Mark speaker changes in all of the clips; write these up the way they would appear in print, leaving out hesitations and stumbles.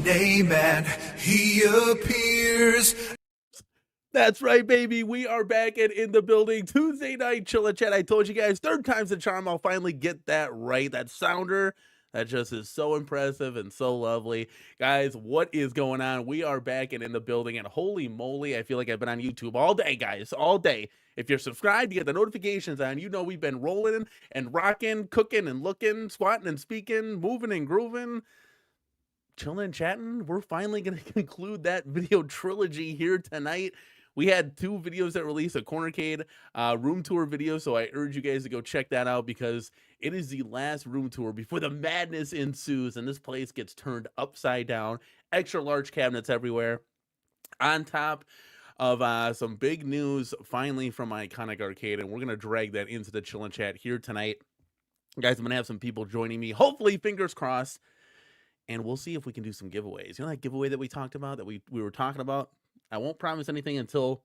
Speaker 1: name and he appears.
Speaker 2: That's right, baby. We are back and in the building. Tuesday night chillin' chat. I told you guys, third time's the charm. I'll finally get that right. That sounder, that just is so impressive and so lovely. Guys, what is going on? We are back and in the building, and holy moly, I feel like I've been on YouTube all day, guys, all day. If you're subscribed, you get the notifications on. You know we've been rolling and rocking, cooking and looking, squatting and speaking, moving and grooving, chilling and chatting. We're finally going to conclude that video trilogy here tonight. We had 2 videos that released, a CornerCade room tour video, so I urge you guys to go check that out because it is the last room tour before the madness ensues and this place gets turned upside down. Extra large cabinets everywhere. On top of some big news finally from Iconic Arcade, and we're going to drag that into the chillin' chat here tonight. Guys, I'm going to have some people joining me, hopefully, fingers crossed, and we'll see if we can do some giveaways. You know that giveaway that we talked about, that we were talking about? I won't promise anything until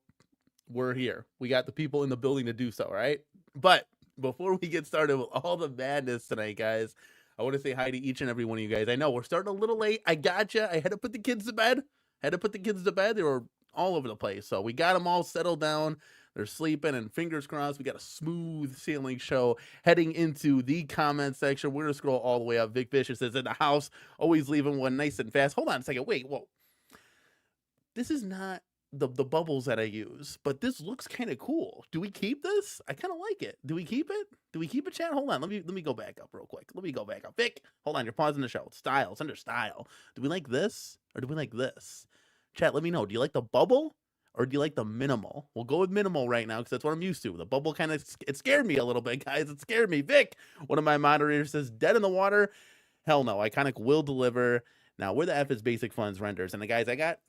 Speaker 2: we're here. We got the people in the building to do so, right? But before we get started with all the madness tonight, guys, I want to say hi to each and every one of you guys. I know we're starting a little late. I gotcha. I had to put the kids to bed. They were all over the place. So we got them all settled down. They're sleeping, and fingers crossed, we got a smooth sailing show heading into the comment section. We're going to scroll all the way up. Vic Vicious is in the house, always leaving one nice and fast. Hold on a second. Wait, whoa. This is not the bubbles that I use, but this looks kind of cool. Do we keep this? I kind of like it. Do we keep it? Do we keep it, chat? Hold on. Let me go back up real quick. Let me go back up. Vic, hold on. You're pausing the show. Style. It's under style. Do we like this or do we like this? Chat, let me know. Do you like the bubble or do you like the minimal? We'll go with minimal right now because that's what I'm used to. The bubble kind of, it scared me a little bit, guys. It scared me. Vic, one of my moderators, says dead in the water. Hell no. Iconic will deliver. Now, where the F is Basic Funds renders. And the guys, I got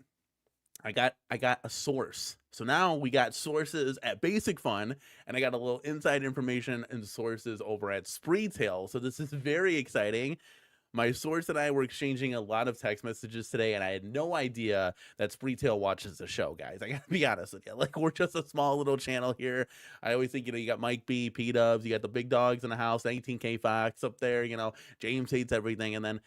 Speaker 2: a source. So now we got sources at Basic Fun, and I got a little inside information and sources over at Spreetail. So this is very exciting. My source and I were exchanging a lot of text messages today, and I had no idea that Spreetail watches the show, guys. I gotta be honest with you. Like, we're just a small little channel here. I always think, you got Mike B, P-Dubs, you got the big dogs in the house, 19K Fox up there, James hates everything, and then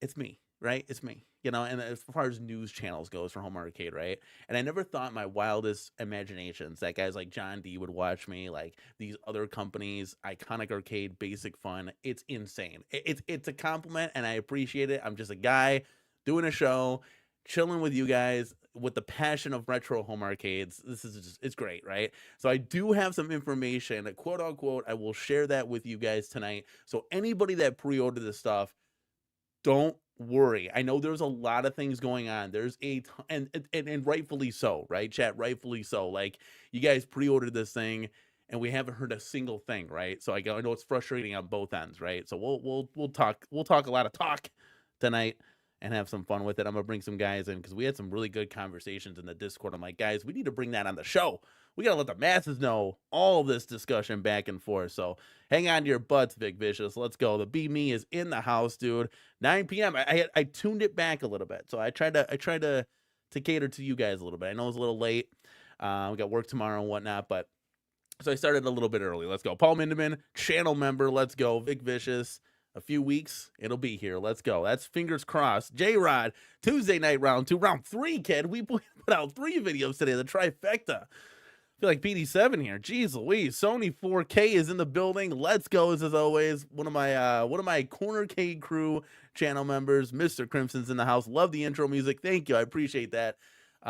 Speaker 2: it's me. Right? It's me, and as far as news channels goes for Home Arcade, right? And I never thought in my wildest imaginations that guys like John D would watch me, like these other companies, Iconic Arcade, Basic Fun. It's insane. It's a compliment, and I appreciate it. I'm just a guy doing a show, chilling with you guys with the passion of retro home arcades. This is just, it's great, right? So I do have some information, quote unquote. I will share that with you guys tonight. So anybody that pre-ordered this stuff, don't worry. I know there's a lot of things going on. There's and rightfully so, right? Chat, rightfully so. Like, you guys pre-ordered this thing and we haven't heard a single thing, right? So I know it's frustrating on both ends, right? So we'll talk a lot of talk tonight and have some fun with it. I'm gonna bring some guys in because we had some really good conversations in the Discord. I'm like, guys, we need to bring that on the show. We gotta let the masses know all this discussion back and forth. So hang on to your butts, Vic Vicious. Let's go. The Be Me is in the house, dude. 9 p.m. I tuned it back a little bit, so I tried to cater to you guys a little bit. I know it's a little late. We got work tomorrow and whatnot, but so I started a little bit early. Let's go. Paul Mindeman, channel member. Let's go. Vic Vicious. A few weeks, it'll be here. Let's go. That's fingers crossed. J-Rod, Tuesday night round 2. Round 3, kid. We put out 3 videos today. The trifecta. I feel like PD7 here. Jeez Louise. Sony 4K is in the building. Let's go, as always. One of my CornerCade crew channel members, Mr. Crimson's in the house. Love the intro music. Thank you. I appreciate that. The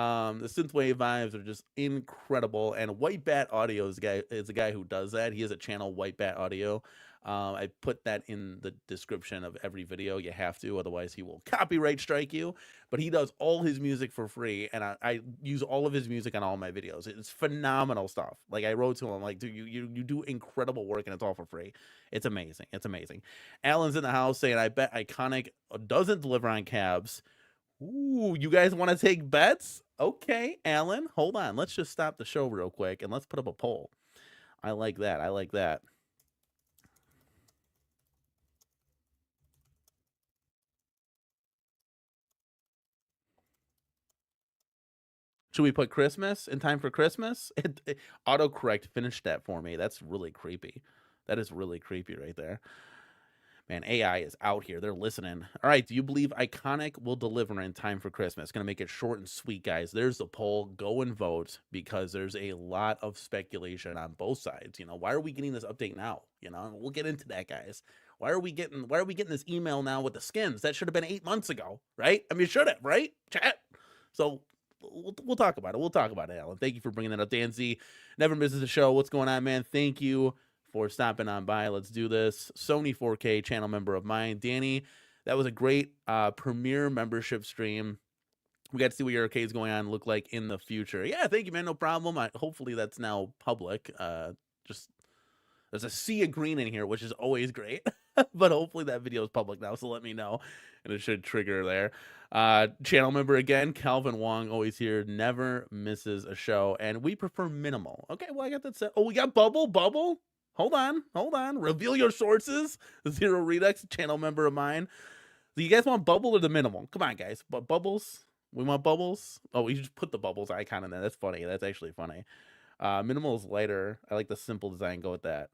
Speaker 2: synthwave vibes are just incredible. And White Bat Audio is a guy who does that. He has a channel, White Bat Audio. I put that in the description of every video. You have to, otherwise he will copyright strike you. But he does all his music for free, and I use all of his music on all my videos. It's phenomenal stuff. Like, I wrote to him, like, dude, you do incredible work, and it's all for free. It's amazing. It's amazing. Alan's in the house saying, I bet Iconic doesn't deliver on cabs. Ooh, you guys want to take bets? Okay, Alan, hold on. Let's just stop the show real quick, and let's put up a poll. I like that. I like that. Should we put Christmas in time for Christmas? Autocorrect finished that for me. That's really creepy. That is really creepy right there. Man, AI is out here. They're listening. All right, do you believe Iconic will deliver in time for Christmas? Gonna make it short and sweet, guys. There's the poll. Go and vote, because there's a lot of speculation on both sides. Why are we getting this update now? We'll get into that, guys. Why are we getting this email now with the skins? That should have been 8 months ago, right? I mean, it should have, right? Chat. So we'll talk about it. We'll talk about it, Alan. Thank you for bringing that up. Dan Z never misses a show. What's going on, man? Thank you for stopping on by. Let's do this. Sony 4K channel member of mine. Danny, that was a great premiere membership stream. We got to see what your arcade's going on look like in the future. Yeah, thank you, man. No problem. Hopefully that's now public. Just there's a sea of green in here, which is always great. But hopefully that video is public now, so let me know. And it should trigger there. Channel member again, Calvin Wong, always here, never misses a show. And we prefer minimal. Okay, well, I got that set. Oh, we got Bubble. Hold on. Reveal your sources. Zero Redux, channel member of mine. Do you guys want bubble or the minimal? Come on, guys. But bubbles? We want bubbles? Oh, we just put the bubbles icon in there. That's funny. That's actually funny. Minimal is lighter. I like the simple design. Go with that.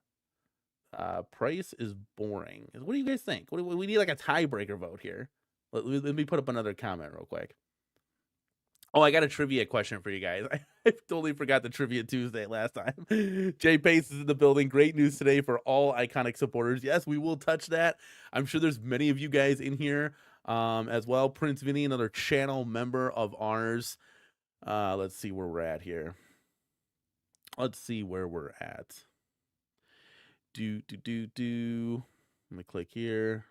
Speaker 2: Price is boring. What do you guys think? We need like a tiebreaker vote here. Let me put up another comment real quick. Oh, I got a trivia question for you guys. I totally forgot the Trivia Tuesday last time. Jay Pace is in the building. Great news today for all Iconic supporters. Yes, we will touch that. I'm sure there's many of you guys in here as well. Prince Vinny, another channel member of ours. Let's see where we're at here. Let me click here.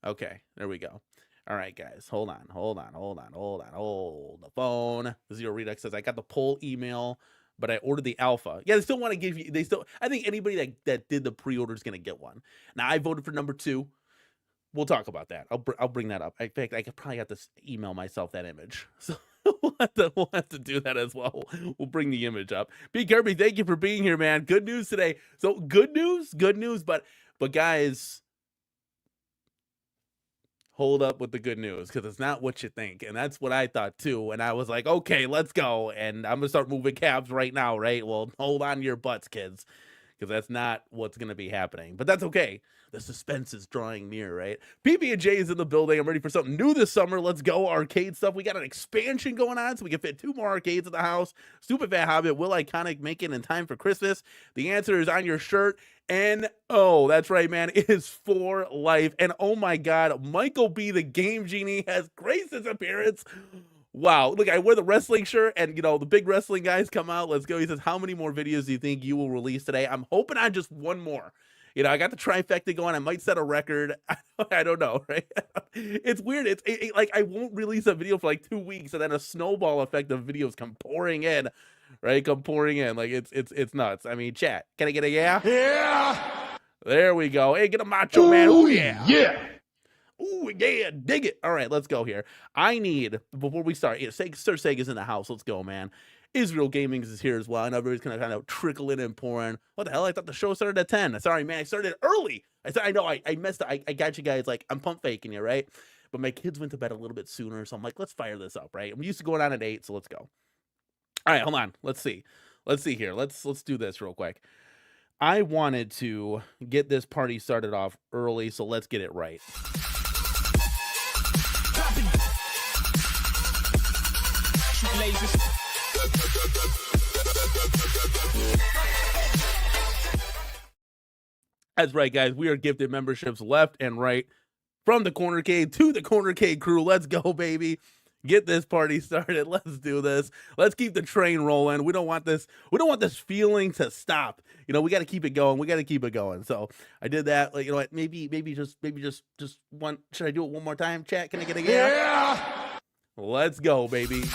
Speaker 2: Okay, there we go. All right, guys, hold on. Hold the phone. Zero Redux says, I got the poll email, but I ordered the alpha. Yeah, they still want to give you, I think anybody that did the pre-order is going to get one. Now, I voted for number 2. We'll talk about that. I'll bring that up. In fact, I could probably have to email myself that image. So we'll have to do that as well. We'll bring the image up. B. Kirby, thank you for being here, man. Good news today. So good news, but guys, hold up with the good news, because it's not what you think. And that's what I thought too. And I was like, okay, let's go. And I'm going to start moving cabs right now, right? Well, hold on to your butts, kids, because that's not what's going to be happening. But that's okay. The suspense is drawing near, right? PB&J is in the building. I'm ready for something new this summer. Let's go. Arcade stuff. We got an expansion going on, so we can fit 2 more arcades in the house. Stupid Fat Hobbit. Will Iconic make it in time for Christmas? The answer is on your shirt. And oh, that's right, man. It is for life. And oh my God, Michael B, the Game Genie, has graced his appearance. Wow. Look, I wear the wrestling shirt, and the big wrestling guys come out. Let's go. He says, how many more videos do you think you will release today? I'm hoping on just one more. I got the trifecta going. I might set a record. I don't know, right? It's weird. It's like I won't release a video for like 2 weeks, and then a snowball effect of videos come pouring in, right? Like it's nuts. I mean, chat. Can I get a yeah?
Speaker 1: Yeah!
Speaker 2: There we go. Hey, get a macho man. Oh yeah.
Speaker 1: Yeah!
Speaker 2: Ooh, yeah, dig it. All right, let's go here. I need, before we start, Sir Sega's in the house. Let's go, man. Israel Gaming is here as well. I know everybody's going to kind of trickle in and pour in. What the hell? I thought the show started at 10. Sorry, man. I started early. I know. I messed up. I got you guys. Like, I'm pump faking you, right? But my kids went to bed a little bit sooner, so I'm like, let's fire this up, right? I'm used to going on at 8, so let's go. All right, hold on. Let's see here. Let's do this real quick. I wanted to get this party started off early, so let's get it right. That's right, guys. We are gifted memberships left and right from the CornerCade to the CornerCade crew. Let's go, baby. Get this party started. Let's do this. Let's keep the train rolling. We don't want this feeling to stop. We got to keep it going. So I did that. Like, what? Maybe just one. Should I do it one more time? Chat, can I get a yeah? Let's go, baby.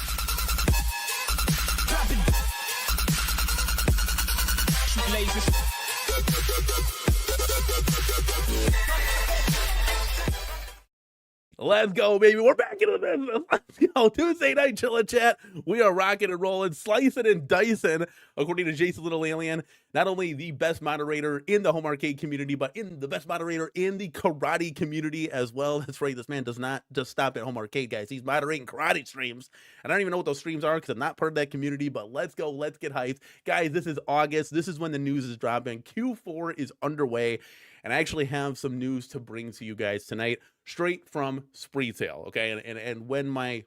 Speaker 2: Let's go, baby. We're back into this. Let's go. Tuesday night chillin' chat. We are rocking and rolling, slicing and dicing, according to Jason Little Alien. Not only the best moderator in the home arcade community, but in the best moderator in the karate community as well. That's right. This man does not just stop at home arcade, guys. He's moderating karate streams. And I don't even know what those streams are because I'm not part of that community, but let's go. Let's get hyped. Guys, this is August. This is when the news is dropping. Q4 is underway. and I actually have some news to bring to you guys tonight, straight from Spreetail. Okay, and when my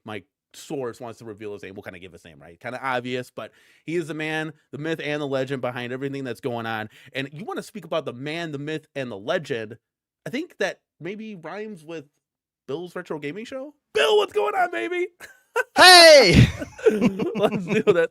Speaker 2: source wants to reveal his name, we'll kind of give his name, right? Kind of obvious, but he is the man, the myth, and the legend behind everything that's going on. And you want to speak about the man, the myth, and the legend? I think that maybe rhymes with Bill's retro gaming show. Bill, what's going on, baby?
Speaker 3: Hey!
Speaker 2: Let's do that.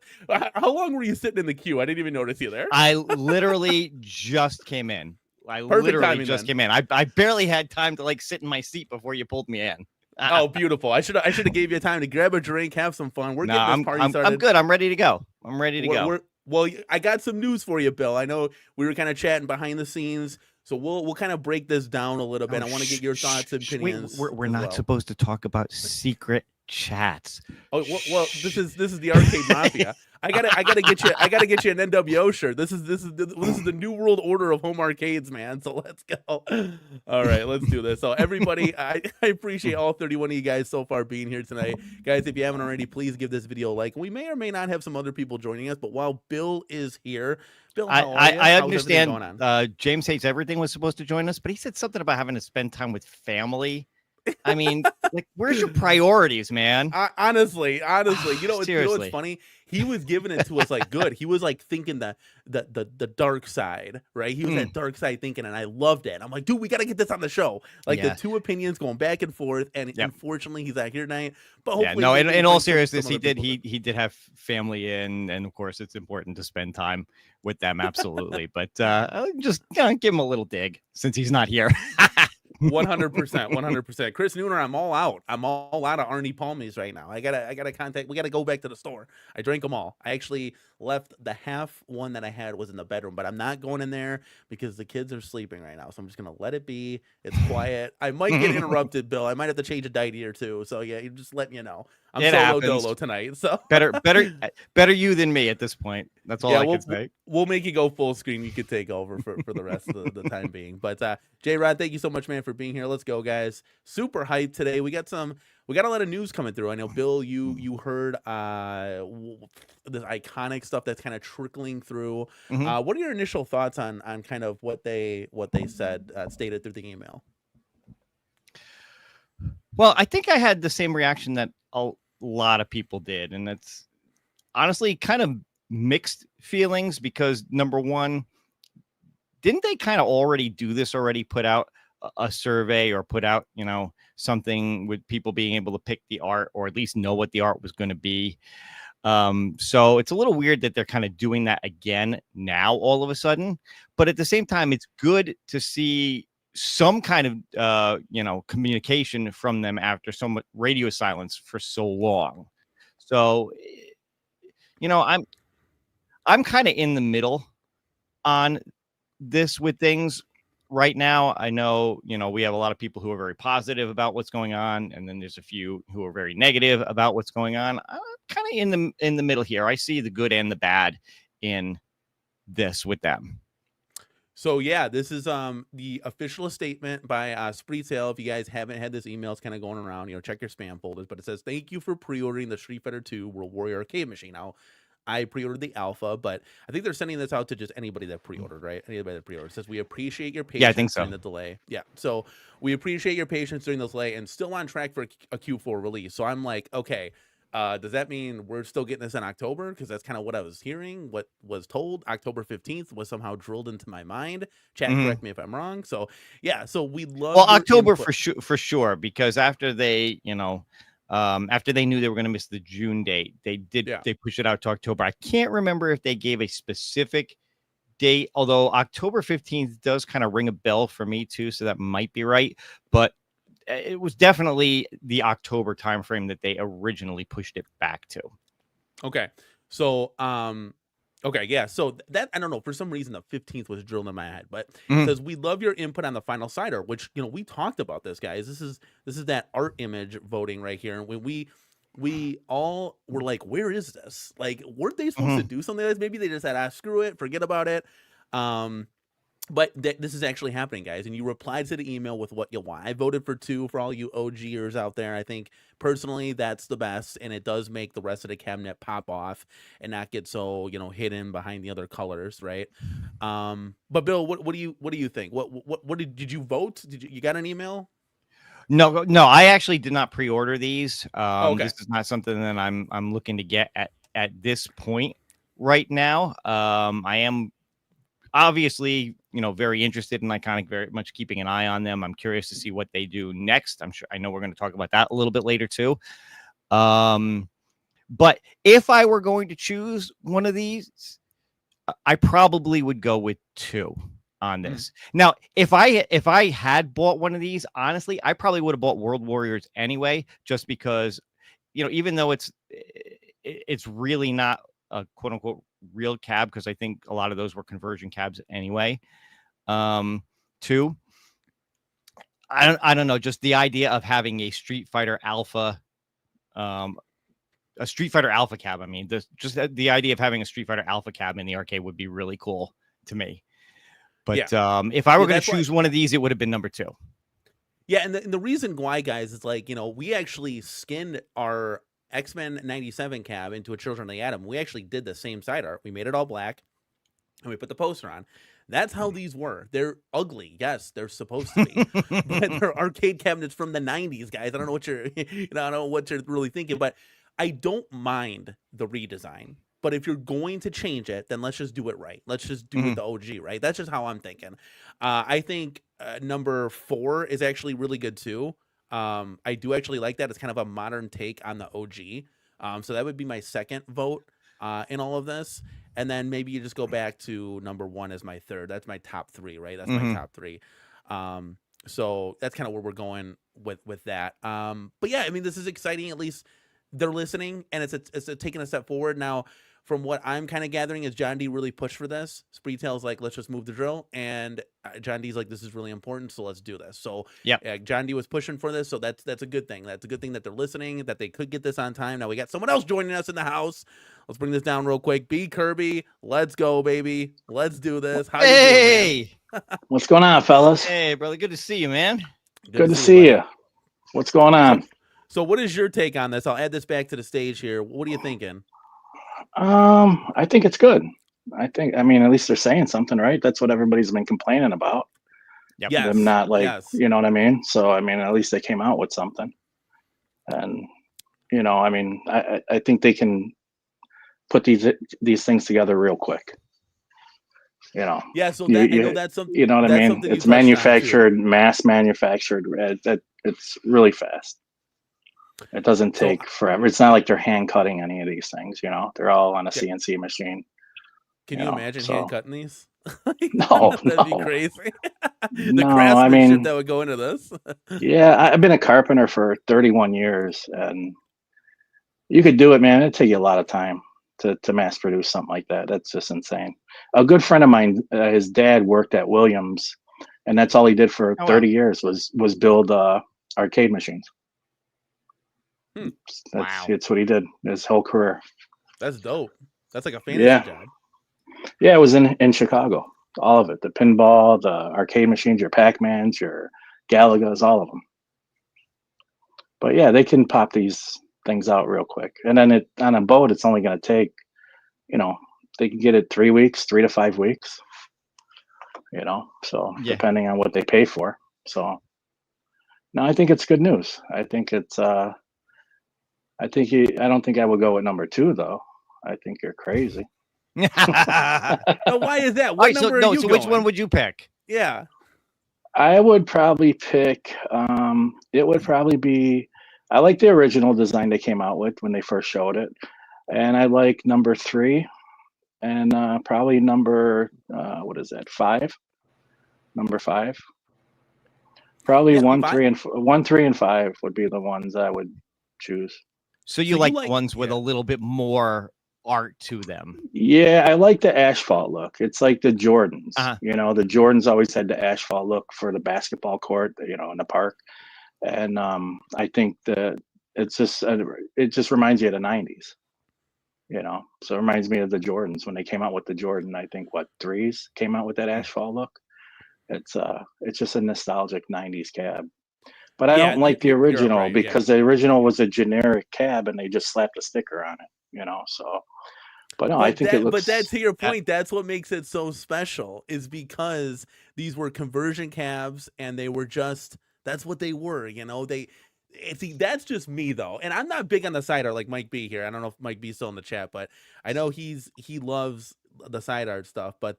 Speaker 2: How long were you sitting in the queue? I didn't even notice you there.
Speaker 3: I literally just came in.
Speaker 2: Perfect
Speaker 3: Literally
Speaker 2: timing
Speaker 3: just
Speaker 2: then.
Speaker 3: came in. I barely had time to like sit in my seat before you pulled me in.
Speaker 2: Oh, beautiful. I should have gave you time to grab a drink, have some fun. We're getting this party started.
Speaker 3: I'm good. I'm ready to go. I'm ready to go.
Speaker 2: Well, I got some news for you, Bill. I know we were kind of chatting behind the scenes, so we'll kind of break this down a little bit. I want to get your thoughts and opinions.
Speaker 3: We're not supposed to talk about secret chats.
Speaker 2: Oh well, this is the Arcade Mafia. I gotta get you an NWO shirt. This is the new world order of home arcades, man. So let's go. All right, let's do this. So everybody, I appreciate all 31 of you guys so far being here tonight, guys. If you haven't already, please give this video a like. We may or may not have some other people joining us, but while Bill is here, Bill,
Speaker 3: I understand. James Hates Everything was supposed to join us, but he said something about having to spend time with family. I mean, like, where's your priorities, man?
Speaker 2: Honestly, you know what's funny? He was giving it to us like good. He was like thinking the dark side, right? He was that dark side thinking, and I loved it. I'm like, dude, we got to get this on the show. Like the two opinions going back and forth, and unfortunately, he's not here tonight. But hopefully,
Speaker 3: in all seriousness, he did have family in, and of course, it's important to spend time with them, absolutely. But just give him a little dig since he's not here.
Speaker 2: 100%. Chris Nooner, I'm all out of Arnie Palmies right now. I gotta contact. We gotta go back to the store. I drank them all. I actually left the half one that I had was in the bedroom, but I'm not going in there because the kids are sleeping right now. So I'm just gonna let it be. It's quiet. I might get interrupted, Bill. I might have to change a diety or two. So yeah, you just letting you know. I'm solo dolo tonight. So
Speaker 3: better you than me at this point. That's all I can say.
Speaker 2: We'll make you go full screen. You could take over for the rest of the time being. But J-Rod, thank you so much, man, for being here. Let's go, guys. Super hyped today. We got a lot of news coming through. I know, Bill, you heard this iconic stuff that's kind of trickling through. What are your initial thoughts on kind of what they said, stated through the email?
Speaker 3: Well, I think I had the same reaction that a lot of people did, and it's honestly kind of mixed feelings because, number one, didn't they kind of already do this already, put out a survey or put out, something with people being able to pick the art or at least know what the art was going to be? So it's a little weird that they're kind of doing that again now all of a sudden, but at the same time, it's good to see some kind of, communication from them after so much radio silence for so long. So, I'm kind of in the middle on this with things right now. I know, we have a lot of people who are very positive about what's going on, and then there's a few who are very negative about what's going on. I'm kind of in the middle here. I see the good and the bad in this with them.
Speaker 2: So yeah, this is the official statement by Spreetail. If you guys haven't had this email, it's kind of going around, check your spam folders. But it says, thank you for pre-ordering the Street Fighter 2 World Warrior Arcade Machine. Now, I pre-ordered the alpha, but I think they're sending this out to just anybody that pre-ordered, right? Anybody that pre-ordered. It says, we appreciate your patience during the delay. Yeah, so we appreciate your patience during the delay and still on track for a Q4 release. So I'm like, okay, does that mean we're still getting this in October? Because that's kind of what I was hearing. What was told, October 15th was somehow drilled into my mind. Chat, correct me if I'm wrong. So yeah, so we love.
Speaker 3: Well, October for sure, because after they, after they knew they were going to miss the June date, they pushed it out to October. I can't remember if they gave a specific date, although October 15th does kind of ring a bell for me too, so that might be right. But it was definitely the October timeframe that they originally pushed it back to.
Speaker 2: Okay. So, okay, yeah. So that, I don't know, for some reason the 15th was drilled in my head, but it says, we love your input on the final side art, which, we talked about this, guys. This is that art image voting right here. And when we all were like, where is this? Like, weren't they supposed to do something like this? Maybe they just said, screw it, forget about it. But this is actually happening, guys, and you replied to the email with what you want. I voted for 2 for all you OGers out there. I think personally that's the best, and it does make the rest of the cabinet pop off and not get so hidden behind the other colors, right? But Bill, what do you think? What did you vote? You got an email?
Speaker 3: No, I actually did not pre-order these.
Speaker 2: Oh, okay.
Speaker 3: This is not something that I'm looking to get at this point right now. I am obviously, very interested in Iconic, very much keeping an eye on them. I'm curious to see what they do next. I know we're going to talk about that a little bit later too. But if I were going to choose one of these, I probably would go with 2 on this. Now, if I had bought one of these, honestly, I probably would have bought World Warriors anyway, just because, even though it's really not a quote unquote real cab, because I think a lot of those were conversion cabs anyway. 2, I don't know, just the idea of having a Street Fighter Alpha, cab. I mean, the idea of having a Street Fighter Alpha cab in the arcade would be really cool to me. But if I were going to choose one of these, it would have been number 2.
Speaker 2: Yeah, and the reason why, guys, is we actually skinned our X-Men 97 cab into a Children of the Atom. We actually did the same side art. We made it all black, and we put the poster on. That's how these were. They're ugly. Yes, they're supposed to be. But they're arcade cabinets from the 90s, guys. I don't know what you're I don't know what you're really thinking, but I don't mind the redesign. But if you're going to change it, then let's just do it right. Let's just do it the OG, right? That's just how I'm thinking. I think number 4 is actually really good too. I do actually like that. It's kind of a modern take on the OG. So that would be my second vote in all of this. And then maybe you just go back to number 1 as my third. That's my top 3, right? That's my top 3. So that's kind of where we're going with that. But yeah, I mean, this is exciting. At least they're listening, and it's taking a step forward. Now, from what I'm kind of gathering, is John D really pushed for this. Spreetail's like, let's just move the drill, and John D's like, this is really important, so let's do this. So yeah, John D was pushing for this, so that's a good thing. That's a good thing that they're listening, that they could get this on time. Now we got someone else joining us in the house. Let's bring this down real quick. B Kirby, let's go, baby. Let's do this. How you doing, man?
Speaker 4: What's going on, fellas?
Speaker 3: Hey, brother. Good to see you, man.
Speaker 4: Good to see you. What's going on?
Speaker 2: So what is your take on this? I'll add this back to the stage here. What are you thinking?
Speaker 4: I think it's good. I mean, at least they're saying something, right? That's what everybody's been complaining about.
Speaker 3: Yep.
Speaker 2: Yes.
Speaker 4: Them not like,
Speaker 2: Yes.
Speaker 4: you know what I mean? So, I mean, at least they came out with something. And, I mean, I think they can put these things together real quick.
Speaker 2: Yeah, so I know that's something.
Speaker 4: You know what I mean? It's manufactured, mass manufactured. It's really fast. It doesn't take forever. It's not like they're hand cutting any of these things. They're all on a CNC machine.
Speaker 2: Can you imagine hand cutting these?
Speaker 4: No,
Speaker 2: that'd be crazy.
Speaker 4: No,
Speaker 2: craftsmanship
Speaker 4: I mean,
Speaker 2: that would go into this.
Speaker 4: Yeah, I've been a carpenter for 31 years, and you could do it, man. It'd take you a lot of time to mass produce something like that. That's just insane. A good friend of mine, his dad worked at Williams, and that's all he did for 30 years was build arcade machines. That's what he did his whole career.
Speaker 2: That's dope. That's like a fantasy job.
Speaker 4: Yeah, it was in Chicago. All of it. The pinball, the arcade machines, your Pac-Mans, your Galagas, all of them. But yeah, they can pop these things out real quick. And then on a boat, it's only going to take, they can get it 3 weeks, 3 to 5 weeks. So depending on what they pay for. So no, I think it's good news. I think it's I don't think I would go with number 2 though. I think you're crazy.
Speaker 2: No, why is that? What number are you
Speaker 3: so
Speaker 2: going?
Speaker 3: which one would you pick?
Speaker 2: Yeah.
Speaker 4: I would probably pick it would probably be, I like the original design they came out with when they first showed it. And I like number 3 and probably number what is that? 5? Number 5. Probably 1, 3 and 5 would be the ones I would choose.
Speaker 3: So you like ones with a little bit more art to them?
Speaker 4: Yeah, I like the asphalt look. It's like the Jordans. The Jordans always had the asphalt look for the basketball court, in the park. And I think that it just reminds you of the 90s. So it reminds me of the Jordans when they came out with the Jordan. I think 3s came out with that asphalt look. It's just a nostalgic '90s cab. But I
Speaker 2: Yeah,
Speaker 4: don't like the
Speaker 2: you're
Speaker 4: original
Speaker 2: right. Yeah.
Speaker 4: because the original was a generic cab and they just slapped a sticker on it, So, but no, I think it
Speaker 2: But that
Speaker 4: looks.
Speaker 2: to your point, that's what makes it so special is because these were conversion cabs and they were just that's what they were, See, that's just me though, and I'm not big on the side art like Mike B here. I don't know if Mike B's still in the chat, but I know he loves the side art stuff. But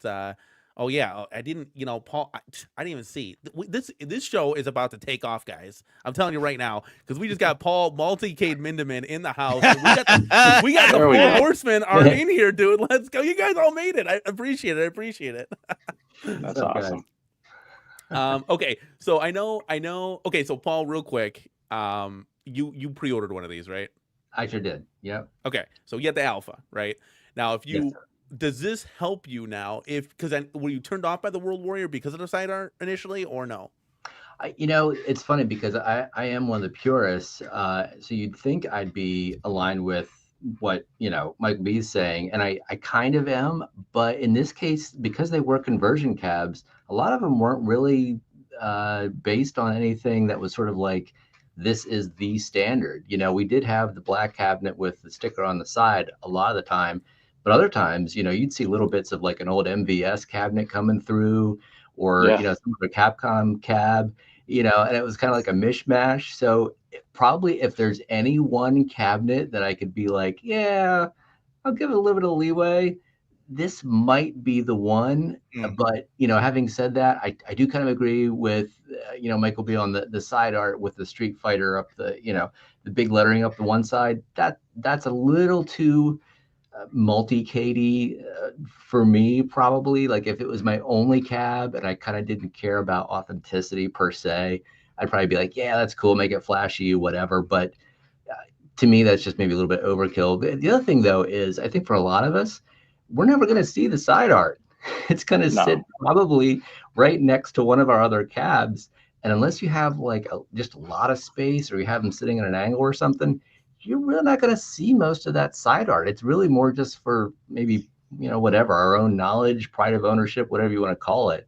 Speaker 2: oh yeah, I didn't, Paul, I didn't even see this show is about to take off, guys. I'm telling you right now because we just got Paul Multicade Mindeman in the house. And we got the
Speaker 4: There we
Speaker 2: Four
Speaker 4: go.
Speaker 2: Horsemen are in here, dude. Let's go. You guys all made it. I appreciate it.
Speaker 4: That's awesome.
Speaker 2: Okay, so I know. Okay, so Paul, real quick, you pre-ordered one of these, right?
Speaker 5: I sure did. Yep.
Speaker 2: Okay, so you get the alpha, right? Now, if you
Speaker 5: Yes, sir.
Speaker 2: does this help you now? Because were you turned off by the World Warrior because of the side art initially, or no?
Speaker 5: It's funny because I am one of the purists. So you'd think I'd be aligned with what, Mike B is saying. And I kind of am. But in this case, because they were conversion cabs, a lot of them weren't really based on anything that was sort of like, this is the standard. We did have the black cabinet with the sticker on the side a lot of the time. But other times, you'd see little bits of like an old MVS cabinet coming through or, some sort of Capcom cab. And it was kind of like a mishmash. So probably if there's any one cabinet that I could be like, yeah, I'll give it a little bit of leeway, this might be the one. But, having said that, I do kind of agree with, Michael B on the side art with the Street Fighter up the big lettering up the one side. That's a little too multi-Katie for me, probably. Like if it was my only cab and I kind of didn't care about authenticity per se, I'd probably be like, yeah, that's cool, make it flashy, whatever. But to me, that's just maybe a little bit overkill. The other thing though is I think for a lot of us, we're never going to see the side art. It's going to sit probably right next to one of our other cabs, and unless you have like just a lot of space or you have them sitting at an angle or something, you're really not going to see most of that side art. It's really more just for maybe, whatever, our own knowledge, pride of ownership, whatever you want to call it.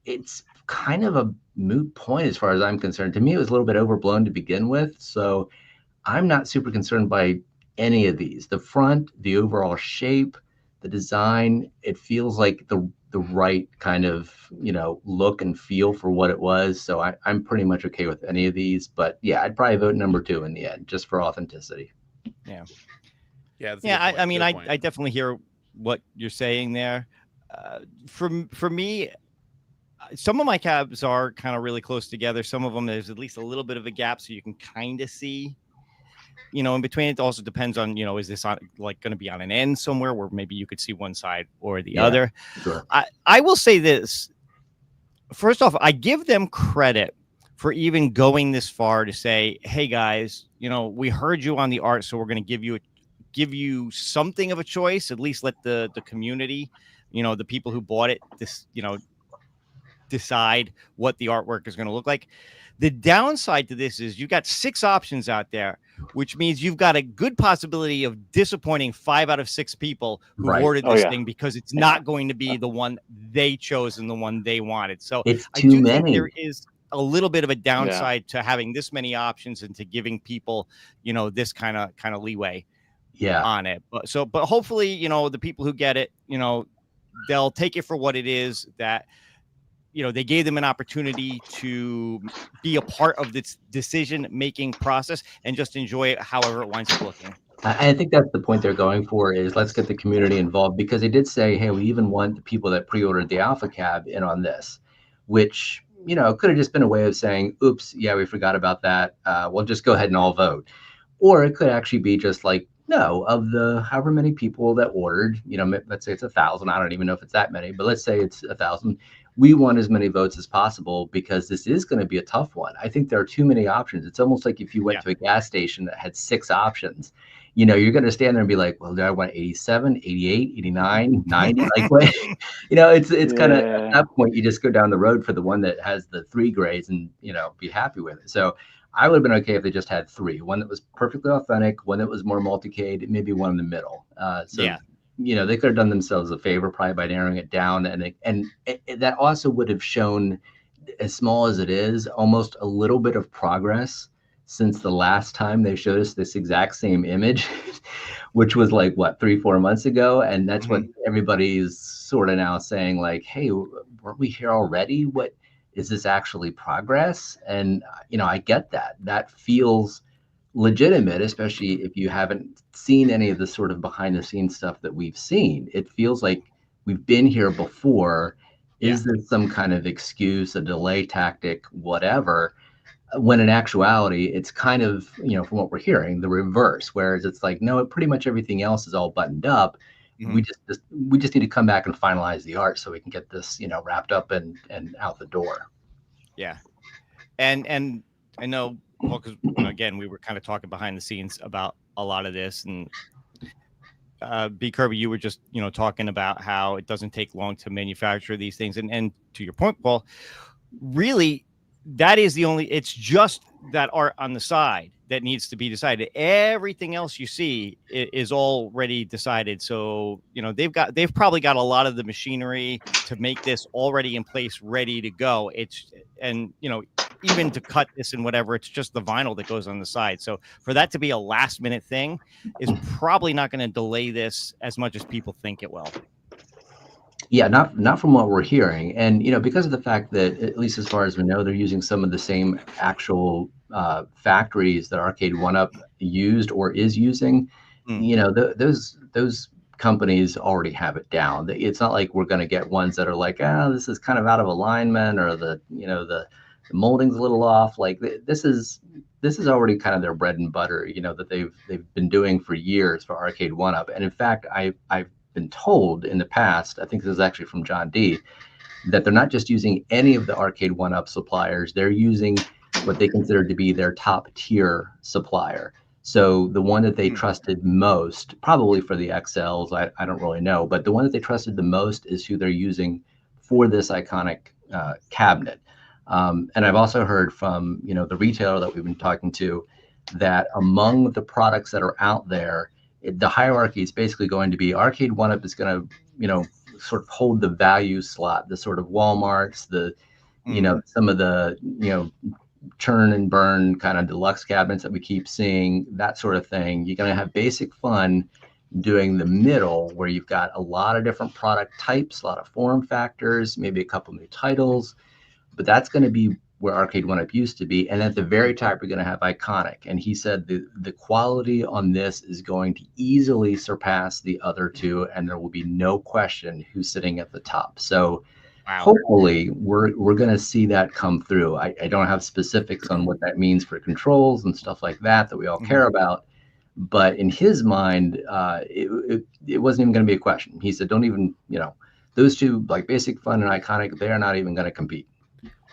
Speaker 5: It's kind of a moot point as far as I'm concerned. To me, it was a little bit overblown to begin with. So I'm not super concerned by any of these. The front, the overall shape, the design, it feels like the right kind of, look and feel for what it was. So I'm pretty much okay with any of these. But yeah, I'd probably vote number 2 in the end, just for authenticity.
Speaker 3: Yeah.
Speaker 2: Yeah.
Speaker 3: I mean, I definitely hear what you're saying there. For me, some of my cabs are kind of really close together. Some of them, there's at least a little bit of a gap so you can kind of see, in between. It also depends on, is this on like going to be on an end somewhere where maybe you could see one side or the other.
Speaker 5: Sure.
Speaker 3: I will say this. First off, I give them credit for even going this far to say, hey guys, we heard you on the art, so we're going to give you something of a choice. At least let the community, the people who bought it, decide what the artwork is going to look like. The downside to this is you've got 6 options out there, which means you've got a good possibility of disappointing 5 out of 6 people who ordered this thing because it's not going to be the one they chose and the one they wanted. So
Speaker 5: it's
Speaker 3: I
Speaker 5: too
Speaker 3: do
Speaker 5: many.
Speaker 3: think there is a little bit of a downside to having this many options and to giving people, this kind of leeway on it. But hopefully, the people who get it, they'll take it for what it is, that they gave them an opportunity to be a part of this decision-making process and just enjoy it however it winds up looking.
Speaker 5: I think that's the point they're going for, is let's get the community involved, because they did say, hey, we even want the people that pre-ordered the Alpha Cab in on this, which, could have just been a way of saying, oops, yeah, we forgot about that. We'll just go ahead and all vote. Or it could actually be just like, no, of the however many people that ordered, let's say it's 1,000. I don't even know if it's that many, but let's say it's 1,000. We want as many votes as possible because this is going to be a tough one. I think there are too many options. It's almost like if you went to a gas station that had 6 options, you're going to stand there and be like, well, do I want 87, 88, 89, 90? Like, what? It's kind of at that point, you just go down the road for the one that has the 3 grays and, be happy with it. So I would have been okay if they just had 3, one that was perfectly authentic, one that was more multicade, maybe one in the middle. they could have done themselves a favor probably by narrowing it down, and that also would have shown, as small as it is, almost a little bit of progress since the last time they showed us this exact same image, which was like what, 3-4 months ago. And that's what everybody's sort of now saying, like, hey, weren't we here already? What is this actually progress? And I get that feels legitimate, especially if you haven't seen any of the sort of behind the scenes stuff that we've seen. It feels like we've been here before. Is this some kind of excuse, a delay tactic, whatever? When in actuality, it's kind of, from what we're hearing, the reverse, whereas it's like, no, pretty much everything else is all buttoned up. We just need to come back and finalize the art so we can get this, wrapped up and out the door.
Speaker 3: Yeah. And I know, well, because again, we were kind of talking behind the scenes about a lot of this, and B. Kirby, you were just talking about how it doesn't take long to manufacture these things, and to your point, Paul, really, that is the only. It's just that art on the side that needs to be decided. Everything else you see is already decided. So they've probably got a lot of the machinery to make this already in place, ready to go. Even to cut this and whatever, it's just the vinyl that goes on the side. So for that to be a last minute thing is probably not going to delay this as much as people think it will.
Speaker 5: Yeah, not from what we're hearing. And, because of the fact that, at least as far as we know, they're using some of the same actual factories that Arcade 1-Up used or is using, those companies already have it down. It's not like we're going to get ones that are like, this is kind of out of alignment, or the molding's a little off. Like this is already kind of their bread and butter, that they've been doing for years for Arcade 1-Up. And in fact, I've been told in the past, I think this is actually from John D, that they're not just using any of the Arcade 1-Up suppliers, they're using what they consider to be their top tier supplier. So the one that they trusted most, probably for the XLs, I don't really know, but the one that they trusted the most is who they're using for this iconic cabinet. And I've also heard from, the retailer that we've been talking to, that among the products that are out there, the hierarchy is basically going to be Arcade 1-Up is going to, sort of hold the value slot, the sort of Walmarts, the, some of the, churn and burn kind of deluxe cabinets that we keep seeing, that sort of thing. You're going to have Basic Fun doing the middle, where you've got a lot of different product types, a lot of form factors, maybe a couple new titles, but that's going to be where Arcade 1-Up used to be. And at the very top, you're going to have Iconic. And he said the quality on this is going to easily surpass the other two, and there will be no question who's sitting at the top. So hopefully we're going to see that come through. I don't have specifics on what that means for controls and stuff like that we all care about. But in his mind, it wasn't even going to be a question. He said, don't even, those two, like Basic Fun and Iconic, they are not even going to compete.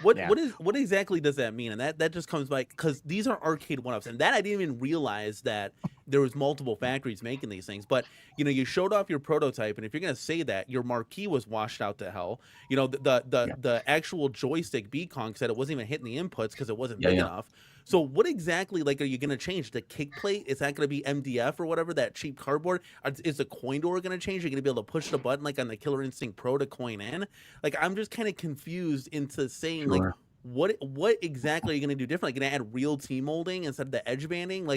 Speaker 2: What exactly does that mean? And that just comes by, because these are Arcade 1-Ups, and that I didn't even realize that there was multiple factories making these things. But you showed off your prototype, and if you're gonna say that, your marquee was washed out to hell. The actual joystick Beacon said it wasn't even hitting the inputs because it wasn't big enough. So what exactly, are you going to change? The kick plate, is that going to be MDF or whatever, that cheap cardboard? Is the coin door going to change? You're going to be able to push the button like on the Killer Instinct Pro to coin in? I'm just kind of confused into saying, what exactly are you going to do different? Going to add real T-molding instead of the edge banding?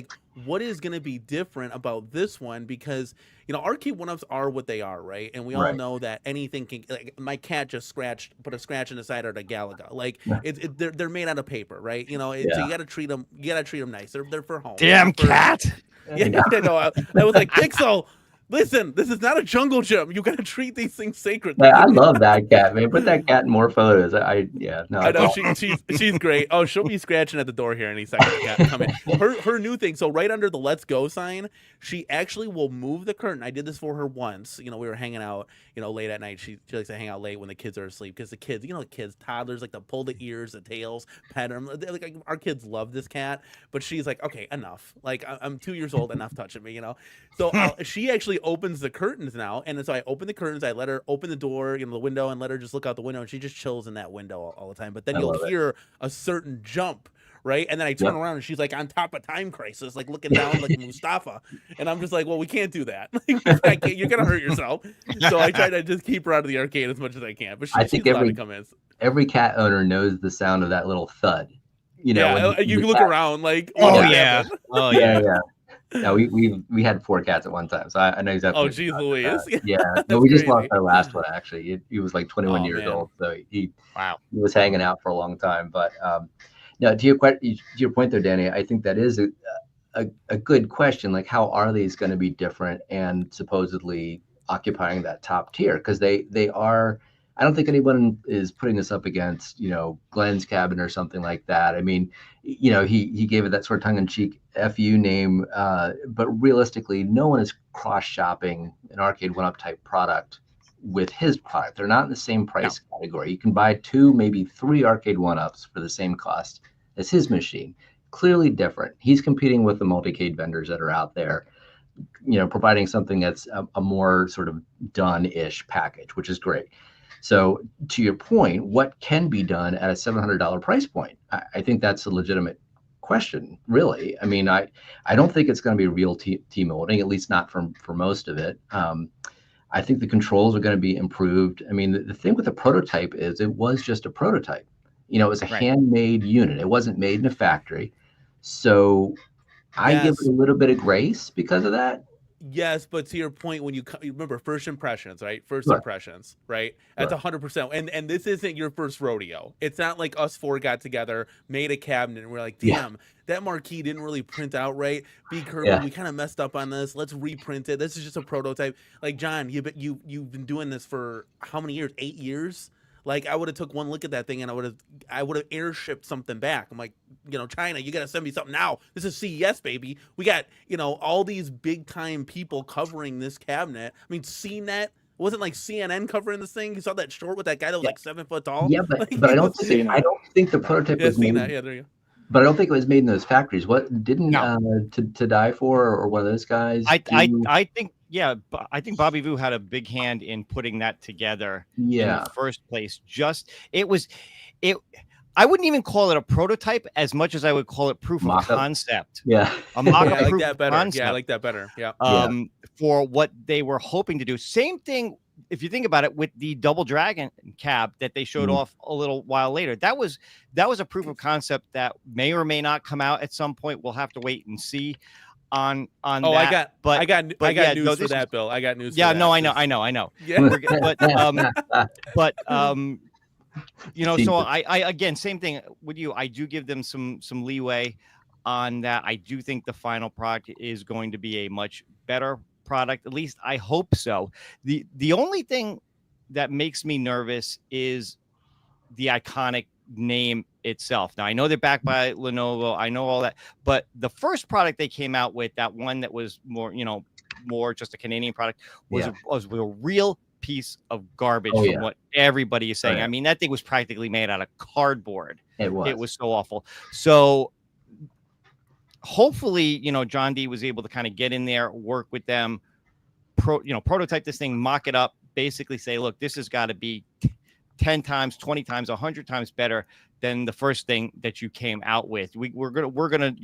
Speaker 2: What is going to be different about this one? Because, Arcade 1-Ups are what they are, right? And we all know that anything can, my cat just put a scratch in the side of the Galaga. They're made out of paper, right? So you got to treat them nice. They're for home.
Speaker 3: Damn cat.
Speaker 2: Yeah, I know. I was like, Pixel, listen, this is not a jungle gym. You got to treat these things sacredly.
Speaker 5: I love that cat, man. Put that cat in more photos. I know
Speaker 2: she's great. Oh, she'll be scratching at the door here any second. Cat come in. Her new thing. So right under the "Let's Go" sign, she actually will move the curtain. I did this for her once. We were hanging out. Late at night. She likes to hang out late when the kids are asleep, because the kids, toddlers like to pull the ears, the tails, pet them. Our kids love this cat, but she's like, okay, enough. I'm 2 years old, enough touching me. So she actually opens the curtains now, and so I open the curtains, I let her open the door, the window, and let her just look out the window, and she just chills in that window all the time. But then you'll hear a certain jump right? And then I turn around and she's like on top of Time Crisis, like looking down like Mustafa. And I'm just like, well, we can't do that. You're gonna hurt yourself. So I try to just keep her out of the arcade as much as I can. But she's allowed to come in.
Speaker 5: Every cat owner knows the sound of that little thud. You know,
Speaker 2: you look around like,
Speaker 3: yeah.
Speaker 5: Yeah, we had 4 cats at one time, so I know exactly.
Speaker 2: Oh, geez, Louise.
Speaker 5: Yeah, but we just lost our last one actually. He was like 21 years old, so he was hanging out for a long time. But now to your point there, Danny, I think that is a good question. Like, how are these going to be different and supposedly occupying that top tier? Because they are. I don't think anyone is putting this up against, Glenn's Cabin or something like that. I mean, he gave it that sort of tongue-in-cheek FU name, but realistically, no one is cross-shopping an Arcade 1-Up type product with his product. They're not in the same price category. You can buy 2, maybe 3 Arcade 1-Ups for the same cost as his machine. Clearly different. He's competing with the multicade vendors that are out there, providing something that's a more sort of done-ish package, which is great. So to your point, what can be done at a $700 price point? I think that's a legitimate question, really. I mean, I don't think it's going to be real T-molding, at least not for most of it. I think the controls are going to be improved. I mean, the thing with the prototype is it was just a prototype. It was a handmade unit. It wasn't made in a factory. So I give it a little bit of grace because of that.
Speaker 2: Yes, but to your point, when you remember first impressions, right? First impressions, right? That's 100%. And this isn't your first rodeo. It's not like us 4 got together, made a cabinet, and we're like, damn, that marquee didn't really print out right. We kind of messed up on this. Let's reprint it. This is just a prototype. Like, John, you've been doing this for how many years? 8 years? Like, I would have took one look at that thing and I would have airshipped something back. I'm like, China, you got to send me something now. This is CES, baby. We got, all these big time people covering this cabinet. I mean, CNET, wasn't like CNN covering this thing. You saw that short with that guy that was like 7 foot tall.
Speaker 5: Yeah, but I don't think the prototype was made.
Speaker 2: Yeah, there you go.
Speaker 5: But I don't think it was made in those factories. What didn't to die for or one of those guys?
Speaker 3: I think. Yeah, I think Bobby Vu had a big hand in putting that together in the first place. I wouldn't even call it a prototype as much as I would call it proof of concept.
Speaker 5: Yeah.
Speaker 3: A mock-up
Speaker 2: I like
Speaker 3: proof
Speaker 2: that better.
Speaker 3: of concept.
Speaker 2: Yeah, I like that better. Yeah.
Speaker 3: For what they were hoping to do. Same thing, if you think about it, with the Double Dragon cab that they showed off a little while later. That was a proof of concept that may or may not come out at some point. We'll have to wait and see. On that.
Speaker 2: I got news for that, Bill. I got news.
Speaker 3: Yeah,
Speaker 2: for that.
Speaker 3: no, I know. Yeah. So I again, same thing with you. I do give them some leeway on that. I do think the final product is going to be a much better product. At least I hope so. The only thing that makes me nervous is the iconic name itself. Now I know they're backed by Lenovo. I know all that, but the first product they came out with, that one that was more just a Canadian product, was a real piece of garbage from what everybody is saying. I mean, that thing was practically made out of cardboard. It was so awful. So hopefully, John D was able to kind of get in there, work with them, prototype this thing, mock it up, basically say, look, this has got to be 10 times, 20 times, 100 times better than the first thing that you came out with. We're gonna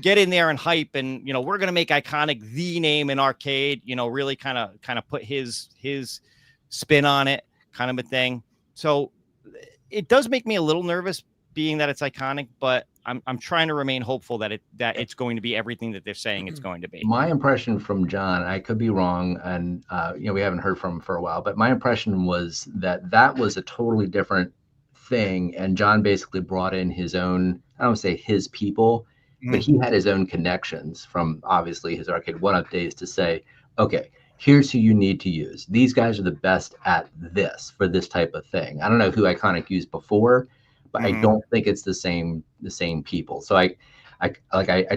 Speaker 3: get in there and hype, and we're gonna make iconic the name in arcade. Really kind of put his spin on it, kind of a thing. So it does make me a little nervous, being that it's iconic, but I'm trying to remain hopeful that it's going to be everything that they're saying it's going to be.
Speaker 5: My impression from John, I could be wrong, and we haven't heard from him for a while, but my impression was that was a totally different thing, and John basically brought in his own, I don't say his people, but he had his own connections from obviously his Arcade 1-Up days to say, okay, here's who you need to use. These guys are the best at this for this type of thing. I don't know who Iconic used before, but I don't think it's the same people. So I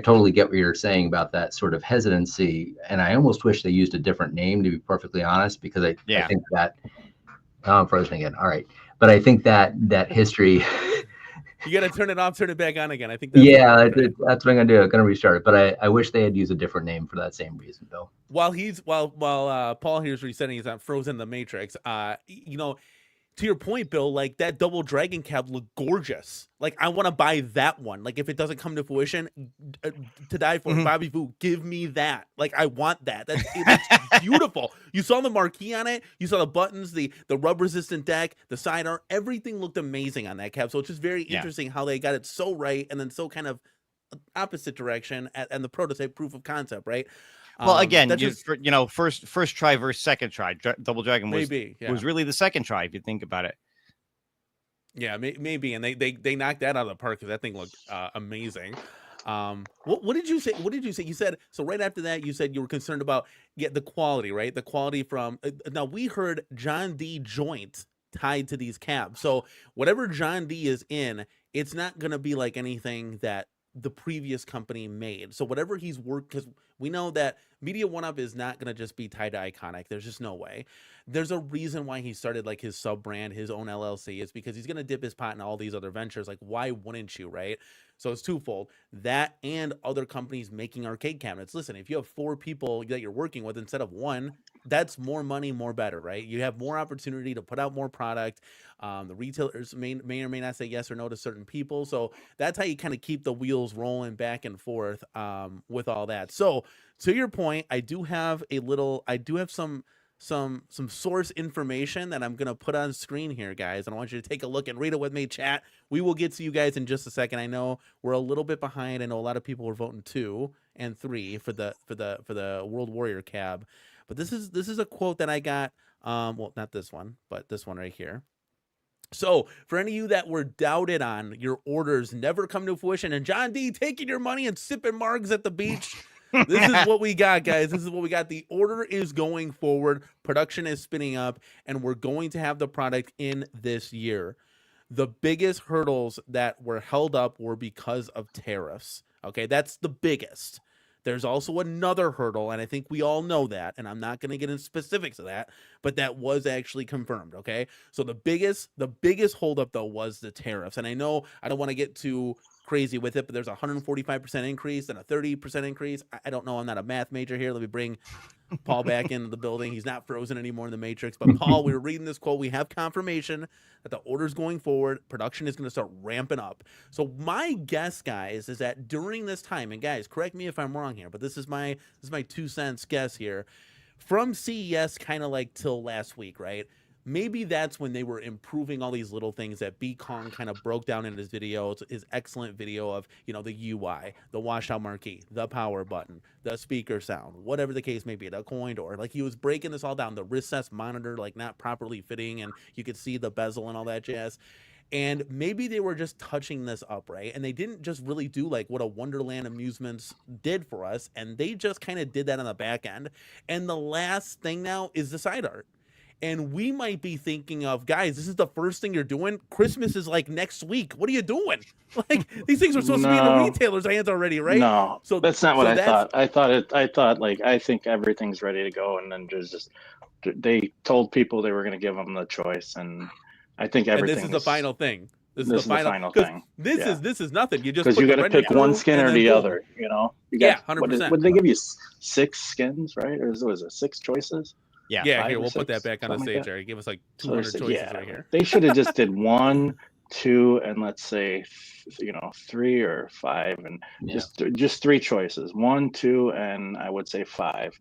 Speaker 5: totally get what you're saying about that sort of hesitancy, and I almost wish they used a different name, to be perfectly honest, because I think that I'm frozen again. All right, but I think that history.
Speaker 2: You got to turn it off, turn it back on again. I think. That's
Speaker 5: that's what I'm gonna do. I'm gonna restart it, but I wish they had used a different name for that same reason, Bill.
Speaker 2: While Paul here is resetting, he's not frozen the Matrix. to your point, Bill, like that double dragon cab looked gorgeous. Like I want to buy that one. Like if it doesn't come to fruition, to die for it, Bobby Fu, give me that. Like I want that. It looks beautiful. You saw the marquee on it. You saw the buttons, the rub resistant deck, the sidearm. Everything looked amazing on that cab. So it's just very interesting how they got it so right and then so kind of opposite direction and the prototype proof of concept, right?
Speaker 3: Well, again,
Speaker 2: just,
Speaker 3: first try versus second try. Double Dragon was really the second try if you think about it.
Speaker 2: Yeah, maybe, and they knocked that out of the park because that thing looked amazing. What did you say? What did you say? You said so right after that. You said you were concerned about the quality, right? The quality from now we heard John D joint tied to these cabs. So whatever John D is in, it's not gonna be like anything that the previous company made. So whatever he's worked, because we know that Media One Up is not going to just be tied to Iconic. There's just no way. There's a reason why he started like his sub brand, his own LLC. It's because he's going to dip his pot in all these other ventures. Like, why wouldn't you, right? So it's twofold. That and other companies making arcade cabinets. Listen, if you have 4 people that you're working with instead of 1, that's more money, more better, right? You have more opportunity to put out more product. The retailers may or may not say yes or no to certain people. So that's how you kind of keep the wheels rolling back and forth with all that. So to your point, I do have some source information that I'm going to put on screen here, guys. And I want you to take a look and read it with me, chat. We will get to you guys in just a second. I know we're a little bit behind. I know a lot of people were voting 2 and 3 for the World Warrior cab. But this is a quote that I got. Well, not this one, but this one right here. So for any of you that were doubted on your orders never come to fruition and John D taking your money and sipping margs at the beach, this is what we got, guys. This is what we got. The order is going forward. Production is spinning up, and we're going to have the product in this year. The biggest hurdles that were held up were because of tariffs. Okay, that's the biggest. There's also another hurdle, and I think we all know that, and I'm not going to get into specifics of that, but that was actually confirmed, okay? So the biggest holdup, though, was the tariffs. And I know I don't want to get too crazy with it, but there's a 145% increase and a 30% increase. I don't know. I'm not a math major here. Let me bring Paul back into the building. He's not frozen anymore in the Matrix. But Paul, we were reading this quote. We have confirmation that the order's going forward. Production is going to start ramping up. So my guess, guys, is that during this time, and guys, correct me if I'm wrong here, but this is my 2 cents guess here. From CES kind of like till last week, right? Maybe that's when they were improving all these little things that B Kong kind of broke down in his video, his excellent video of, the UI, the washout marquee, the power button, the speaker sound, whatever the case may be, the coin door. Like he was breaking this all down, the recessed monitor, like not properly fitting, and you could see the bezel and all that jazz. And maybe they were just touching this up, right? And they didn't just really do like what a Wonderland Amusements did for us. And they just kind of did that on the back end. And the last thing now is the side art. And we might be thinking of, guys, this is the first thing you're doing. Christmas is like next week. What are you doing? Like these things are supposed to be in the retailers' hands already, right?
Speaker 4: No, so that's not what I thought. I thought like I think everything's ready to go, and then they told people they were going to give them the choice, and I think everything.
Speaker 2: And this is the final thing. This is the final
Speaker 4: thing.
Speaker 2: This is nothing. You just
Speaker 4: because you got to pick one skin or the other. You got,
Speaker 2: 100%.
Speaker 4: What did they give you? 6 skins, right? Or was it 6 choices?
Speaker 2: Yeah. Here, we'll put that back on the stage, Jerry. Give us like 200 choices right here.
Speaker 4: They should have just did 1, 2, and let's say 3 or 5, and just 3 choices. 1, 2, and I would say 5,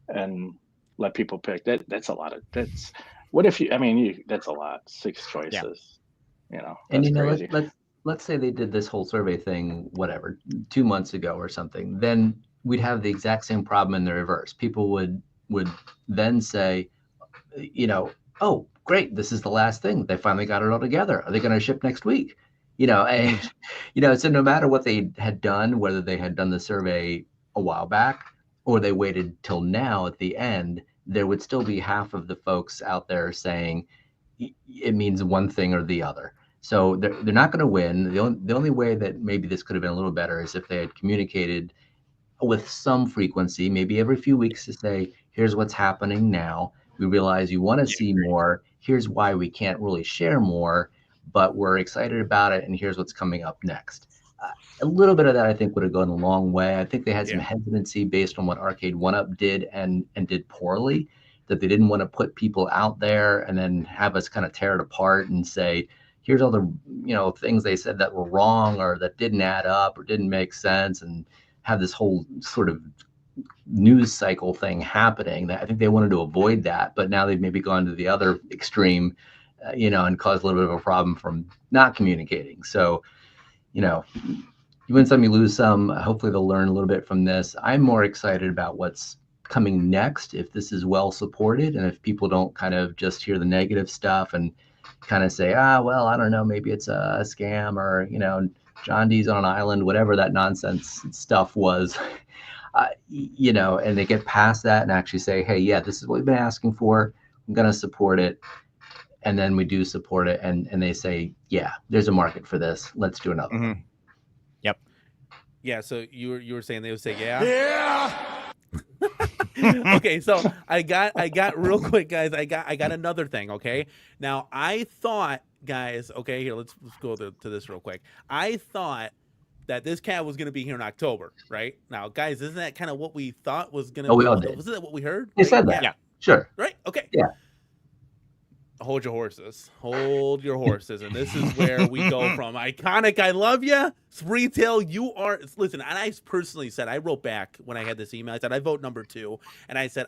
Speaker 4: and let people pick. That's a lot of. That's what if you? I mean, that's a lot. 6 choices. That's
Speaker 5: and
Speaker 4: crazy.
Speaker 5: Let's say they did this whole survey thing, whatever, 2 months ago or something. Then we'd have the exact same problem in the reverse. People would then say, oh, great, this is the last thing. They finally got it all together. Are they going to ship next week? So no matter what they had done, whether they had done the survey a while back or they waited till now at the end, there would still be half of the folks out there saying it means one thing or the other. So they're not going to win. The only way that maybe this could have been a little better is if they had communicated with some frequency, maybe every few weeks, to say, here's what's happening now. We realize you want to see more. Here's why we can't really share more, but we're excited about it. And here's what's coming up next. A little bit of that, I think, would have gone a long way. I think they had some hesitancy based on what Arcade 1-Up did and did poorly that they didn't want to put people out there and then have us kind of tear it apart and say, here's all the, things they said that were wrong or that didn't add up or didn't make sense, and have this whole sort of news cycle thing happening. That I think they wanted to avoid that, but now they've maybe gone to the other extreme, and caused a little bit of a problem from not communicating. So, you win some, you lose some. Hopefully they'll learn a little bit from this. I'm more excited about what's coming next, if this is well supported, and if people don't kind of just hear the negative stuff and kind of say, well, I don't know, maybe it's a scam, or, John D's on an island, whatever that nonsense stuff was, and they get past that and actually say, hey, yeah, this is what we've been asking for. I'm going to support it. And then we do support it. And they say, yeah, there's a market for this. Let's do another one.
Speaker 3: Yep.
Speaker 2: Yeah. So you were saying they would say, yeah. Okay, so I got real quick, guys. I got another thing. Okay, now I thought, guys. Okay, here let's go to this real quick. I thought that this cat was gonna be here in October, right? Now, guys, isn't that kind of what we thought was gonna?
Speaker 5: We all did.
Speaker 2: Wasn't that what we heard?
Speaker 5: They said that.
Speaker 3: Yeah.
Speaker 5: Sure.
Speaker 2: Right. Okay.
Speaker 5: Yeah.
Speaker 2: Hold your horses. Hold your horses. And this is where we go from iconic, I love you, Spreetail, you are, listen, and I personally said, I wrote back when I had this email, I said, I vote number 2. And I said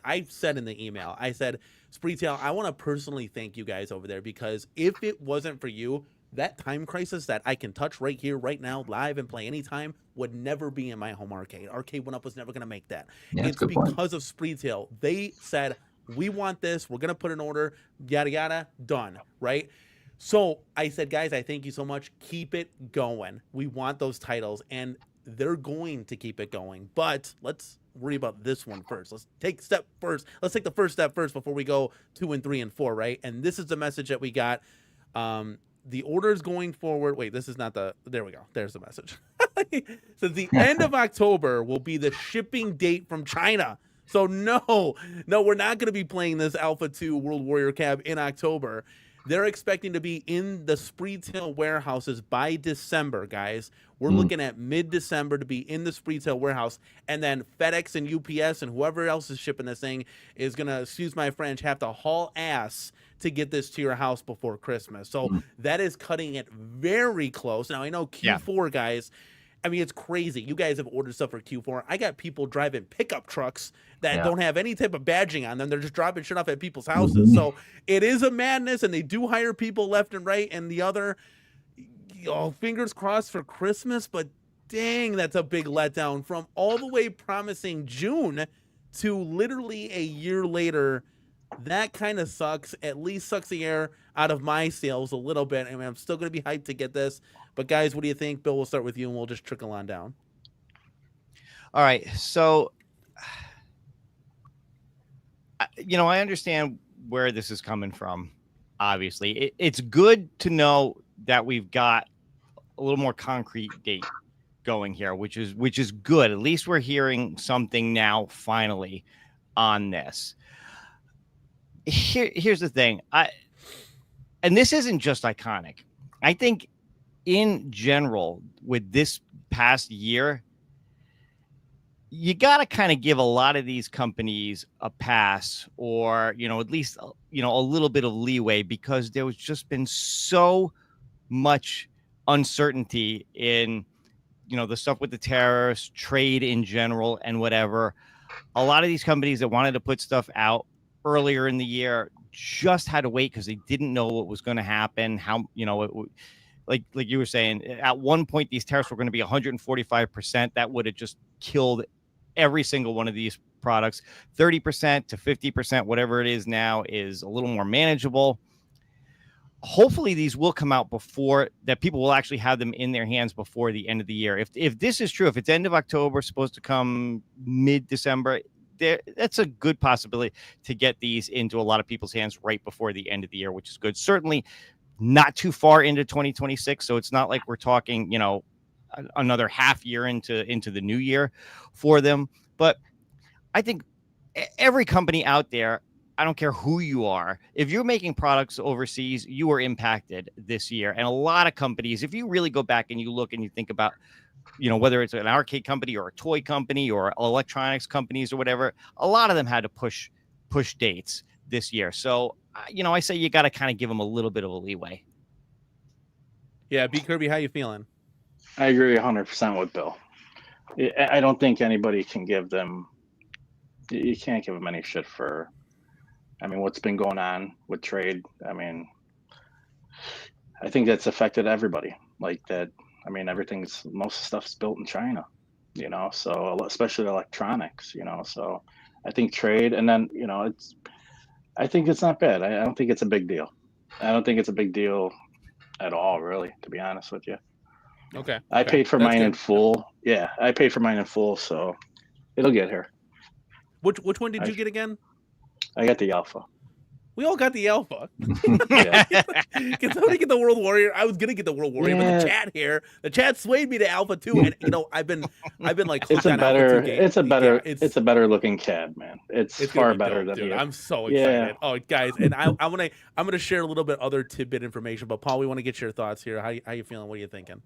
Speaker 2: in the email, I said, Spreetail, I want to personally thank you guys over there, because if it wasn't for you, that time crisis that I can touch right here, right now, live and play anytime would never be in my home arcade. Arcade 1UP was never going to make that.
Speaker 5: Yeah,
Speaker 2: it's because of Spreetail. They said, we want this. We're going to put an order, yada, yada, done, right? So I said, guys, I thank you so much. Keep it going. We want those titles, and they're going to keep it going. But let's worry about this one first. Let's take the first step first before we go 2 and 3 and 4, right? And this is the message that we got. The orders going forward. Wait, this is not the. There we go. There's the message. So the end of October will be the shipping date from China. So no, we're not going to be playing this Alpha 2 World Warrior Cab in October. They're expecting to be in the Spreetail warehouses by December, guys. We're looking at mid-December to be in the Spreetail warehouse, and then FedEx and UPS and whoever else is shipping this thing is going to, excuse my French, have to haul ass to get this to your house before Christmas. So that is cutting it very close. Now, I know Q4, guys, I mean, it's crazy. You guys have ordered stuff for Q4. I got people driving pickup trucks that don't have any type of badging on them. They're just dropping shit off at people's houses. So it is a madness, and they do hire people left and right. And the other, fingers crossed for Christmas, but dang, that's a big letdown from all the way promising June to literally a year later. That kind of sucks. At least sucks the air out of my sails a little bit. I mean, I'm still going to be hyped to get this. But guys, what do you think? Bill, we'll start with you, and we'll just trickle on down.
Speaker 3: All right. So, I understand where this is coming from. Obviously, it's good to know that we've got a little more concrete date going here, which is good. At least we're hearing something now finally on this. Here's the thing. And this isn't just iconic. I think in general, with this past year, you got to kind of give a lot of these companies a pass, or, at least, a little bit of leeway, because there was just been so much uncertainty in, the stuff with the tariffs, trade in general, and whatever. A lot of these companies that wanted to put stuff out earlier in the year just had to wait because they didn't know what was going to happen. How, like you were saying, at one point, these tariffs were going to be 145%. That would have just killed every single one of these products. 30% to 50%, whatever it is now, is a little more manageable. Hopefully these will come out before that. People will actually have them in their hands before the end of the year. If this is true, if it's end of October, supposed to come mid-December, that's a good possibility to get these into a lot of people's hands right before the end of the year, which is good. Certainly not too far into 2026. So it's not like we're talking, another half year into the new year for them. But I think every company out there, I don't care who you are, if you're making products overseas, you are impacted this year. And a lot of companies, if you really go back and you look and you think about, whether it's an arcade company or a toy company or electronics companies or whatever, a lot of them had to push dates this year. So, I say you got to kind of give them a little bit of a leeway.
Speaker 2: Yeah, B. Kirby, how you feeling?
Speaker 4: I agree 100% with Bill. I don't think anybody can give them. You can't give them any shit for. I mean, what's been going on with trade? I mean, I think that's affected everybody. Like that. I mean, most stuff's built in China, so especially electronics, so I think trade, and then, I think it's not bad. I don't think it's a big deal. I don't think it's a big deal at all, really, to be honest with you.
Speaker 2: Okay.
Speaker 4: I paid for mine in full. Yeah, I paid for mine in full, so it'll get here.
Speaker 2: Which one did you get again?
Speaker 4: I got the Alpha.
Speaker 2: We all got the Alpha.
Speaker 4: Yeah.
Speaker 2: Can somebody get the World Warrior? I was gonna get the World Warrior, but the chat swayed me to Alpha too. And I've been like
Speaker 4: it's a better it's a better looking cab, man. It's far better than
Speaker 2: dude. I'm so excited. Yeah. Oh, guys, and I'm gonna share a little bit other tidbit information. But Paul, we want to get your thoughts here. How you feeling? What are you thinking?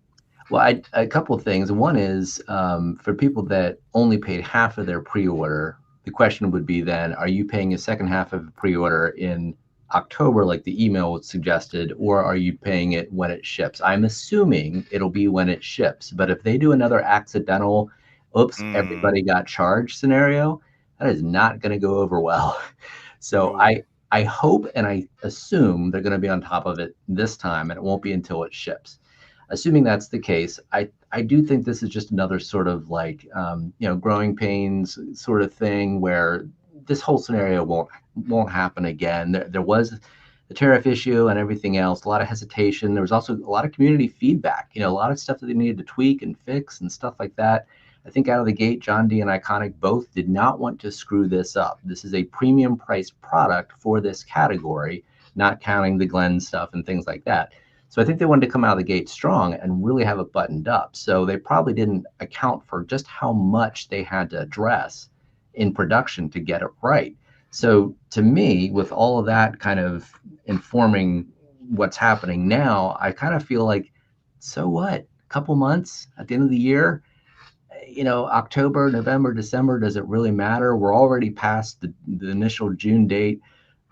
Speaker 5: Well, a couple of things. One is for people that only paid half of their pre-order. The question would be then, are you paying a second half of a pre-order in October like the email suggested, or are you paying it when it ships? I'm assuming it'll be when it ships, but if they do another accidental, everybody got charged scenario, that is not going to go over well. So I hope and I assume they're going to be on top of it this time, and it won't be until it ships. Assuming that's the case, I do think this is just another sort of like, growing pains sort of thing where this whole scenario won't happen again. There was the tariff issue and everything else, a lot of hesitation. There was also a lot of community feedback, a lot of stuff that they needed to tweak and fix and stuff like that. I think out of the gate, John D and Iconic both did not want to screw this up. This is a premium priced product for this category, not counting the Glen stuff and things like that. So I think they wanted to come out of the gate strong and really have it buttoned up. So they probably didn't account for just how much they had to address in production to get it right. So to me, with all of that kind of informing what's happening now, I kind of feel like, so what? A couple months at the end of the year, October, November, December, does it really matter? We're already past the initial June date.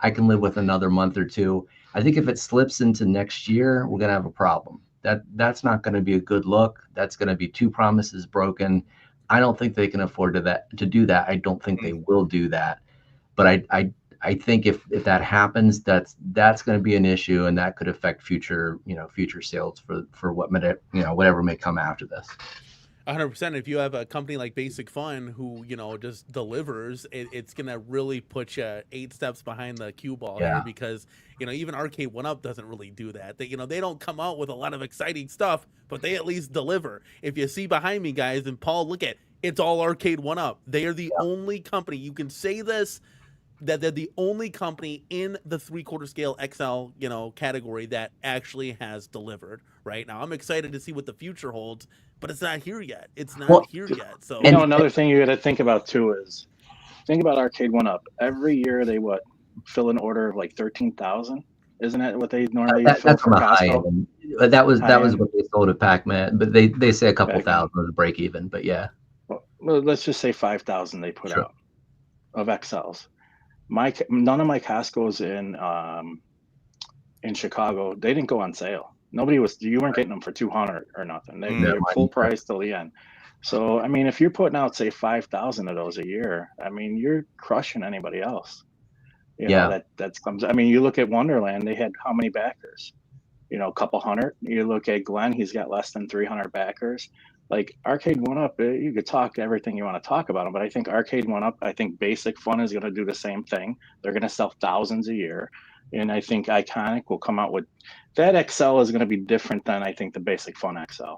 Speaker 5: I can live with another month or two. I think if it slips into next year, we're going to have a problem. That's not going to be a good look. That's going to be two promises broken. I don't think they can afford to do that. I don't think they will do that. But I think if that happens, that's going to be an issue, and that could affect future sales for whatever may come after this.
Speaker 2: 100%. If you have a company like Basic Fun who, just delivers, it's going to really put you 8 steps behind the cue ball here, because, even Arcade 1-Up doesn't really do that. They don't come out with a lot of exciting stuff, but they at least deliver. If you see behind me, guys, and Paul, look at, it's all Arcade 1-Up. They are the only company, you can say this, that they're the only company in the 3/4 scale XL, category that actually has delivered right now. I'm excited to see what the future holds, but it's not here yet. It's not here yet. So
Speaker 4: another thing you got to think about too is think about Arcade 1-Up. Every year they fill an order of like 13,000. Isn't that what they normally fill for Costco?
Speaker 5: That was what they sold at Pac-Man, but they say a couple thousand was a break even. But yeah,
Speaker 4: well, let's just say 5,000 they put out of XLs. None of my Costco's in Chicago, they didn't go on sale. You weren't getting them for 200 or nothing. They were full price till the end. So I mean, if you're putting out say 5,000 of those a year, I mean, you're crushing anybody else. That's comes. I mean, you look at Wonderland, they had how many backers? A couple hundred. You look at Glenn, he's got less than 300 backers. Like Arcade 1-Up, you could talk everything you want to talk about them, but I think Arcade 1-Up, I think Basic Fun is going to do the same thing. They're going to sell thousands a year, and I think Iconic will come out with that XL is going to be different than I think the Basic Fun XL.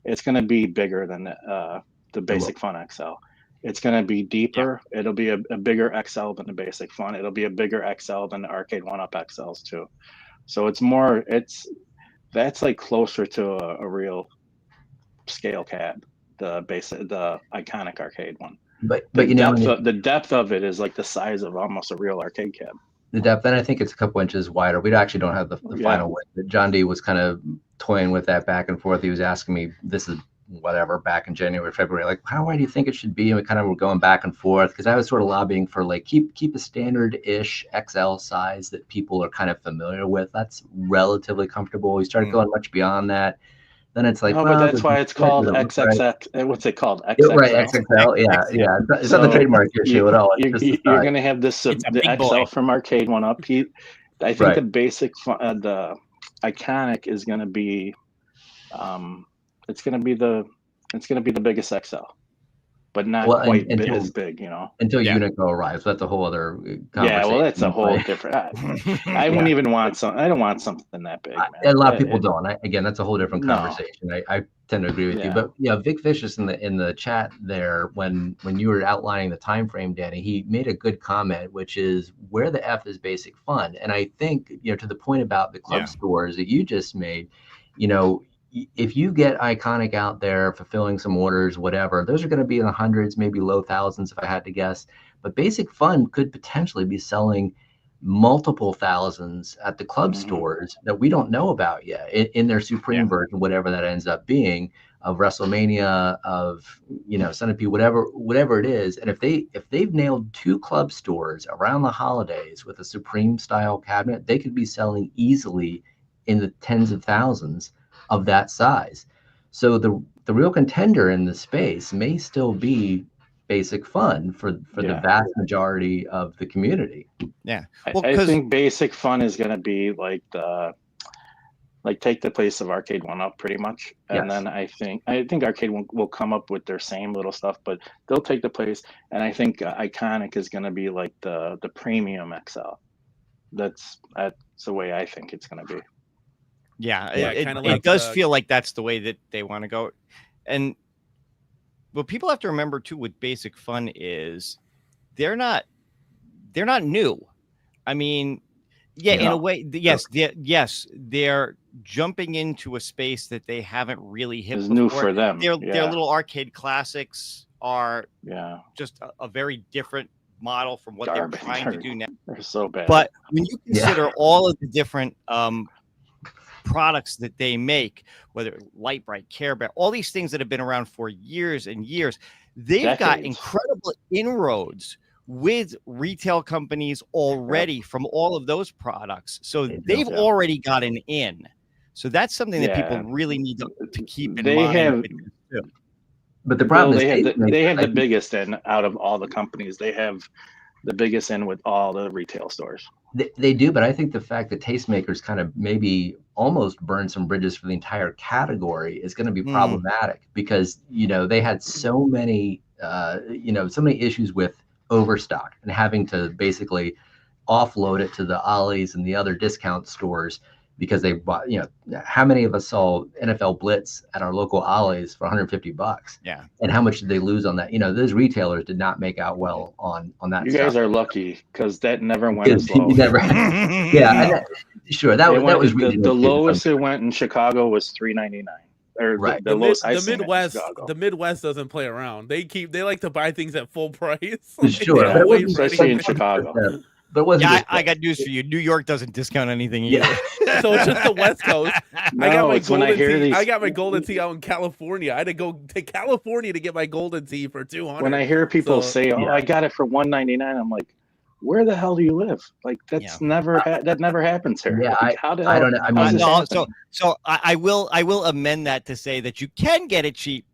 Speaker 4: It's going to be bigger than the Basic Fun XL. It's going to be deeper. Yeah. It'll be a bigger XL than the Basic Fun. It'll be a bigger XL than the Arcade 1-Up XLs too. So that's like closer to a real scale cab, the Iconic Arcade one.
Speaker 5: But
Speaker 4: the depth of it is like the size of almost a real arcade cab.
Speaker 5: The depth, and I think it's a couple inches wider. We actually don't have the final width. John D was kind of toying with that back and forth. He was asking me, this is whatever back in January, February, like, how wide do you think it should be? And we kind of were going back and forth because I was sort of lobbying for like keep a standard-ish XL size that people are kind of familiar with. That's relatively comfortable. We started going much beyond that. Then it's like,
Speaker 4: no,
Speaker 5: well,
Speaker 4: but that's why it's called
Speaker 5: right.
Speaker 4: XXX. What's it called?
Speaker 5: Right,
Speaker 4: XXL.
Speaker 5: XXL. Yeah. It's not the trademark issue at all. It's just
Speaker 4: You're going to have this
Speaker 3: It's a
Speaker 4: the
Speaker 3: big
Speaker 4: XL
Speaker 3: boy.
Speaker 4: from Arcade One Up. I think
Speaker 5: Right.
Speaker 4: the basic, the iconic is going to be, it's going to be the biggest XL, but not
Speaker 5: Well,
Speaker 4: quite
Speaker 5: until
Speaker 4: as big, you know.
Speaker 5: Unico arrives. That's a whole other conversation.
Speaker 4: Yeah, well, that's a whole
Speaker 5: But
Speaker 4: different. I wouldn't even want some. I don't want something that big. Man.
Speaker 5: a lot of people don't. Again, that's a whole different
Speaker 4: No.
Speaker 5: conversation. I tend to agree with you.
Speaker 4: Yeah.
Speaker 5: But yeah, Vic Vicious in the chat there, when you were outlining the time frame, Danny, he made a good comment, which is where the F is basic fun. And I think, to the point about the club stores that you just made, if you get Iconic out there fulfilling some orders, whatever, those are going to be in the hundreds, maybe low thousands if I had to guess. But Basic Fun could potentially be selling multiple thousands at the club stores that we don't know about yet in their Supreme version, whatever that ends up being, of WrestleMania, of Centipede, whatever it is. And if they've nailed 2 club stores around the holidays with a Supreme style cabinet, they could be selling easily in the tens of thousands of that size. So the real contender in the space may still be Basic Fun for the vast majority of the community.
Speaker 3: Yeah,
Speaker 4: well, I think Basic Fun is going to be take the place of Arcade One Up pretty much, and then I think Arcade will come up with their same little stuff, but they'll take the place. And I think Iconic is going to be like the premium XL. That's the way I think it's going to be.
Speaker 3: Yeah, it does feel like that's the way that they want to go. And what people have to remember too with Basic Fun is they're not new. I mean, in a way, yes, they're jumping into a space that they haven't really hit before.
Speaker 4: New for them.
Speaker 3: Their little arcade classics are just a very different model from what they're trying to do now.
Speaker 4: They're so bad.
Speaker 3: But when you consider all of the different products that they make, whether Light Bright, Care Bear, all these things that have been around for years and years, they've got incredible inroads with retail companies already from all of those products. So they've already got an in. So that's something that people really need to keep in mind.
Speaker 5: But the problem is
Speaker 4: they have the biggest in out of all the companies. They have the biggest in with all the retail stores.
Speaker 5: They do, but I think the fact that tastemakers kind of maybe almost burn some bridges for the entire category is going to be problematic because, they had so many, so many issues with overstock and having to basically offload it to the Ollie's and the other discount stores because they bought, how many of us saw NFL Blitz at our local Ollie's for $150?
Speaker 3: Yeah. And
Speaker 5: how much did they lose on that? Those retailers did not make out well on that.
Speaker 4: You guys are lucky because that never went as low.
Speaker 5: Never. That was really
Speaker 4: the lowest it went in Chicago was $3.99. Or
Speaker 2: right. The Midwest doesn't play around. They like to buy things at full price.
Speaker 5: Sure,
Speaker 4: especially in Chicago.
Speaker 5: But
Speaker 3: I got news for you. New York doesn't discount anything either.
Speaker 2: So it's just the West Coast. I got my golden tea out in California. I had to go to California to get my golden tea for $200.
Speaker 4: When I hear people say, I got it for $199, I'm like, where the hell do you live? Like that's that never happens here.
Speaker 5: Yeah,
Speaker 4: like,
Speaker 5: I don't know. I mean,
Speaker 3: so I will amend that to say that you can get it cheap,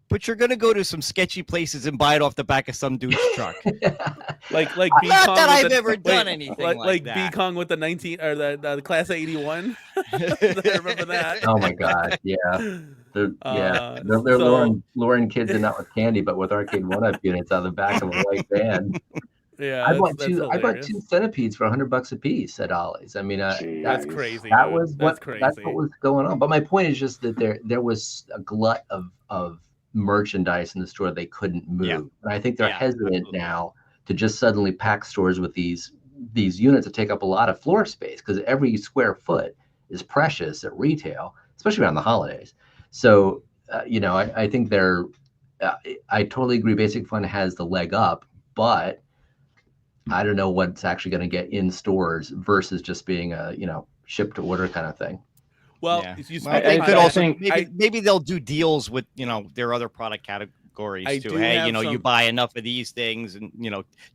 Speaker 3: but you're gonna go to some sketchy places and buy it off the back of some dude's truck.
Speaker 2: like
Speaker 3: not that I've ever done anything like that.
Speaker 2: B-Kong with the 19 or the class 81. I remember that.
Speaker 5: Oh my god, yeah. They're luring kids in not with candy, but with arcade one-up units on the back of a white van.
Speaker 2: Yeah,
Speaker 5: I bought 2 centipedes for $100 a piece at Ollie's. I mean,
Speaker 2: that's crazy.
Speaker 5: That's what was going on. But my point is just that there was a glut of merchandise in the store they couldn't move, and I think they're hesitant now to just suddenly pack stores with these units that take up a lot of floor space because every square foot is precious at retail, especially around the holidays. So, I think I totally agree. Basic Fun has the leg up, but I don't know what's actually going to get in stores versus just being a, ship to order kind of thing.
Speaker 2: Well,
Speaker 3: Yeah.
Speaker 2: you
Speaker 3: Well,
Speaker 2: speak
Speaker 3: they
Speaker 2: of
Speaker 3: could
Speaker 2: that,
Speaker 3: also
Speaker 4: think-
Speaker 3: maybe they'll do deals with their other product categories
Speaker 2: I
Speaker 3: too.
Speaker 2: do
Speaker 3: Hey,
Speaker 2: have
Speaker 3: you
Speaker 2: some-
Speaker 3: buy enough of these things, and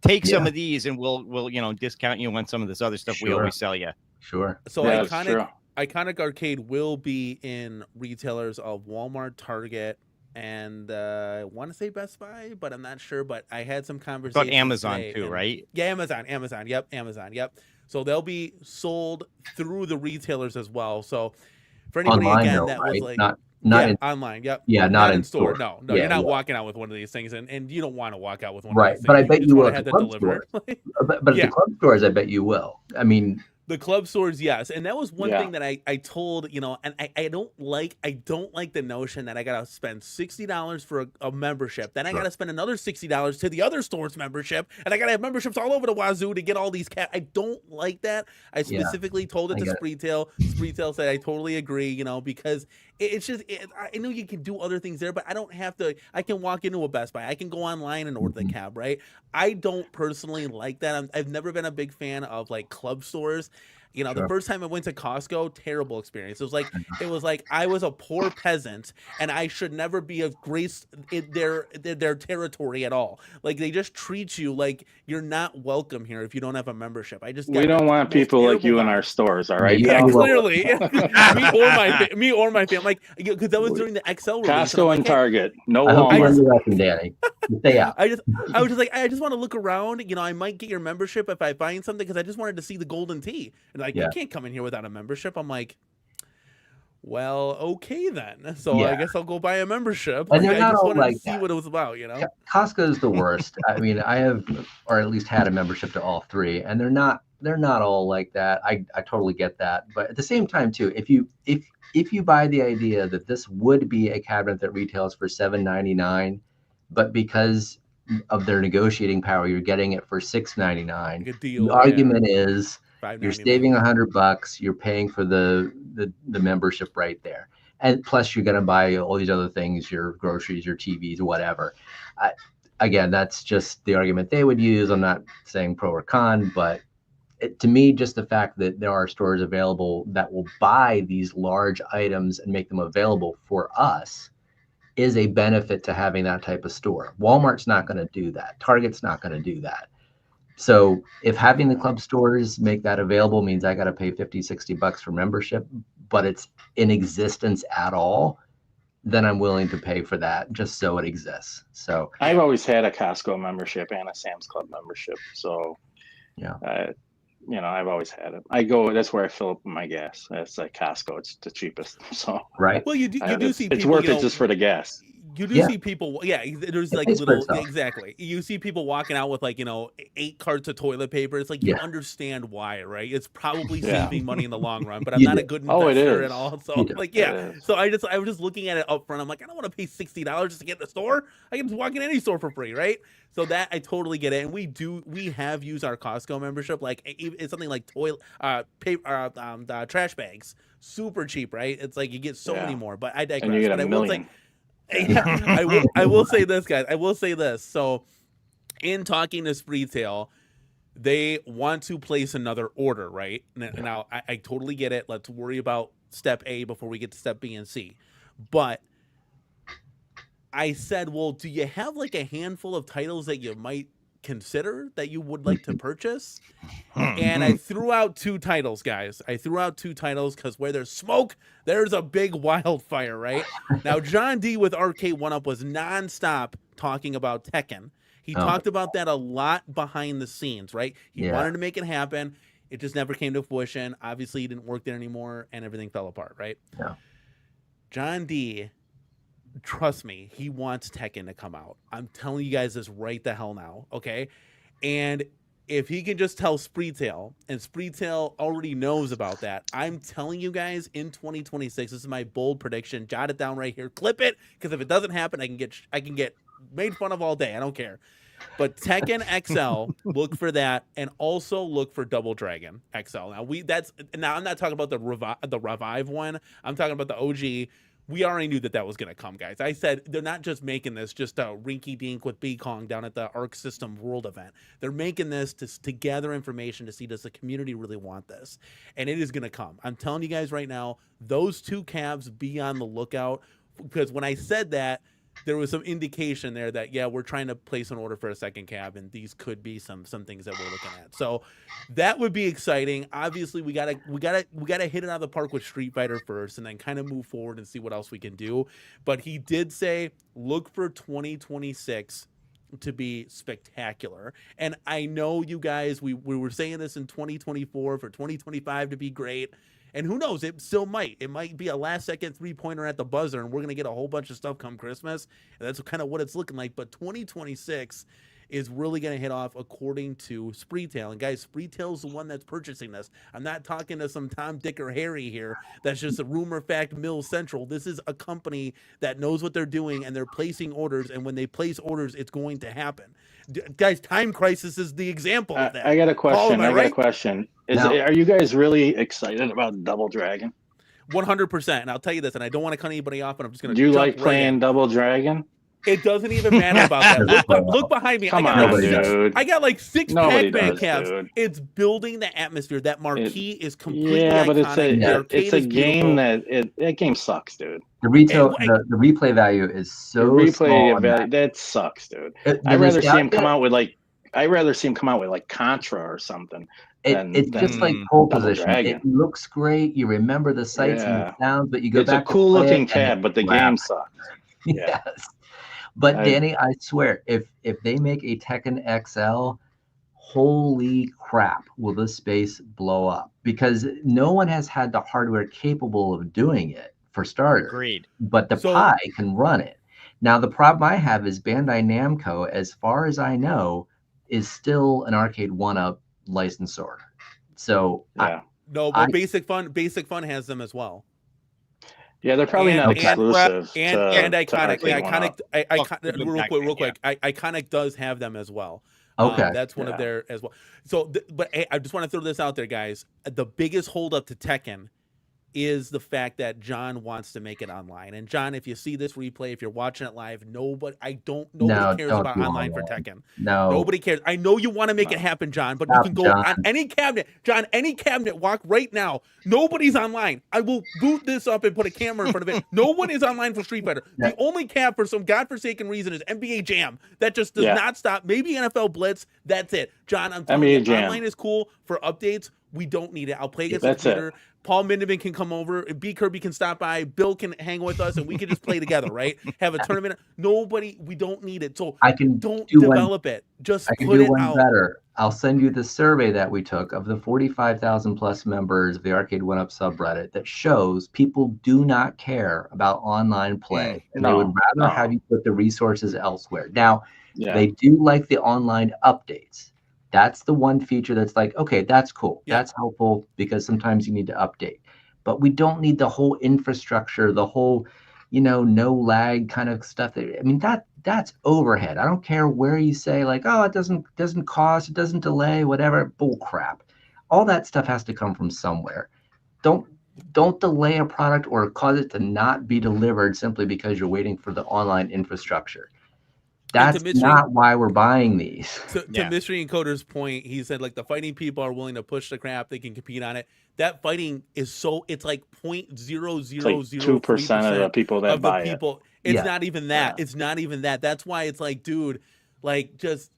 Speaker 3: take some
Speaker 5: Yeah.
Speaker 3: of these, and we'll discount you on some of this other stuff we
Speaker 5: Sure.
Speaker 3: always sell you.
Speaker 5: Sure.
Speaker 2: So
Speaker 4: Yeah, that's true.
Speaker 2: Iconic Arcade will be in retailers of Walmart, Target, and I want to say Best Buy, but I'm not sure. But I had some conversations.
Speaker 3: But Amazon
Speaker 2: today,
Speaker 3: too,
Speaker 2: and-
Speaker 3: right?
Speaker 2: Yeah, Amazon. Yep, Amazon. Yep. So they'll be sold through the retailers as well. So for anybody
Speaker 5: Online,
Speaker 2: again
Speaker 5: though,
Speaker 2: that
Speaker 5: right?
Speaker 2: was like,
Speaker 5: not
Speaker 2: yeah,
Speaker 5: in,
Speaker 2: online. Yep.
Speaker 5: yeah,
Speaker 2: Not in
Speaker 5: store.
Speaker 2: No,
Speaker 5: Yeah,
Speaker 2: you're not
Speaker 5: yeah.
Speaker 2: walking out with one of these things, and you don't want to walk out with one
Speaker 5: Right,
Speaker 2: of these things.
Speaker 5: but I bet
Speaker 2: just
Speaker 5: you
Speaker 2: wanna
Speaker 5: will at
Speaker 2: have
Speaker 5: the
Speaker 2: that
Speaker 5: club
Speaker 2: delivered.
Speaker 5: But at
Speaker 2: Yeah.
Speaker 5: the club stores, I bet you will. I mean,
Speaker 2: The club stores, yes, and that was one
Speaker 4: Yeah.
Speaker 2: thing that I told and I don't like the notion that I gotta spend $60 for a membership, then I
Speaker 5: Sure.
Speaker 2: gotta spend another $60 to the other store's membership, and I gotta have memberships all over the wazoo to get all these I don't like that. I
Speaker 5: Yeah,
Speaker 2: specifically told it
Speaker 5: I
Speaker 2: to
Speaker 5: get it.
Speaker 2: Spreetail. Spreetail said I totally agree, because it's just I know you can do other things there, but I don't have to. I can walk into a Best Buy, I can go online and order the cab, right? I don't personally like that. I've never been a big fan of like club stores. The
Speaker 5: Sure.
Speaker 2: first time I went to Costco, terrible experience. It was like I was a poor peasant and I should never be a grace in their territory at all. Like they just treat you like you're not welcome here if you don't have a membership. I just
Speaker 4: We
Speaker 2: got
Speaker 4: don't
Speaker 2: the
Speaker 4: want
Speaker 2: most
Speaker 4: people like
Speaker 2: terrible
Speaker 4: you in our
Speaker 2: vibes.
Speaker 4: stores, all right?
Speaker 2: Yeah,
Speaker 5: Yeah,
Speaker 4: pal?
Speaker 2: clearly. me or my family. Like, because that was during the XL release. And I'm
Speaker 4: Costco
Speaker 2: like,
Speaker 4: and
Speaker 2: hey,
Speaker 4: Target, no
Speaker 5: I hope you
Speaker 2: I
Speaker 5: learn
Speaker 2: just-
Speaker 4: Walmart.
Speaker 5: your lesson, Danny. You stay out.
Speaker 2: I was just like, I just want to look around. I might get your membership if I find something because I just wanted to see the golden tea. And like,
Speaker 5: Yeah.
Speaker 2: you can't come in here without a membership. I'm like, well, okay then. So
Speaker 5: Yeah.
Speaker 2: I guess I'll go buy a membership.
Speaker 5: And they're
Speaker 2: I
Speaker 5: not
Speaker 2: just
Speaker 5: all
Speaker 2: wanted
Speaker 5: like
Speaker 2: to see
Speaker 5: that.
Speaker 2: what it was about.
Speaker 5: Costco's the worst. I mean, I have, or at least had a membership to all three, and they're not all like that. I totally get that, but at the same time too, if you buy the idea that this would be a cabinet that retails for $7.99, but because of their negotiating power, you're getting it for $6.99.
Speaker 2: Like a deal.
Speaker 5: The argument is you're
Speaker 2: $5.99.
Speaker 5: saving $100. You're paying for the membership right there, and plus you're going to buy all these other things, your groceries, your TVs, whatever. Again, that's just the argument they would use. I'm not saying pro or con, but to me, just the fact that there are stores available that will buy these large items and make them available for us is a benefit to having that type of store. Walmart's not going to do that. Target's not going to do that. So if having the club stores make that available means I got to pay $50-$60 for membership, but it's in existence at all, then I'm willing to pay for that just so it exists. So
Speaker 4: I've always had a Costco membership and a Sam's Club membership, so
Speaker 5: yeah.
Speaker 4: I've always had it. That's where I fill up my gas. It's like Costco. It's the cheapest. So
Speaker 5: Right.
Speaker 2: Well, you do see
Speaker 4: it's
Speaker 2: people,
Speaker 4: worth it just for the gas.
Speaker 2: You do
Speaker 5: Yeah.
Speaker 2: see people, there's like
Speaker 5: pays for
Speaker 2: little,
Speaker 5: itself.
Speaker 2: exactly. You see people walking out with 8 carts of toilet paper. It's like, you
Speaker 5: Yeah.
Speaker 2: understand why, right? It's probably
Speaker 4: Yeah.
Speaker 2: saving money in the long run, but I'm
Speaker 5: You
Speaker 2: not
Speaker 5: do.
Speaker 2: a good
Speaker 4: Oh, it
Speaker 2: investor
Speaker 4: is.
Speaker 2: at all. So
Speaker 5: You do.
Speaker 2: like,
Speaker 4: It
Speaker 2: yeah.
Speaker 4: is.
Speaker 2: So I was just looking at it up front. I'm like, I don't want to pay $60 just to get in the store. I can just walk in any store for free, right? So that I totally get it. And we have used our Costco membership. Like it's something like trash bags, super cheap, right? It's like you get so many more, but I digress.
Speaker 4: And you get
Speaker 2: But
Speaker 4: a
Speaker 2: I will say,
Speaker 4: million.
Speaker 2: I will say this, guys. I will say this. So, in talking to Spreetail, they want to place another order, right? Now, I totally get it. Let's worry about step A before we get to step B and C. But I said, well, do you have like a handful of titles that you might consider that you would like to purchase? And I threw out 2 titles, guys. I threw out 2 titles because where there's smoke, there's a big wildfire, right? Now, John D with Arcade 1-Up was nonstop talking about Tekken. He talked about that a lot behind the scenes, right? He wanted to make it happen. It just never came to fruition. Obviously, he didn't work there anymore, and everything fell apart, right?
Speaker 5: Yeah.
Speaker 2: John D, trust me, he wants Tekken to come out. I'm telling you guys this right the hell now, okay? And if he can just tell Spreetail, and Spreetail already knows about that, I'm telling you guys, in 2026, this is my bold prediction. Jot it down right here. Clip it, because if it doesn't happen, I can get made fun of all day. I don't care. But Tekken XL, look for that, and also look for Double Dragon XL. Now I'm not talking about the revive one. I'm talking about the OG. we already knew that was going to come, guys. I said they're not just making this just a rinky-dink with B-Kong down at the Arc System World event. They're making this to gather information to see, does the community really want this? And it is going to come. I'm telling you guys right now, those 2 cabs, be on the lookout, because when I said that, there was some indication there that, yeah, we're trying to place an order for a second cab, and these could be some things that we're looking at. So that would be exciting. Obviously, we gotta hit it out of the park with Street Fighter first, and then kind of move forward and see what else we can do. But he did say, look for 2026 to be spectacular. And I know you guys, we were saying this in 2024 for 2025 to be great. And who knows, it still might. It might be a last-second three-pointer at the buzzer, and we're going to get a whole bunch of stuff come Christmas. And that's kind of what it's looking like. But 2026 is really going to hit off according to Spreetail. And, guys, Spreetail's the one that's purchasing this. I'm not talking to some Tom, Dick, or Harry here. That's just a rumor, fact, Mill Central. This is a company that knows what they're doing, and they're placing orders. And when they place orders, it's going to happen. Guys, Time Crisis is the example of that.
Speaker 4: I got a question.
Speaker 2: Paul,
Speaker 4: I got a question. Are you guys really excited about Double Dragon?
Speaker 2: 100%. And I'll tell you this, and I don't want to cut anybody off, but I'm just going to.
Speaker 4: Do you like playing Double Dragon?
Speaker 2: It doesn't even matter about that. Look behind me.
Speaker 4: Come on, dude.
Speaker 2: I got like 6 Pac-Man cabs.
Speaker 4: Dude.
Speaker 2: It's building the atmosphere. That marquee is completely
Speaker 4: but
Speaker 2: iconic.
Speaker 4: it's a game that game sucks, dude.
Speaker 5: The replay value is so small.
Speaker 4: That sucks, dude. I'd rather see him come out with like Contra or something.
Speaker 5: It's just like pole position. It looks great. You remember the sights and the sounds, but you go back.
Speaker 4: It's a cool looking cab, but the game sucks.
Speaker 5: Yes. But Danny, I swear, if they make a Tekken XL, holy crap, will this space blow up? Because no one has had the hardware capable of doing it, for starters.
Speaker 3: Agreed.
Speaker 5: But the Pi can run it. Now, the problem I have is Bandai Namco, as far as I know, is still an Arcade 1-Up licensor. So
Speaker 2: Basic Fun has them as well.
Speaker 4: Yeah, they're probably not exclusive.
Speaker 2: And Iconic. Real quick. Iconic does have them as well.
Speaker 5: Okay.
Speaker 2: That's one of their as well. So, but hey, I just want to throw this out there, guys. The biggest holdup to Tekken is the fact that John wants to make it online. And John, if you see this replay, if you're watching it live, nobody cares about online for Tekken.
Speaker 5: No.
Speaker 2: Nobody cares. I know you want to make it happen, John, but you can go on any cabinet. John, any cabinet, walk right now. Nobody's online. I will boot this up and put a camera in front of it. No one is online for Street Fighter. The only cab for some godforsaken reason is NBA Jam. That just does not stop. Maybe NFL Blitz. That's it. John, I'm telling you, online is cool for updates. We don't need it. I'll play against the computer. Paul Mindeman can come over. B. Kirby can stop by. Bill can hang with us, and we can just play together, right? Have a tournament. We don't need it. So don't develop it. Just put it out.
Speaker 5: Better. I'll send you the survey that we took of the 45,000 plus members of the Arcade 1-Up subreddit that shows people do not care about online play. And they would rather have you put the resources elsewhere. Now, they do like the online updates. That's the one feature that's like, okay, that's cool. Yeah. That's helpful because sometimes you need to update. But we don't need the whole infrastructure, the whole, no lag kind of stuff. That's overhead. I don't care where you say like, oh, it doesn't cost, it doesn't delay, whatever. Bull crap. All that stuff has to come from somewhere. Don't delay a product or cause it to not be delivered simply because you're waiting for the online infrastructure. That's not why we're buying these.
Speaker 2: To Mystery Encoder's point, he said like the fighting people are willing to push the crap. They can compete on it. That fighting is it's like 0.0002%
Speaker 4: of the people that buy it.
Speaker 2: It's not even that. It's not even that. That's why it's like, dude, like just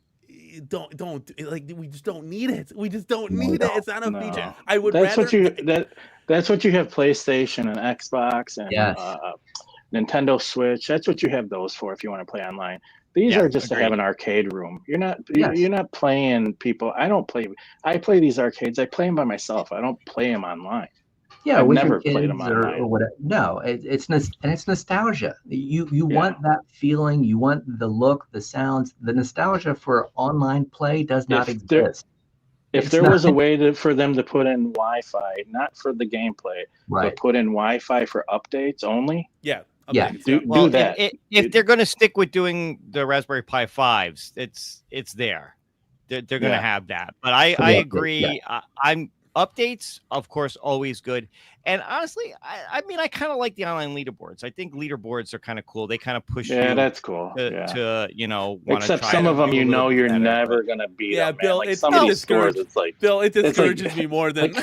Speaker 2: don't like we just don't need it. We just don't need it. It's not a feature. I would
Speaker 4: that's
Speaker 2: rather.
Speaker 4: That's what you have PlayStation and Xbox and Nintendo Switch. That's what you have those for if you want to play online. These are just to have an arcade room. You're not playing people. I play these arcades. I play them by myself. I don't play them online.
Speaker 5: Yeah,
Speaker 4: I've never played them online.
Speaker 5: Or whatever. No, it's nostalgia. You want that feeling. You want the look, the sounds. The nostalgia for online play does not exist.
Speaker 4: If there was a way for them to put in Wi-Fi, not for the gameplay, but put in Wi-Fi for updates only.
Speaker 2: Yeah.
Speaker 4: Do that.
Speaker 3: If they're going to stick with doing the Raspberry Pi 5s, it's there. They're going to have that. But I agree. I'm Updates, of course, always good. And honestly, I mean, I kind of like the online leaderboards. I think leaderboards are kind of cool. They kind of push
Speaker 4: Yeah,
Speaker 3: you
Speaker 4: that's cool.
Speaker 3: to you know, want to
Speaker 4: Except
Speaker 3: try
Speaker 4: some
Speaker 3: to
Speaker 4: of them,
Speaker 3: do a little bit
Speaker 4: you're
Speaker 3: better,
Speaker 4: never
Speaker 3: but-
Speaker 4: gonna beat
Speaker 2: Yeah,
Speaker 4: them, man.
Speaker 2: Bill,
Speaker 4: Like
Speaker 2: it
Speaker 4: some of these scores,
Speaker 2: discourages
Speaker 4: it's like
Speaker 2: Bill. It
Speaker 4: like-
Speaker 2: discourages me more than.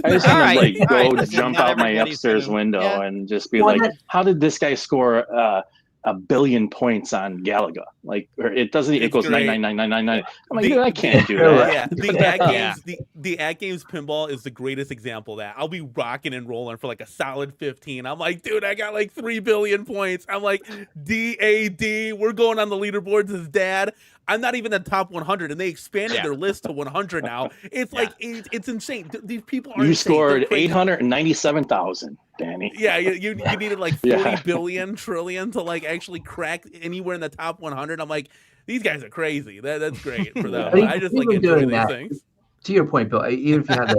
Speaker 4: I just
Speaker 3: All
Speaker 4: want to
Speaker 3: right,
Speaker 4: like
Speaker 3: all right.
Speaker 4: go
Speaker 3: Listen,
Speaker 4: jump
Speaker 3: not
Speaker 4: out my
Speaker 3: everybody's
Speaker 4: upstairs
Speaker 3: gonna-
Speaker 4: window
Speaker 3: yeah.
Speaker 4: and just be
Speaker 5: Well,
Speaker 4: like,
Speaker 5: that-
Speaker 4: how did this guy score 1,000,000,000 points on Galaga? Like, or it doesn't. It
Speaker 2: It's
Speaker 4: goes
Speaker 2: great.
Speaker 4: 99999. I'm like,
Speaker 2: The-
Speaker 4: dude, I can't do
Speaker 5: the-
Speaker 4: that.
Speaker 2: Yeah, the
Speaker 3: Yeah.
Speaker 2: at games, the at games pinball is the greatest example of that. I'll be rocking and rolling for like a solid 15. I'm like, dude, I got like 3 billion points. I'm like, DAD, we're going on the leaderboards as dad. I'm not even in the top 100, and they expanded
Speaker 3: Yeah.
Speaker 2: their list to 100 now. It's
Speaker 3: Yeah.
Speaker 2: like it's insane. These people are
Speaker 4: You
Speaker 2: insane. They're
Speaker 4: scored
Speaker 2: crazy.
Speaker 4: 897,000, Danny.
Speaker 2: Yeah, you needed like 40
Speaker 4: Yeah.
Speaker 2: billion trillion to like actually crack anywhere in the top 100. I'm like, these guys are crazy. That's great for them.
Speaker 4: Yeah.
Speaker 2: I just like
Speaker 5: Even
Speaker 2: enjoy
Speaker 5: doing
Speaker 2: these
Speaker 5: that,
Speaker 2: things.
Speaker 5: To your point, Bill, even if you have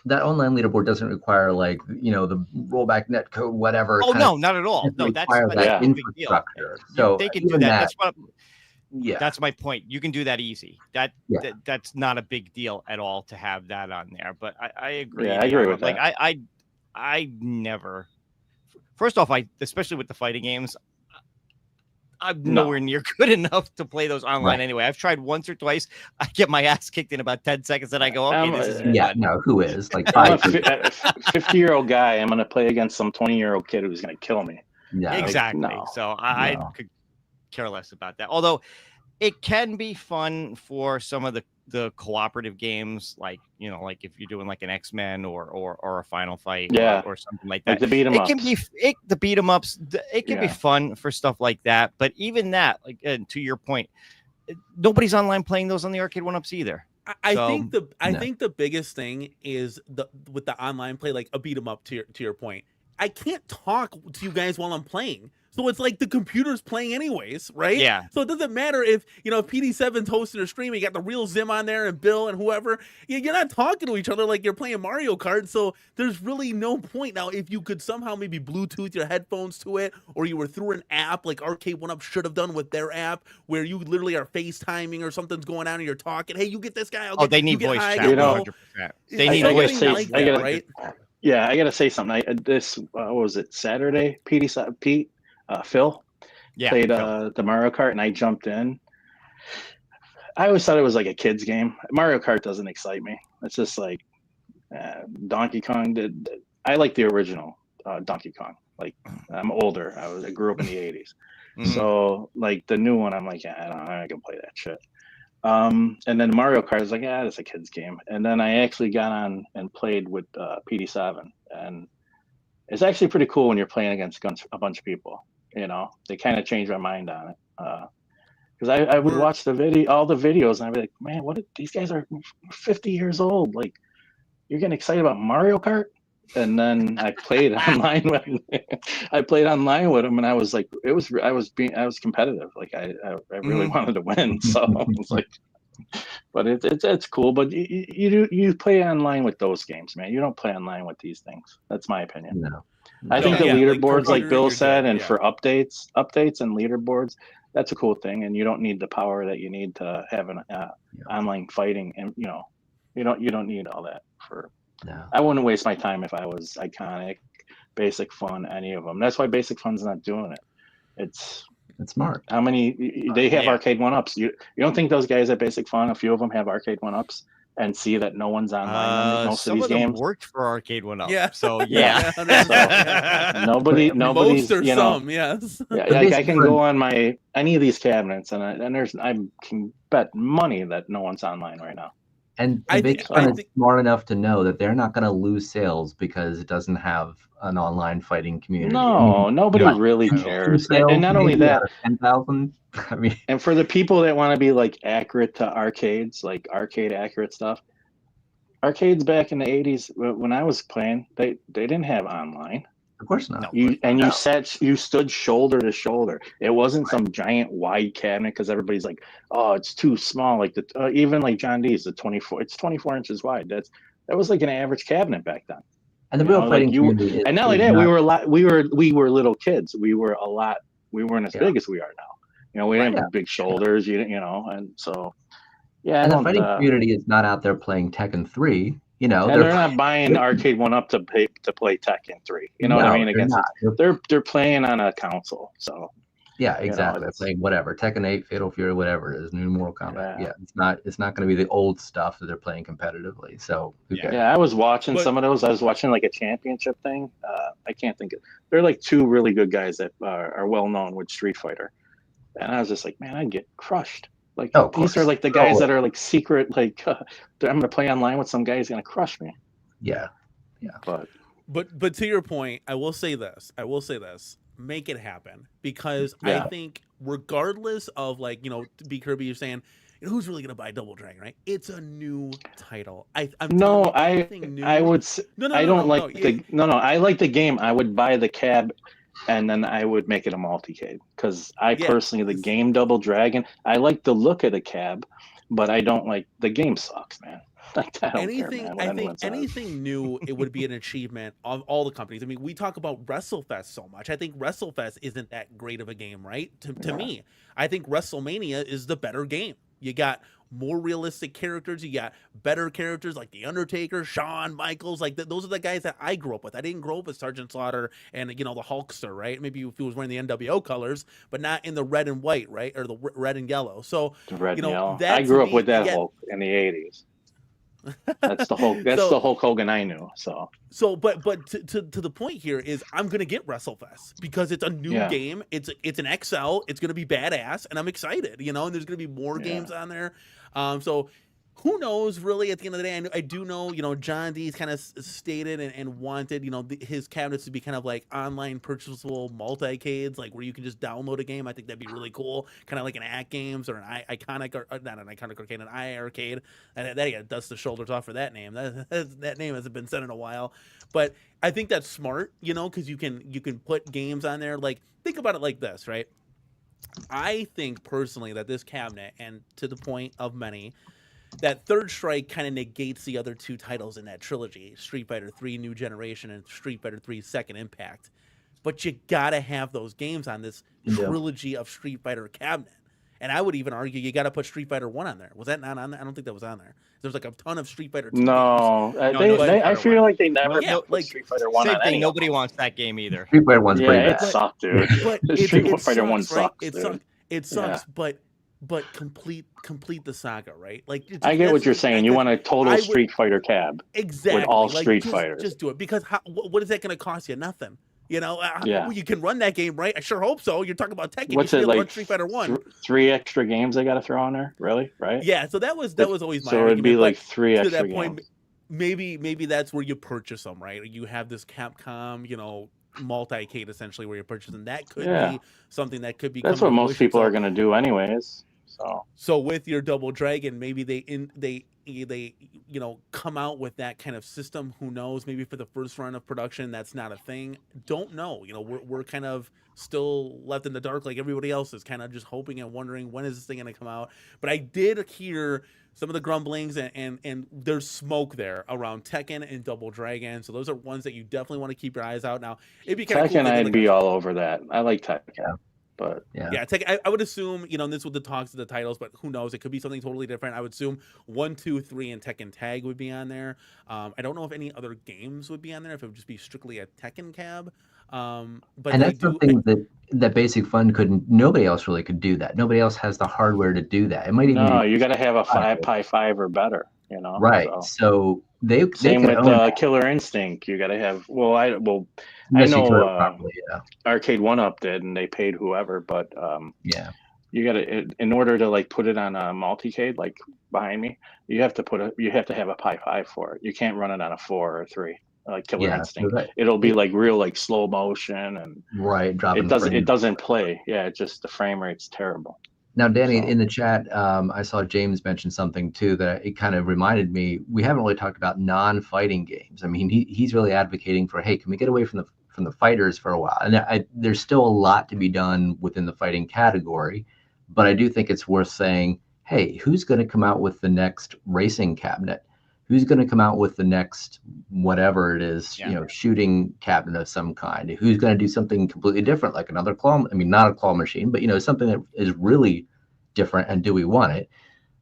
Speaker 5: that online leaderboard doesn't require like the rollback net code, whatever.
Speaker 3: Oh
Speaker 5: kind of
Speaker 3: no, not at all.
Speaker 5: doesn't
Speaker 3: No, that's
Speaker 5: require
Speaker 3: that's
Speaker 5: that
Speaker 3: no big deal.
Speaker 5: infrastructure. So
Speaker 3: they can do
Speaker 5: even
Speaker 3: that. That's what.
Speaker 5: Yeah,
Speaker 3: That's my point. You can do that easy.
Speaker 5: Yeah.
Speaker 3: That's not a big deal at all to have that on there. But I agree.
Speaker 4: Yeah, I agree with
Speaker 3: like
Speaker 4: that.
Speaker 3: I never. First off, especially with the fighting games, I'm
Speaker 4: No.
Speaker 3: nowhere near good enough to play those online
Speaker 5: Right.
Speaker 3: anyway. I've tried once or twice. I get my ass kicked in about 10 seconds, and I go, okay, this isn't
Speaker 5: yeah.
Speaker 3: fun.
Speaker 5: No, who is like
Speaker 4: I'm a 50-year-old guy. I'm gonna play against some 20-year-old kid who's gonna kill me.
Speaker 5: no,
Speaker 3: Exactly.
Speaker 4: no.
Speaker 3: So I
Speaker 5: No.
Speaker 3: could care less about that. Although it can be fun for some of the cooperative games, like like if you're doing like an X-Men or a Final Fight,
Speaker 4: Yeah.
Speaker 3: or something like
Speaker 4: Like
Speaker 3: that.
Speaker 4: the beat 'em
Speaker 3: It
Speaker 4: ups.
Speaker 3: can be the beat 'em ups. It can be
Speaker 4: Yeah.
Speaker 3: fun for stuff like that. But even that, like to your point, nobody's online playing those on the arcade 1-ups either.
Speaker 2: I
Speaker 3: So,
Speaker 2: think
Speaker 5: no.
Speaker 2: think the biggest thing is with the online play, like a beat 'em up to your point. I can't talk to you guys while I'm playing. So it's like the computer's playing anyways, right?
Speaker 3: Yeah.
Speaker 2: So it doesn't matter if PD7's hosting or streaming, you got the real Zim on there and Bill and whoever. You're not talking to each other like you're playing Mario Kart. So there's really no point. Now, if you could somehow maybe Bluetooth your headphones to it, or you were through an app like Arcade 1-Up should have done with their app, where you literally are FaceTiming or something's going on and you're talking, hey, you get this guy.
Speaker 3: Oh, they need voice
Speaker 2: high,
Speaker 3: chat.
Speaker 2: get low.
Speaker 3: 100%. They
Speaker 2: It's
Speaker 3: need
Speaker 4: I gotta
Speaker 3: voice
Speaker 4: say-
Speaker 3: chat.
Speaker 2: like
Speaker 4: I
Speaker 2: that,
Speaker 4: gotta-
Speaker 2: right?
Speaker 4: Yeah, I gotta say something. This what was it, Saturday? Phil
Speaker 3: Yeah.
Speaker 4: played
Speaker 3: Phil.
Speaker 4: the Mario Kart, and I jumped in. I always thought it was like a kid's game. Mario Kart doesn't excite me. It's just like Donkey Kong did. I like the original Donkey Kong. Like, I'm older. I grew up in the 80s.
Speaker 3: Mhm.
Speaker 4: So like the new one, I'm like, yeah, I can play that shit. And then Mario Kart is like, yeah, it's a kid's game. And then I actually got on and played with PD7, and it's actually pretty cool when you're playing against a bunch of people. They kind of changed my mind on it. Because I would watch all the videos, and I'd be like, man, these guys are 50 years old. Like, you're getting excited about Mario Kart? And then I played online with them, and I was like, I was competitive. Like, I really wanted to win. So I was like, but it's cool. But you play online with those games, man. You don't play online with these things. That's my opinion.
Speaker 5: No.
Speaker 4: I think the
Speaker 2: Yeah, like
Speaker 4: leaderboards, like
Speaker 2: computer,
Speaker 4: Bill
Speaker 2: you're
Speaker 4: said,
Speaker 2: good,
Speaker 4: and
Speaker 2: yeah.
Speaker 4: for updates and leaderboards, that's a cool thing. And you don't need the power that you need to have an online fighting, and you don't need all that for.
Speaker 5: No.
Speaker 4: I wouldn't waste my time if I was Iconic, Basic Fun, any of them. That's why Basic Fun's not doing it. It's
Speaker 5: smart.
Speaker 4: how many they have arcade 1-ups. You don't think those guys at Basic Fun, a few of them have arcade 1-ups, and see that no one's online on most of
Speaker 3: Some
Speaker 4: these
Speaker 3: of them
Speaker 4: games?
Speaker 3: worked for Arcade 1-Up.
Speaker 2: Yeah.
Speaker 3: So yeah.
Speaker 2: 100%.
Speaker 4: Nobody's
Speaker 2: Most or some, yes.
Speaker 4: Yeah,
Speaker 5: The
Speaker 4: like I
Speaker 5: Basic
Speaker 4: can
Speaker 5: Fun-
Speaker 4: go on any of these cabinets, and I can bet money that no one's online right now.
Speaker 5: And
Speaker 2: I
Speaker 5: Basic
Speaker 2: think-
Speaker 5: Fun is smart enough to know that they're not going to lose sales because it doesn't have an online fighting community.
Speaker 4: No, nobody
Speaker 5: yeah.
Speaker 4: really cares. And not only that,
Speaker 5: 10,000. I mean,
Speaker 4: and for the people that want to be like accurate to arcades, like arcade accurate stuff, arcades back in the 80s when I was playing, they didn't have online.
Speaker 5: of course not.
Speaker 4: You stood shoulder to shoulder. It wasn't some giant wide cabinet because everybody's like, oh, it's too small. Like even like John D's, it's 24 inches wide. That was like an average cabinet back then.
Speaker 5: And the
Speaker 4: You
Speaker 5: real
Speaker 4: know,
Speaker 5: fighting
Speaker 4: like
Speaker 5: community is,
Speaker 4: And not only
Speaker 5: is
Speaker 4: that,
Speaker 5: not-
Speaker 4: we were little kids. We weren't as
Speaker 5: Yeah.
Speaker 4: big as we are now. We didn't have big shoulders. And so yeah.
Speaker 5: and the fighting community is not out there playing Tekken 3. You know,
Speaker 4: And they're not buying Arcade 1 up to play Tekken 3. You know what I mean? Against they're playing on a console. So
Speaker 5: yeah, exactly. They're playing whatever Tekken 8, Fatal Fury, whatever it is, new Mortal Kombat. Yeah, it's not going to be the old stuff that they're playing competitively. So
Speaker 4: I was watching some of those. I was watching like a championship thing. I can't think of. They're like two really good guys that are well known with Street Fighter, and I was just like, man, I'd get crushed. Like these are like the guys that are like secret. Like I'm going to play online with some guy who's going to crush me.
Speaker 5: Yeah.
Speaker 2: But to your point, I will say this. Make it happen, because I think regardless of like, you know, B Kirby, you're saying, you know, who's really gonna buy Double Dragon, right? It's a new title. I like the game. I would buy the cab, and then I would make it a multi-cade, because personally, the game Double Dragon, I like the look of the cab, but I don't like the game. Sucks, man. Anything new, it would be an achievement of all the companies. I mean, we talk about WrestleFest so much. I think WrestleFest isn't that great of a game, right? To me, I think WrestleMania is the better game. You got more realistic characters. You got better characters like The Undertaker, Shawn Michaels. Like those are the guys that I grew up with. I didn't grow up with Sergeant Slaughter and, you know, the Hulkster, right? Maybe if he was wearing the NWO colors, but not in the red and white, right? Or the red and yellow. So,
Speaker 4: the red
Speaker 2: you know,
Speaker 4: and yellow. I grew up with that Hulk in the 80s. That's the Hulk. That's the Hulk Hogan I knew.
Speaker 2: But to the point here is, I'm gonna get WrestleFest because it's a new game. It's an XL. It's gonna be badass, and I'm excited. You know, and there's gonna be more games on there. So who knows, really, at the end of the day, I do know, you know, John D's kind of stated and wanted, you know, his cabinets to be kind of like online purchasable multi-cades, like where you can just download a game. I think that'd be really cool, kind of like an At Games or an Iconic, or not an Iconic Arcade, an iArcade. And that dust the shoulders off for that name. That name hasn't been said in a while, but I think that's smart, you know, because you can put games on there. Like, think about it like this, right? I think personally that this cabinet, and to the point of many, that Third Strike kind of negates the other two titles in that trilogy, Street Fighter 3 New Generation and Street Fighter 3 Second Impact. But you gotta have those games on this trilogy of Street Fighter cabinet. And I would even argue you gotta put Street Fighter 1 on there. Was that not on there? I don't think that was on there. There's like a ton of Street Fighter 2 games.
Speaker 4: I feel like they never put like Street Fighter 1
Speaker 3: same
Speaker 4: on
Speaker 3: thing. Nobody wants that game either.
Speaker 5: Street Fighter 1's pretty bad.
Speaker 4: It sucked, dude.
Speaker 2: But
Speaker 4: Street Fighter 1 sucks,
Speaker 2: It sucks, but complete the saga, right? Like,
Speaker 4: I get what you're saying. You want a total Street Fighter cab,
Speaker 2: exactly,
Speaker 4: with all Street Fighters.
Speaker 2: Just do it, because what is that going to cost you? Nothing. You know, you can run that game, right? I sure hope so. You're talking about Tekken.
Speaker 4: What's it like?
Speaker 2: Street Fighter 1.
Speaker 4: 3 extra games I got to throw on there, really? Right?
Speaker 2: Yeah. So that was always my.
Speaker 4: So it'd be like 3 extra
Speaker 2: to that
Speaker 4: games.
Speaker 2: Point, maybe that's where you purchase them, right? You have this Capcom, you know, multi-cade essentially where you're purchasing. That could be something that could be.
Speaker 4: That's what most people are going to do, anyways.
Speaker 2: So with your Double Dragon, maybe they you know, come out with that kind of system. Who knows? Maybe for the first run of production, that's not a thing. Don't know. You know, we're kind of still left in the dark, like everybody else is, kind of just hoping and wondering when is this thing going to come out. But I did hear some of the grumblings, and there's smoke there around Tekken and Double Dragon. So those are ones that you definitely want to keep your eyes out. Now, it'd be kind of cool.
Speaker 4: I'd be all over that. I like Tekken.
Speaker 5: Yeah.
Speaker 4: But
Speaker 2: Tekken, I would assume, you know, and this with the talks of the titles, but who knows? It could be something totally different. I would assume 1, 2, 3, and Tekken Tag would be on there. I don't know if any other games would be on there, if it would just be strictly a Tekken cab. But
Speaker 5: and that's something that Basic Fun couldn't. Nobody else really could do that. Nobody else has the hardware to do that. It might even.
Speaker 4: No, you got to have a 5x5 or better. You know.
Speaker 5: Right. So they
Speaker 4: same with Killer Instinct. You got to have. I know Arcade 1-Up did, and they paid whoever, but you got to, in order to like put it on a multi-cade, like behind me, you have to have a Pi 5 for it. You can't run it on a 4 or 3. Like Killer Instinct, it'll be like real, like slow motion, and it doesn't play. Yeah, it just, the frame rate's terrible.
Speaker 5: Now, Danny, in the chat, I saw James mention something too that it kind of reminded me. We haven't really talked about non-fighting games. I mean, he's really advocating for, hey, can we get away from the fighters for a while? And there's still a lot to be done within the fighting category, but I do think it's worth saying, hey, who's going to come out with the next racing cabinet? Who's going to come out with the next whatever it is, you know, shooting cabinet of some kind? Who's going to do something completely different, like another claw? I mean, not a claw machine, but, you know, something that is really different. And do we want it?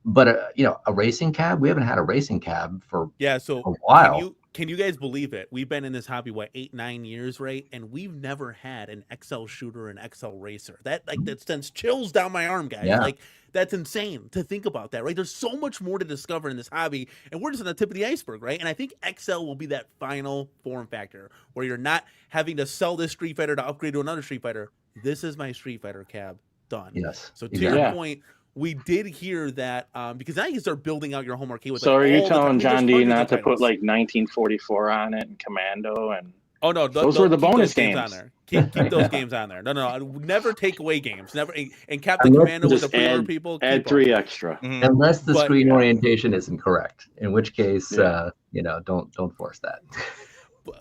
Speaker 5: But you know, a racing cab, we haven't had a racing cab for
Speaker 2: So
Speaker 5: a while.
Speaker 2: can you guys believe it? We've been in this hobby 8-9 years, right? And we've never had an XL shooter, an XL racer. That sends chills down my arm, guys.
Speaker 5: Yeah.
Speaker 2: Like, that's insane to think about that, right? There's so much more to discover in this hobby, and we're just on the tip of the iceberg, right? And I think XL will be that final form factor where you're not having to sell this Street Fighter to upgrade to another Street Fighter. This is my Street Fighter cab, done.
Speaker 5: Yes.
Speaker 2: So to your point, we did hear that because now you can start building out your home arcade with.
Speaker 4: So are you telling
Speaker 2: John
Speaker 4: D not to put like 1944 on it and Commando and?
Speaker 2: Oh no,
Speaker 4: those were the bonus games
Speaker 2: on there. Keep those games on there. No, never take away games. Never and Captain Commando with the pre-order people.
Speaker 4: Add 3 extra,
Speaker 5: unless the screen orientation isn't correct. In which case, you know, don't force that.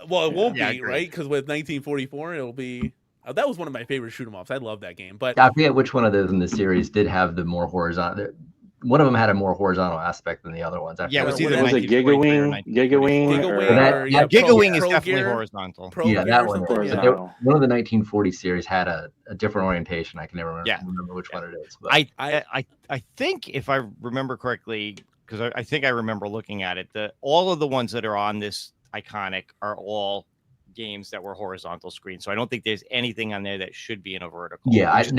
Speaker 2: Well, it won't be right because with 1944, it'll be. That was one of my favorite shoot 'em ups. I love that game. But
Speaker 5: I forget which one of those in the series did have the more horizontal. One of them had a more horizontal aspect than the other ones.
Speaker 3: It was
Speaker 4: either Gigawing.
Speaker 3: Gigawing is definitely horizontal.
Speaker 5: Yeah, that one. One of the 1940 series had a different orientation. I can never remember which one it is. But
Speaker 3: I think if I remember correctly, because I think I remember looking at it, all of the ones that are on this iconic are all games that were horizontal screen. So I don't think there's anything on there that should be in a vertical.
Speaker 5: Yeah,
Speaker 3: which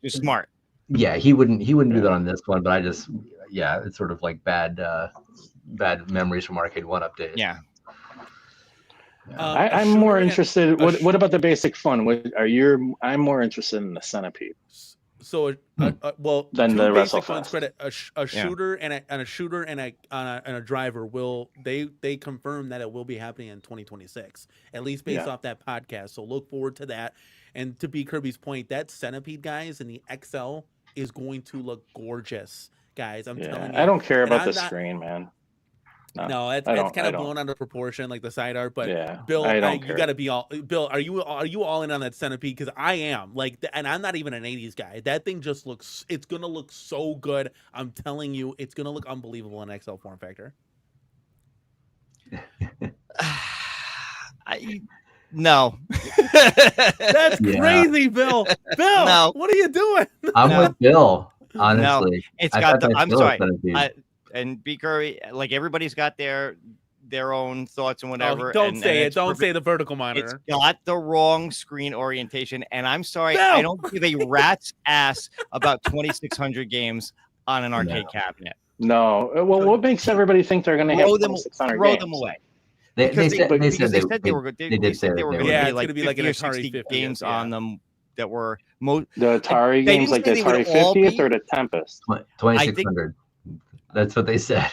Speaker 3: is smart.
Speaker 5: Yeah, he wouldn't do that on this one, but it's sort of like bad memories from Arcade 1-Up.
Speaker 3: Yeah.
Speaker 4: I'm more interested. What about the basic fun? I'm more interested in the Centipede.
Speaker 2: So, well,
Speaker 4: then the WrestleFest.
Speaker 2: A shooter and a driver will they confirm that it will be happening in 2026, at least based off that podcast. So look forward to that. And to be Kirby's point, that Centipede, guys, and the XL is going to look gorgeous, guys. I'm telling you.
Speaker 4: I don't care about the screen, man.
Speaker 2: No, it's kind of blown out of proportion, like the side art. But Bill, you got to be all. Bill, are you all in on that Centipede? Because I am. And I'm not even an '80s guy. That thing just looks. It's gonna look so good. I'm telling you, it's gonna look unbelievable in XL form factor.
Speaker 3: No.
Speaker 2: That's crazy, Bill. Bill, no. What are you doing?
Speaker 5: I'm with Bill, honestly.
Speaker 3: No, it's got I'm sorry. And B. Curry, like everybody's got their own thoughts and whatever.
Speaker 2: Don't say it. Don't say the vertical monitor.
Speaker 3: It's got the wrong screen orientation. And I'm sorry, I don't give a rat's ass about 2,600 games on an arcade cabinet.
Speaker 4: No. Well, what makes everybody think they're going to have 2,600
Speaker 3: throw
Speaker 4: games?
Speaker 3: them away.
Speaker 5: They said they were going to
Speaker 3: be
Speaker 2: like an
Speaker 3: Atari 50 games on them that were
Speaker 4: the Atari games, like the Atari 50th or the Tempest.
Speaker 5: 2,600. That's what they said.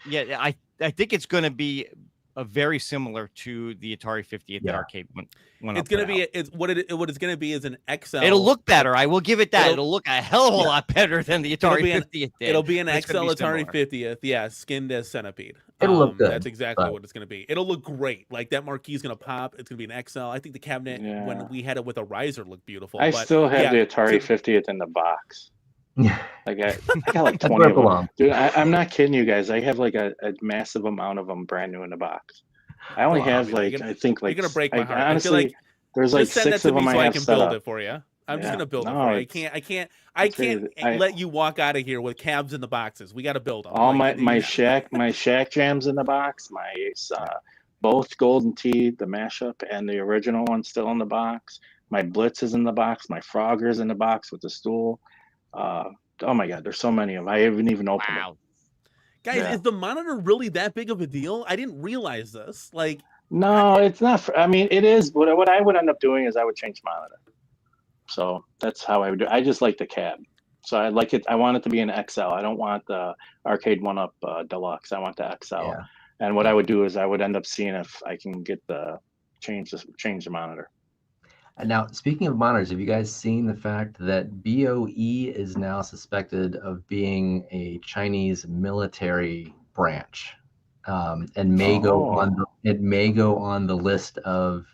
Speaker 3: Yeah, I think it's going to be a very similar to the Atari 50th that arcade went
Speaker 2: it's going to be what it's going to be is an XL.
Speaker 3: It'll look better. I will give it that. It'll look a hell of a lot better than the Atari 50th did.
Speaker 2: It'll be an XL Atari 50th. Skinned as Centipede.
Speaker 5: It'll look good.
Speaker 2: That's exactly what it's going to be. It'll look great. Like that marquee is going to pop. It's going to be an XL. I think the cabinet when we had it with a riser looked beautiful.
Speaker 4: I still have the Atari 50th in the box. I got like 20 of them. Dude, I'm not kidding you guys. I have like a massive amount of them brand new in the box. I only have I think like
Speaker 2: you're gonna break my heart.
Speaker 4: Honestly,
Speaker 2: I feel like
Speaker 4: there's like 6 of them I have
Speaker 2: can
Speaker 4: set
Speaker 2: build
Speaker 4: up.
Speaker 2: it for you. I'm just gonna build it for you. I can't let you walk out of here with cabs in the boxes. We got to build them.
Speaker 4: All my Shack Jams in the box. My both Golden Tee, the mashup, and the original one still in the box. My Blitz is in the box. My Frogger's in the box with the stool. Oh my God, there's so many of them. I haven't even opened them.
Speaker 2: Guys, is the monitor really that big of a deal? I didn't realize this.
Speaker 4: No, it's not. I mean, it is. What I would end up doing is I would change monitor. So that's how I would do. I just like the cab. So I like it. I want it to be an XL. I don't want the Arcade 1-Up Deluxe. I want the XL. Yeah. And what I would do is I would end up seeing if I can get change the monitor.
Speaker 5: Now, speaking of monitors, have you guys seen the fact that BOE is now suspected of being a Chinese military branch, and may go on the list of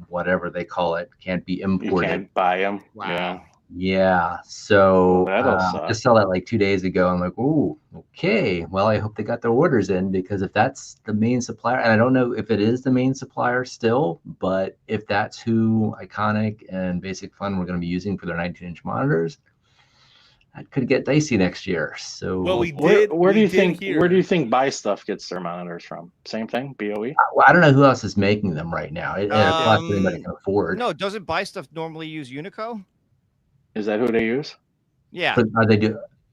Speaker 5: whatever they call it, can't be imported.
Speaker 4: You can't buy them.
Speaker 5: Wow. Yeah. So I just saw that like 2 days ago. I'm like, ooh, okay. Well, I hope they got their orders in, because if that's the main supplier, and I don't know if it is the main supplier still, but if that's who Iconic and Basic Fun were going to be using for their 19-inch monitors, that could get dicey next year. So
Speaker 2: Well, we
Speaker 4: Where,
Speaker 2: did.
Speaker 4: where do you
Speaker 2: did
Speaker 4: think
Speaker 2: hear.
Speaker 4: where do you think Buy Stuff gets their monitors from? Same thing, BOE.
Speaker 5: well, I don't know who else is making them right now. It costs anybody can afford.
Speaker 3: No, doesn't Buy Stuff normally use Unico?
Speaker 4: Is that who they use?
Speaker 3: Yeah.
Speaker 5: But are they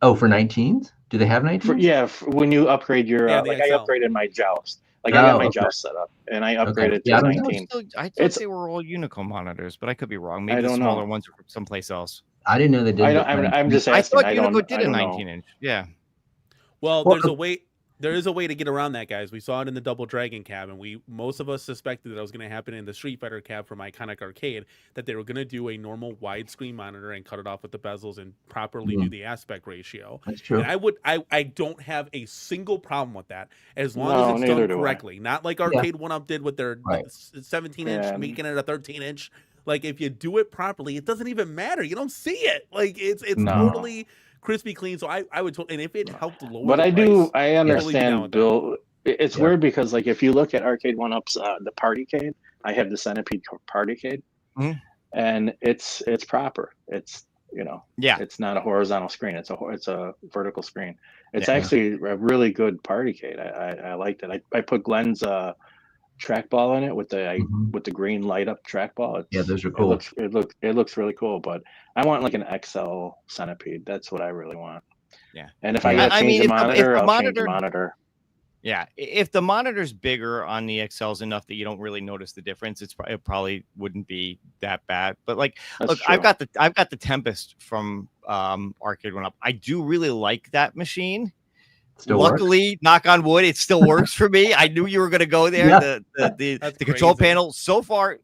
Speaker 5: for 19s? Do they have 19s?
Speaker 4: When you upgrade your
Speaker 2: Yeah, the
Speaker 4: like I
Speaker 2: XL.
Speaker 4: upgraded my Joust. Like I got my
Speaker 5: okay.
Speaker 4: Joust set up and I upgraded
Speaker 5: Yeah, I
Speaker 4: to
Speaker 5: don't know.
Speaker 4: 19.
Speaker 3: I thought
Speaker 4: It's
Speaker 3: they were all Unico monitors, but I could be wrong.
Speaker 4: I
Speaker 3: Maybe the
Speaker 4: don't
Speaker 3: smaller
Speaker 4: know.
Speaker 3: ones are from someplace else.
Speaker 5: I didn't know they did.
Speaker 4: I'm just
Speaker 3: I
Speaker 4: asking.
Speaker 3: thought
Speaker 4: I
Speaker 3: Unico
Speaker 4: don't
Speaker 3: did
Speaker 4: I
Speaker 3: a
Speaker 4: don't
Speaker 3: 19-inch. Yeah.
Speaker 2: Well,
Speaker 5: Well,
Speaker 2: there's a way. There is a way to get around that, guys. We saw it in the Double Dragon cab, and most of us suspected that it was going to happen in the Street Fighter cab from Iconic Arcade, that they were going to do a normal widescreen monitor and cut it off with the bezels and properly do the aspect ratio.
Speaker 5: That's true.
Speaker 2: And I don't have a single problem with that as long
Speaker 4: No,
Speaker 2: as it's
Speaker 4: neither
Speaker 2: done
Speaker 4: do I.
Speaker 2: correctly. Not like Arcade 1-Up did with their
Speaker 5: Right.
Speaker 2: 17-inch,
Speaker 4: Yeah.
Speaker 2: making it a 13-inch. Like, if you do it properly, it doesn't even matter. You don't see it. Like, it's
Speaker 4: No.
Speaker 2: totally crispy clean. So I would, and if it helped lower
Speaker 4: But
Speaker 2: the
Speaker 4: I
Speaker 2: price,
Speaker 4: do I
Speaker 2: totally be down
Speaker 4: understand
Speaker 2: with that.
Speaker 4: Bill. It's
Speaker 5: Yeah.
Speaker 4: weird because like if you look at Arcade 1-Up's the Partycade, I have the Centipede Partycade, and it's proper. It's it's not a horizontal screen. It's a vertical screen. It's actually a really good Partycade. I liked it. I put Glenn's trackball in it with the green light up trackball.
Speaker 5: Those are cool.
Speaker 4: It looks really cool. But I want like an XL Centipede. That's what I really want.
Speaker 3: Yeah.
Speaker 4: And if I gotta change the monitor, I'll change the monitor.
Speaker 3: Yeah, if the monitor's bigger on the XLs enough that you don't really notice the difference, it probably wouldn't be that bad. But like,
Speaker 4: That's
Speaker 3: look,
Speaker 4: true.
Speaker 3: I've got the Tempest from Arcade 1-Up. I do really like that machine. Luckily, knock on wood, it still works for me. I knew you were going to go there.
Speaker 5: Yeah.
Speaker 3: The control panel so far,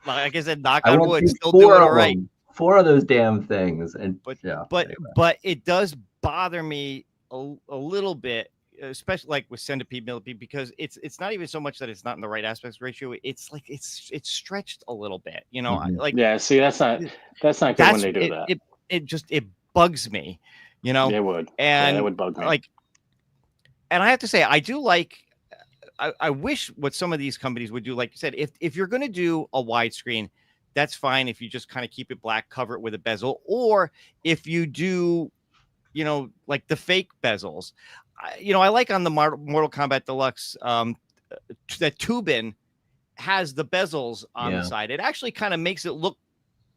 Speaker 3: like I said, knock
Speaker 5: I
Speaker 3: on
Speaker 5: went
Speaker 3: wood,
Speaker 5: through
Speaker 3: still doing all
Speaker 5: 4
Speaker 3: right.
Speaker 5: 4 of those damn things, and
Speaker 3: But
Speaker 5: anyway.
Speaker 3: but it does bother me a little bit, especially like with Centipede Millipede, because it's not even so much that it's not in the right aspect ratio. It's like it's stretched a little bit, like
Speaker 4: see, that's not good when they do that.
Speaker 3: It bugs me,
Speaker 4: It would.
Speaker 3: and
Speaker 4: it would bug me.
Speaker 3: like, and I have to say, I do like. I wish what some of these companies would do, like you said, if you're going to do a widescreen, that's fine. If you just kind of keep it black, cover it with a bezel, or if you do, like the fake bezels, I like on the Mortal Kombat Deluxe, that Tubin has the bezels on the side. It actually kind of makes it look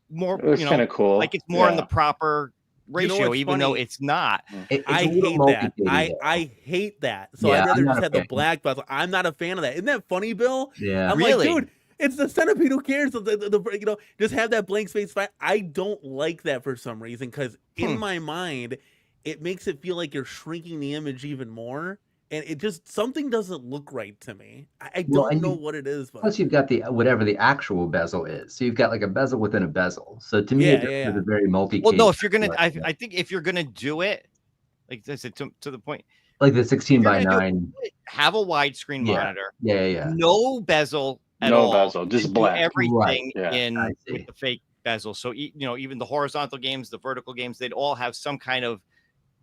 Speaker 3: more,
Speaker 4: it's kind of cool.
Speaker 3: like it's more in the proper ratio, even though it's not.
Speaker 2: I hate that. I hate that. So I'd rather just have the black bezel. I'm not a fan of that. Isn't that funny, Bill?
Speaker 5: Yeah.
Speaker 2: I'm like, dude, it's the Centipede. Who cares? Just have that blank space. I don't like that for some reason, because in my mind, it makes it feel like you're shrinking the image even more. And it just, something doesn't look right to me. I don't know what it is. But
Speaker 5: plus, you've got whatever the actual bezel is. So you've got like a bezel within a bezel. So to me, it's a very multi.
Speaker 3: Well, no, if you're gonna, I think if you're gonna do it, like I said, to the point,
Speaker 5: like the 16:9,
Speaker 3: have a widescreen monitor.
Speaker 5: Yeah.
Speaker 3: No bezel at all.
Speaker 4: No bezel, just black.
Speaker 3: Everything with the fake bezel. So even the horizontal games, the vertical games, they'd all have some kind of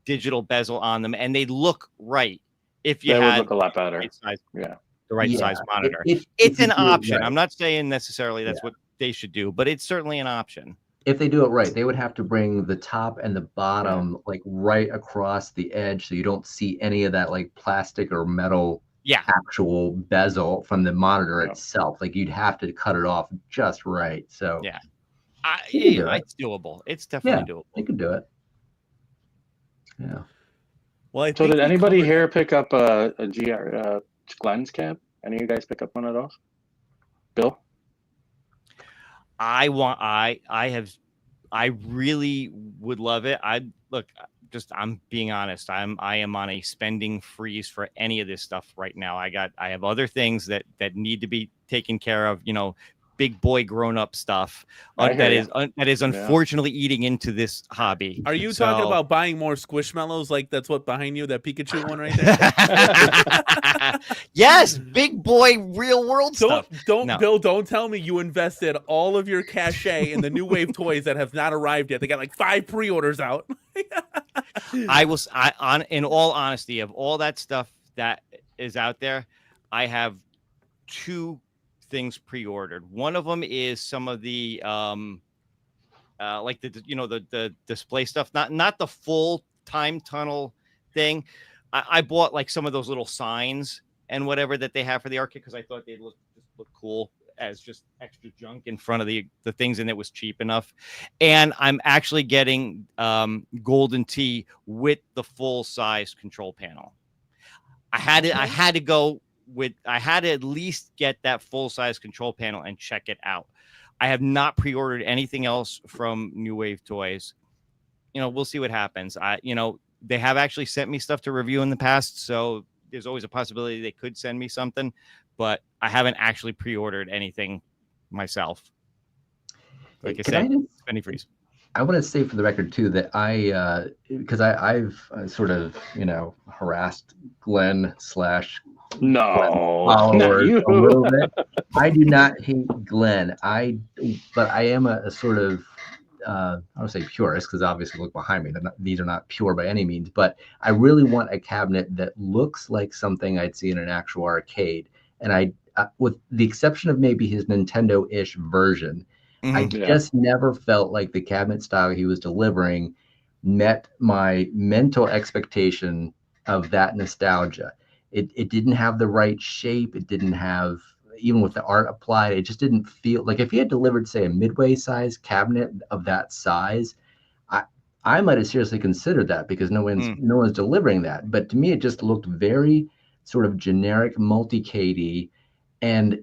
Speaker 3: digital bezel on them, and they'd look right. If you
Speaker 4: would look a lot better.
Speaker 3: The right size monitor. It's an option. Right. I'm not saying necessarily that's what they should do, but it's certainly an option.
Speaker 5: If they do it right, they would have to bring the top and the bottom like right across the edge, so you don't see any of that like plastic or metal actual bezel from the monitor itself. Like you'd have to cut it off just right. So
Speaker 3: it's doable. It's definitely doable.
Speaker 5: You can do it. Yeah.
Speaker 2: Well,
Speaker 4: so did anybody here pick up a Glenn's cab? Any of you guys pick up one of those? Bill?
Speaker 3: I really would love it. I'm being honest. I am on a spending freeze for any of this stuff right now. I have other things that need to be taken care of, big boy grown up stuff that is unfortunately eating into this hobby.
Speaker 2: Are you talking about buying more Squishmallows? Like that's what behind you, that Pikachu one right there?
Speaker 3: Yes, big boy real world stuff.
Speaker 2: Bill, don't tell me you invested all of your cachet in the new wave toys that have not arrived yet. They got like 5 pre-orders out.
Speaker 3: In all honesty, of all that stuff that is out there, I have 2 things pre-ordered. One of them is some of the like the display stuff, not the full time tunnel thing. I bought like some of those little signs and whatever that they have for the arcade because I thought they'd look cool as just extra junk in front of the things, and it was cheap enough. And I'm actually getting Golden Tee with the full size control panel. I had to at least get that full size control panel and check it out. I have not pre-ordered anything else from New Wave Toys. We'll see what happens. They have actually sent me stuff to review in the past, so there's always a possibility they could send me something, but I haven't actually pre-ordered anything myself. Like I said, Penny Freeze.
Speaker 5: I want to say for the record too that because I've sort of harassed Glenn / followers a little bit. I do not hate Glenn. But I am a sort of I don't say purist because obviously look behind me. These are not pure by any means, but I really want a cabinet that looks like something I'd see in an actual arcade. And with the exception of maybe his Nintendo-ish version, I just never felt like the cabinet style he was delivering met my mental expectation of that nostalgia. It didn't have the right shape. It didn't have, even with the art applied, it just didn't feel like if he had delivered, say, a midway size cabinet of that size, I might have seriously considered that because no one's delivering that. But to me, it just looked very sort of generic, multi-KD. And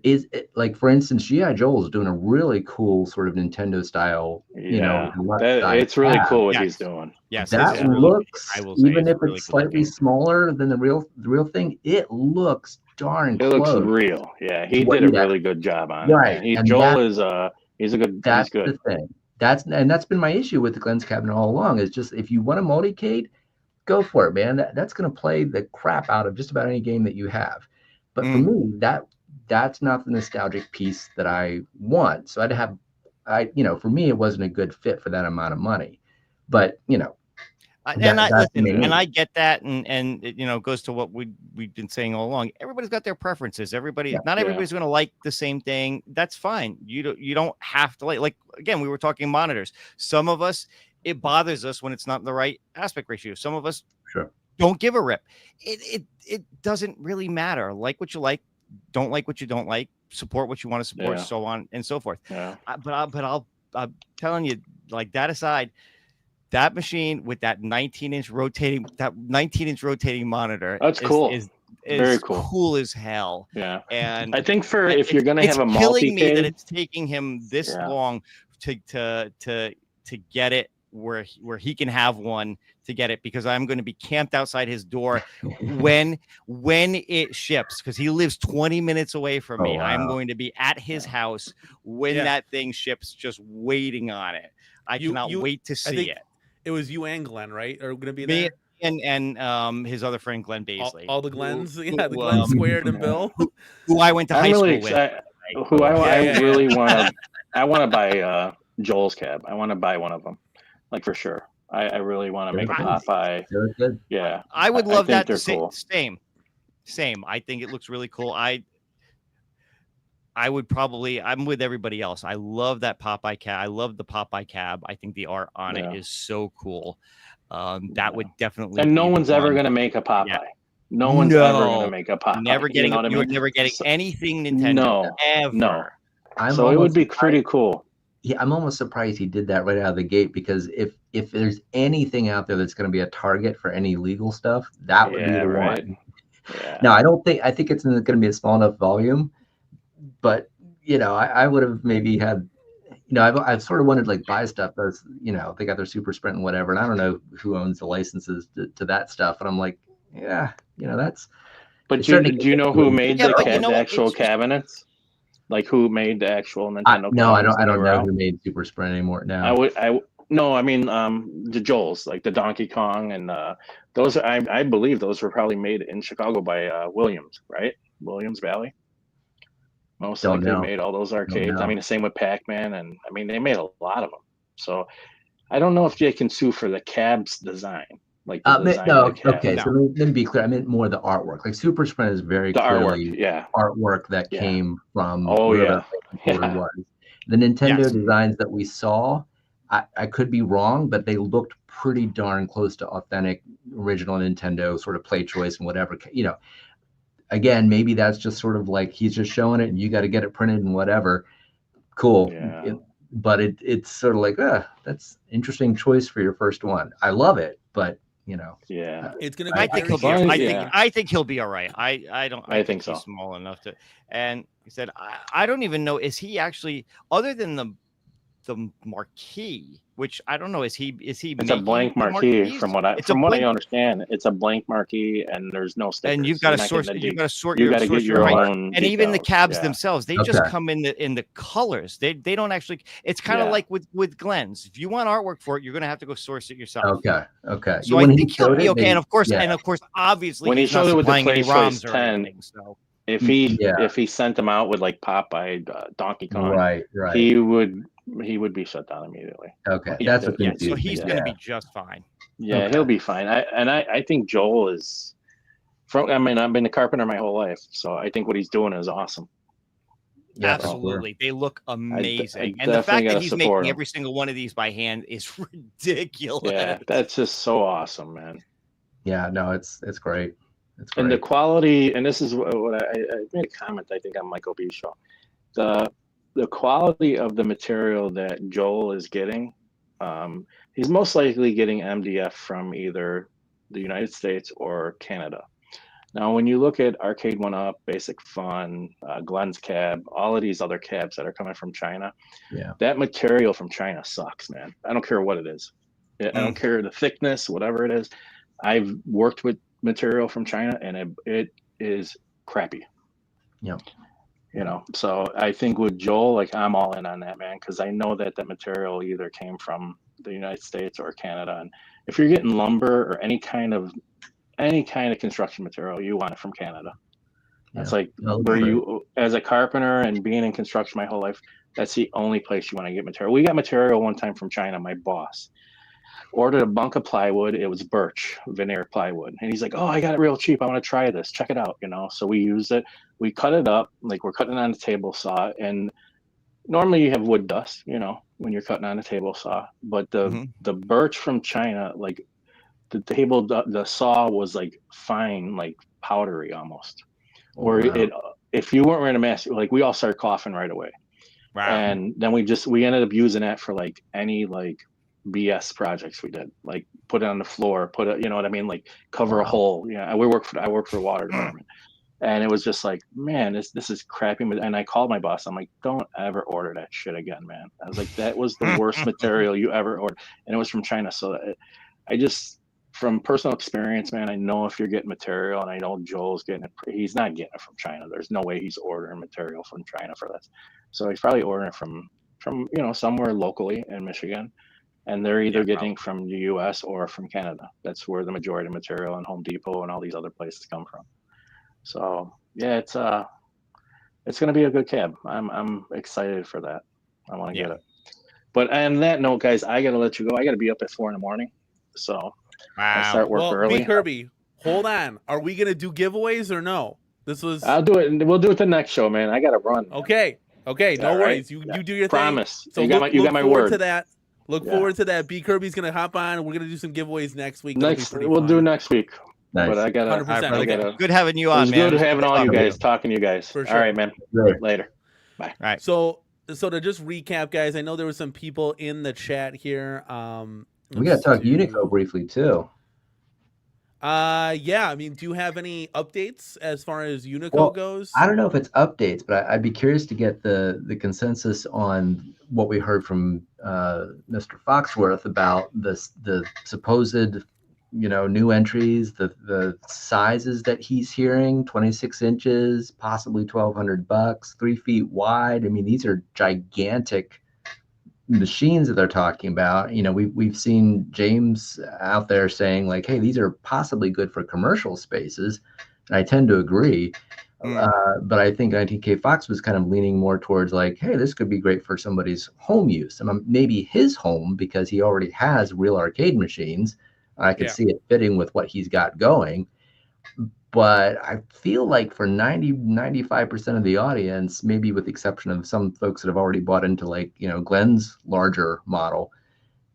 Speaker 5: like, for instance, G.I. Joe is doing a really cool sort of Nintendo style,
Speaker 4: it's really cool what he's doing.
Speaker 5: Yes, that looks, even if it's slightly smaller than the real thing, it looks darn close.
Speaker 4: It looks real. Yeah, he did a really good job on it. Right. He's a good.
Speaker 5: That's the thing. That's been my issue with the Glenn's cabinet all along. Is just if you want a multi-cade, go for it, man. That's going to play the crap out of just about any game that you have. But for me, that's not the nostalgic piece that I want. So for me, it wasn't a good fit for that amount of money. But
Speaker 3: I get that, and it goes to what we've been saying all along. Everybody's got their preferences. Not everybody's going to like the same thing. That's fine. You don't have to like again, we were talking monitors. Some of us, it bothers us when it's not the right aspect ratio. Some of us don't give a rip. It doesn't really matter. Like what you like. Don't like what you don't like, support what you want to support, so on and so forth. I'm telling you, like, that aside, that machine with that 19-inch rotating monitor,
Speaker 4: that's cool.
Speaker 3: Is
Speaker 4: very cool
Speaker 3: as hell.
Speaker 4: Yeah,
Speaker 3: and
Speaker 4: I think if you're gonna have a multi-cade,
Speaker 3: killing me that it's taking him this long to get it where he can have one to get it, because I'm going to be camped outside his door when it ships, because he lives 20 minutes away from me. Wow. I'm going to be at his house when that thing ships, just waiting on it. I cannot wait to see it.
Speaker 2: It was you and Glenn, right? Are going to be there?
Speaker 3: Me and his other friend Glenn Baisley.
Speaker 2: All the Glens, the Glenn Squared and Bill,
Speaker 3: who I went to high school with.
Speaker 4: I really want to. I want to buy Joel's cab. I want to buy one of them. Like, for sure. I really want to make a Popeye. Yeah.
Speaker 3: I would love that. Cool. Same. I think it looks really cool. I would probably, I'm with everybody else. I love that Popeye cab. I love the Popeye cab. I think the art on it is so cool. That would definitely.
Speaker 4: And no one's ever going to make a Popeye. Yeah. No one's ever going to make a Popeye.
Speaker 3: Never getting, you're never getting anything Nintendo. Ever.
Speaker 4: No. So it would be pretty cool.
Speaker 5: Yeah, I'm almost surprised he did that right out of the gate, because if there's anything out there that's going to be a target for any legal stuff, that would be the one. Yeah. Now, I think it's going to be a small enough volume, but I would have maybe had, I've sort of wanted to, like, buy stuff that's, they got their Super Sprint and whatever, and I don't know who owns the licenses to that stuff, and I'm like, that's.
Speaker 4: But do you know who made the actual cabinets? Like, who made the actual Nintendo?
Speaker 5: No, I don't know who made Super Sprint anymore. Now
Speaker 4: I mean the Joels, like the Donkey Kong, and those. I believe those were probably made in Chicago by Williams, right? Williams Valley. Most likely made all those arcades. I mean, the same with Pac-Man, and I mean they made a lot of them. So I don't know if they can sue for the cab's design. Like
Speaker 5: okay. So let me be clear. I meant more the artwork. Like, Super Sprint is very clearly artwork that came from
Speaker 4: was.
Speaker 5: The Nintendo designs that we saw, I could be wrong, but they looked pretty darn close to authentic original Nintendo sort of play choice and whatever, you know. Again, maybe that's just sort of like he's just showing it and you got to get it printed and whatever. Cool.
Speaker 4: Yeah.
Speaker 5: But it's sort of like, that's interesting choice for your first one. I love it, but you know,
Speaker 4: Yeah.
Speaker 2: It's gonna be.
Speaker 3: I think he'll be.
Speaker 4: fun.
Speaker 3: I think he'll be all right. I don't.
Speaker 4: I think so.
Speaker 3: He's small enough to. And he said, I don't even know. Is he actually, other than the marquee, which I don't know, is he?
Speaker 4: It's a blank marquee from what I understand. It's a blank marquee, and there's no stickers.
Speaker 3: And you've got to source. You've got to sort.
Speaker 4: You got to get your own.
Speaker 3: And even the cabs
Speaker 4: yeah.
Speaker 3: themselves, they just come in the colors. They don't actually. It's kind of like with Glenn's. If you want artwork for it, you're going to have to go source it yourself.
Speaker 5: Okay.
Speaker 3: So I think he'll be okay. And of course, obviously,
Speaker 4: when he showed it with the PlayStation 10,
Speaker 3: anything, so.
Speaker 4: if he sent them out with like Popeye, Donkey Kong,
Speaker 5: right,
Speaker 4: he would be shut down immediately.
Speaker 5: Okay, that's what.
Speaker 3: So he's going to be just fine.
Speaker 4: Yeah, he'll be fine. I think Joel is. I mean, I've been a carpenter my whole life, so I think what he's doing is awesome.
Speaker 3: Yeah, absolutely, they look amazing, and the fact that he's making every single one of these by hand is ridiculous.
Speaker 4: Yeah, that's just so awesome, man.
Speaker 5: Yeah, no, it's great. It's great.
Speaker 4: And the quality, and this is what I made a comment, I think, on Michael B's show. The quality of the material that Joel is getting, he's most likely getting MDF from either the United States or Canada. Now, when you look at Arcade 1-Up, Basic Fun, Glenn's Cab, all of these other cabs that are coming from China, that material from China sucks, man. I don't care what it is. I don't care the thickness, whatever it is. I've worked with material from China, and it is crappy.
Speaker 5: Yeah.
Speaker 4: You know, so I think with Joel, like, I'm all in on that, man, because I know that material either came from the United States or Canada. And if you're getting lumber or any kind of construction material, you want it from Canada. That's like where you, as a carpenter and being in construction my whole life, that's the only place you want to get material. We got material one time from China. My boss ordered a bunk of plywood. It was birch veneer plywood, and he's like, "Oh, I got it real cheap. I want to try this. Check it out." You know, so we used it. We cut it up like we're cutting on a table saw, and normally you have wood dust, you know, when you're cutting on a table saw. But the birch from China, like the saw was like fine, like powdery almost. Or if you weren't wearing a mask, like we all started coughing right away. Wow. And then we ended up using that for like any like BS projects we did, like put it on the floor, you know what I mean, like cover a hole. Yeah, I work for the water department, and it was just like, man, this is crappy. And I called my boss. I'm like, don't ever order that shit again, man. I was like, that was the worst material you ever ordered, and it was from China. So I just, from personal experience, man, I know if you're getting material, and I know Joel's getting it, he's not getting it from China. There's no way he's ordering material from China for this. So he's probably ordering it from you know, somewhere locally in Michigan. And they're either getting from the U.S. or from Canada. That's where the majority of material and Home Depot and all these other places come from. So yeah, it's going to be a good cab. I'm excited for that. I want to get it. But on that note, guys, I got to let you go. I got to be up at 4 a.m. So I start work early.
Speaker 2: B. Kirby, hold on. Are we going to do giveaways or no?
Speaker 4: I'll do it. We'll do it the next show, man. I got to run.
Speaker 2: Okay. No worries. You do your
Speaker 4: Promise.
Speaker 2: thing. So
Speaker 4: you got my word.
Speaker 2: To that. Look forward to that. B. Kirby's going to hop on. We're going to do some giveaways next week.
Speaker 4: We'll do next week.
Speaker 5: Nice.
Speaker 4: But I got
Speaker 2: 100%.
Speaker 3: Good having you on, man.
Speaker 4: Good having all you guys, talking to you guys.
Speaker 2: For sure.
Speaker 4: All right, man. Later. Bye.
Speaker 3: All right.
Speaker 2: So to just recap, guys, I know there were some people in the chat here.
Speaker 5: We got to talk Unico briefly, too.
Speaker 2: Yeah, I mean, do you have any updates as far as Unico goes?
Speaker 5: I don't know if it's updates, but I'd be curious to get the consensus on what we heard from Mr. Foxworth about the supposed, you know, new entries, the sizes that he's hearing, 26 inches, possibly $1,200, 3 feet wide. I mean, these are gigantic machines that they're talking about. You know, we've seen James out there saying like, hey, these are possibly good for commercial spaces, and I tend to agree. But I think 19K Fox was kind of leaning more towards like, hey, this could be great for somebody's home use. I mean, maybe his home, because he already has real arcade machines. I could see it fitting with what he's got going. But I feel like for 95% of the audience, maybe with the exception of some folks that have already bought into like, you know, Glenn's larger model,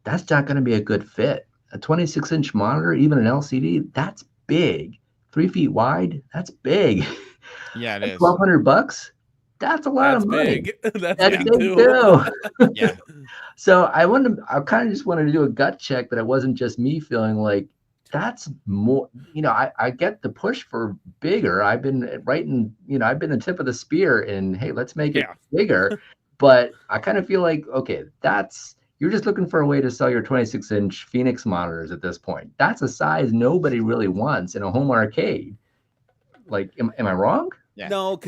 Speaker 5: that's not going to be a good fit. A 26-inch monitor, even an LCD, that's big. 3 feet wide, that's big.
Speaker 3: Yeah, it is.
Speaker 5: $1,200, that's a lot
Speaker 2: That's
Speaker 5: of money.
Speaker 2: big. That's
Speaker 5: That's
Speaker 2: big
Speaker 5: big
Speaker 2: too.
Speaker 5: too.
Speaker 3: Yeah.
Speaker 5: So I kind of just wanted to do a gut check that it wasn't just me feeling like that's more, I get the push for bigger. I've been I've been the tip of the spear in, hey, let's make it bigger. But I kind of feel like, okay, you're just looking for a way to sell your 26-inch Phoenix monitors at this point. That's a size nobody really wants in a home arcade. Like, am I wrong?
Speaker 3: Yeah.
Speaker 2: No,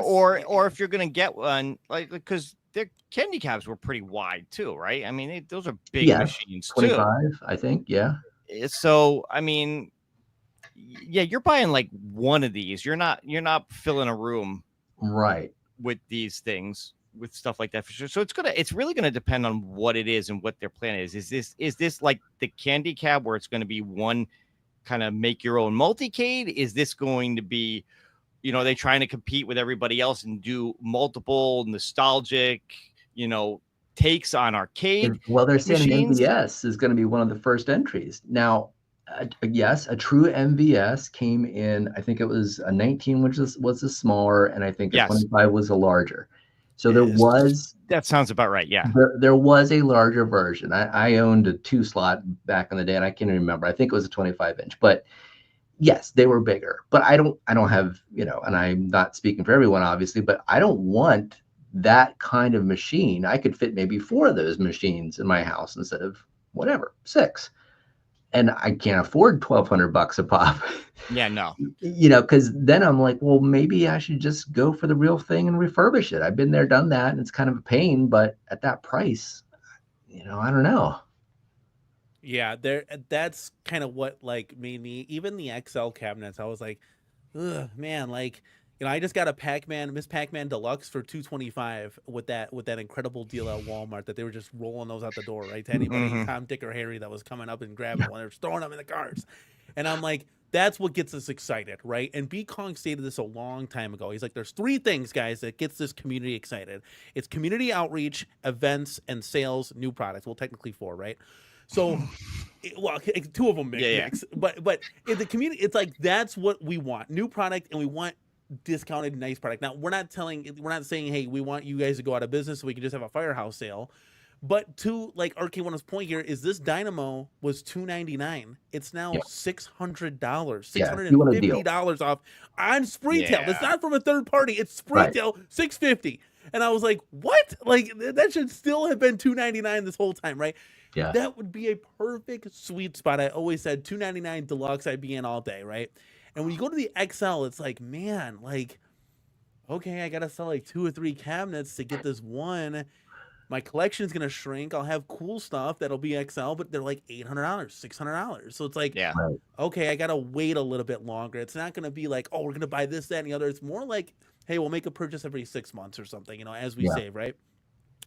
Speaker 3: or if you're gonna get one, like, because their candy cabs were pretty wide too, right? I mean, those are big machines
Speaker 5: 25,
Speaker 3: too.
Speaker 5: I think. Yeah.
Speaker 3: So I mean, yeah, you're buying like one of these. You're not filling a room
Speaker 5: right
Speaker 3: with these things, with stuff like that for sure. So it's really gonna depend on what it is and what their plan is. Is this like the candy cab where it's going to be one kind of make your own multicade? Is this going to be, they trying to compete with everybody else and do multiple nostalgic, takes on arcade?
Speaker 5: Well, they're saying
Speaker 3: machines?
Speaker 5: MVS is going to be one of the first entries. Now, yes, a true MVS came in, I think it was a 19, which was a smaller, and I think a 25 was a larger. So
Speaker 3: that sounds about right. Yeah.
Speaker 5: There was a larger version. I owned a 2-slot back in the day, and I can't remember. I think it was a 25-inch, but yes, they were bigger. But I don't have, and I'm not speaking for everyone, obviously, but I don't want that kind of machine. I could fit maybe 4 of those machines in my house instead of 6. And I can't afford $1,200 a pop.
Speaker 3: Yeah, no.
Speaker 5: Because then I'm like, well, maybe I should just go for the real thing and refurbish it. I've been there, done that, and it's kind of a pain. But at that price, I don't know.
Speaker 2: Yeah, that's kind of what like made me, even the XL cabinets, I was like, ugh, man, like, I just got a Miss Pac-Man Deluxe for $225 with that incredible deal at Walmart that they were just rolling those out the door, right? To anybody, Tom, Dick, or Harry that was coming up and grabbing one, they were throwing them in the cars. And I'm like, that's what gets us excited, right? And B. Kong stated this a long time ago. He's like, there's 3 things, guys, that gets this community excited. It's community outreach, events, and sales, new products. Well, technically 4, right? So, 2 of them mix. But in the community, it's like, that's what we want. New product, and we want discounted nice product. Now, we're not saying, hey, we want you guys to go out of business so we can just have a firehouse sale. But to like Arcade1's point here is this Dynamo was $299. It's now $600, $650 off on Spreetail.
Speaker 3: Yeah.
Speaker 2: That's not from a third party. It's Spreetail, $650. And I was like, what? Like, that should still have been $299 this whole time, right?
Speaker 5: Yeah.
Speaker 2: That would be a perfect sweet spot. I always said $299 deluxe, I'd be in all day, right? And when you go to the XL, it's like, man, like, okay, I got to sell like 2 or 3 cabinets to get this one. My collection's going to shrink. I'll have cool stuff that'll be XL, but they're like $800, $600. So it's like, okay, I got to wait a little bit longer. It's not going to be like, oh, we're going to buy this, that, and the other. It's more like, hey, we'll make a purchase every 6 months or something, as we save, right?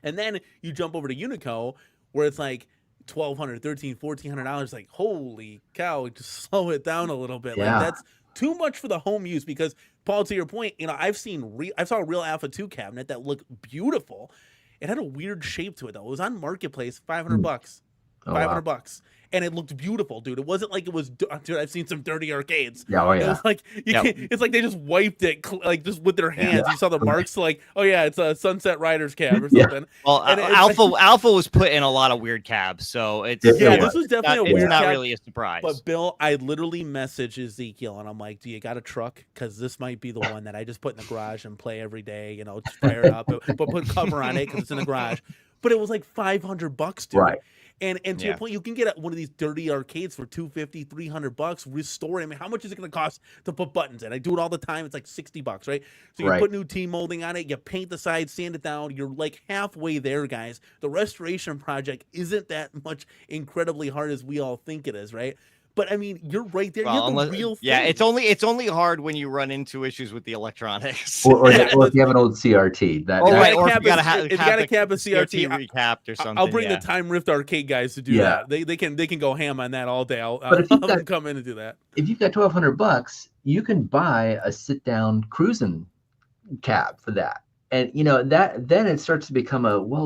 Speaker 2: And then you jump over to Unico, where it's like $1,200, $1,300, $1,400. Like, holy cow, just slow it down a little bit. Like, that's too much for the home use, because Paul, to your point, I saw a real Alpha 2 cabinet that looked beautiful. It had a weird shape to it though. It was on Marketplace, $500, $500, and it looked beautiful, dude. It wasn't like it was, dude. I've seen some dirty arcades.
Speaker 5: Yeah, oh yeah.
Speaker 2: It was like it's like they just wiped it, like just with their hands. You saw the marks, like, oh yeah, it's a Sunset Riders cab or something.
Speaker 3: Well, Alpha was put in a lot of weird cabs, so it's
Speaker 2: this was definitely a weird
Speaker 3: not
Speaker 2: cab,
Speaker 3: really a surprise.
Speaker 2: But Bill, I literally messaged Ezekiel and I'm like, do you got a truck? Because this might be the one that I just put in the garage and play every day. Just fire it up, but put cover on it because it's in the garage. But it was like $500, dude. Right. And to your point, you can get one of these dirty arcades for $250, $300, restore it. I mean, how much is it going to cost to put buttons in? I do it all the time. It's like $60, right? So you put new T-molding on it, you paint the sides, sand it down. You're like halfway there, guys. The restoration project isn't that much incredibly hard as we all think it is, right? But I mean, you're right there. You're the real thing.
Speaker 3: Yeah, it's only hard when you run into issues with the electronics.
Speaker 5: Or if you have an old CRT.
Speaker 3: Or if you got
Speaker 2: to cap a CRT
Speaker 3: recapped or something.
Speaker 2: I'll bring the Time Rift arcade guys to do that. They can go ham on that all day. I'll them come in and do that.
Speaker 5: If you've got $1,200, you can buy a sit-down cruising cab for that. And then it starts to become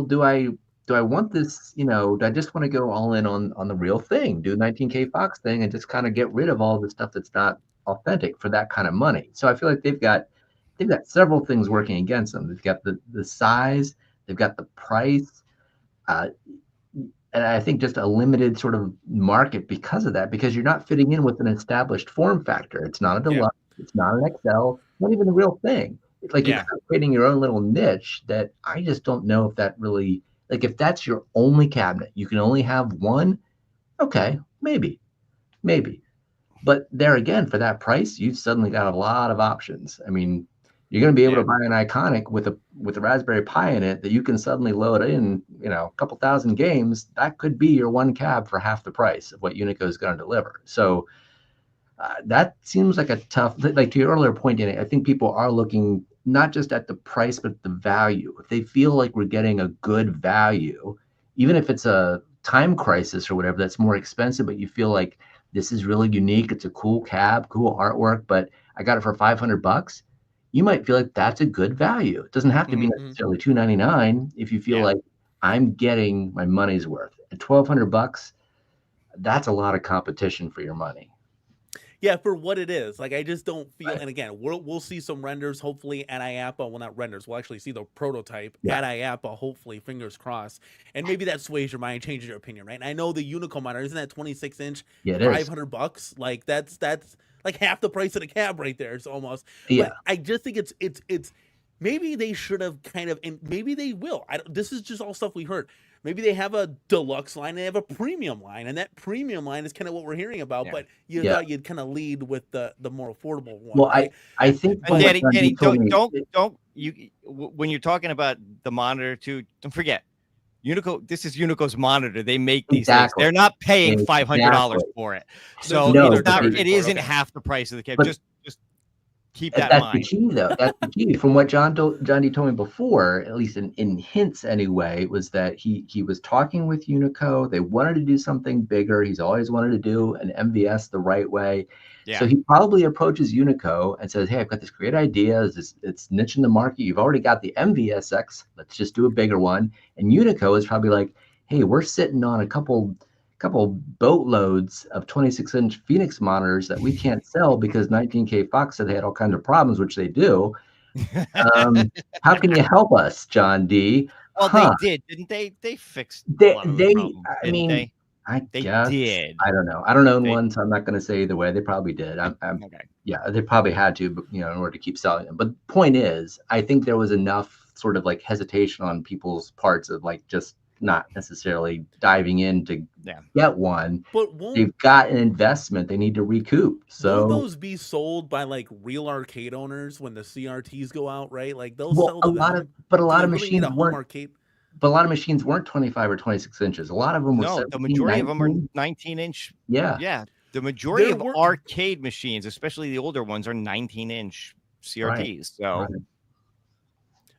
Speaker 5: do I do I want this, do I just want to go all in on the real thing, do 19K Fox thing and just kind of get rid of all the stuff that's not authentic for that kind of money? So I feel like they've got several things working against them. They've got the size, they've got the price, and I think just a limited sort of market because of that, because you're not fitting in with an established form factor. It's not a deluxe, it's not an XL, not even the real thing. It's like you're kind of creating your own little niche that I just don't know if that really, like if that's your only cabinet, you can only have one, okay, maybe. But there again, for that price, you've suddenly got a lot of options. I mean, you're going to be able to buy an Iconic with a Raspberry Pi in it that you can suddenly load in, a couple thousand games. That could be your one cab for half the price of what Unico is going to deliver. So that seems like a tough, like to your earlier point, Danny, I think people are looking not just at the price, but the value. If they feel like we're getting a good value, even if it's a Time Crisis or whatever, that's more expensive, but you feel like this is really unique. It's a cool cab, cool artwork, but I got it for $500. You might feel like that's a good value. It doesn't have to be necessarily $299 if you feel like I'm getting my money's worth. At $1,200, that's a lot of competition for your money.
Speaker 2: Yeah, for what it is. Like, I just don't feel, and again, we'll see some renders, hopefully, at IAPA. Well, not renders. We'll actually see the prototype at IAPA, hopefully, fingers crossed. And maybe that sways your mind, changes your opinion, right? And I know the Unico monitor, isn't that 26-inch?
Speaker 5: Yeah, it is.
Speaker 2: $500? Like, that's like half the price of the cab right there. It's almost.
Speaker 5: Yeah.
Speaker 2: But I just think it's maybe they should have kind of, and maybe they will. This is just all stuff we heard. Maybe they have a deluxe line and they have a premium line, and that premium line is kind of what we're hearing about. But you thought you'd kind of lead with the more affordable one.
Speaker 5: Well,
Speaker 2: right?
Speaker 5: I think
Speaker 3: Danny, don't you when you're talking about the monitor too, don't forget Unico. This is Unico's monitor. They make these things. They're not paying $500 for it, so it isn't half the price of the cab. Just keep that in mind.
Speaker 5: That's the key, though. That's the key. From what John D told me before, at least in hints anyway, was that he was talking with Unico. They wanted to do something bigger. He's always wanted to do an MVS the right way. Yeah. So he probably approaches Unico and says, hey, I've got this great idea. It's niche in the market. You've already got the MVSX. Let's just do a bigger one. And Unico is probably like, hey, we're sitting on a couple boatloads of 26-inch Phoenix monitors that we can't sell because 19K Fox said they had all kinds of problems, which they do. How can you help us, John D?
Speaker 3: Well, they did, didn't they? They fixed. They guess. Did.
Speaker 5: I don't know. I don't own one, so I'm not going to say either way. They probably did. Okay. Yeah, they probably had to, but, in order to keep selling them. But the point is, I think there was enough sort of like hesitation on people's parts of like just not necessarily diving in to get one, but they've got an investment they need to recoup. So
Speaker 2: will those be sold by like real arcade owners when the CRTs go out, right? Like they'll sell
Speaker 5: a lot of machines weren't. But a lot of machines weren't 25 or 26 inches. A lot of them were.
Speaker 3: No, the majority of them are 19-inch. Yeah. The majority of arcade machines, especially the older ones, are 19-inch CRTs. Right. So. Right.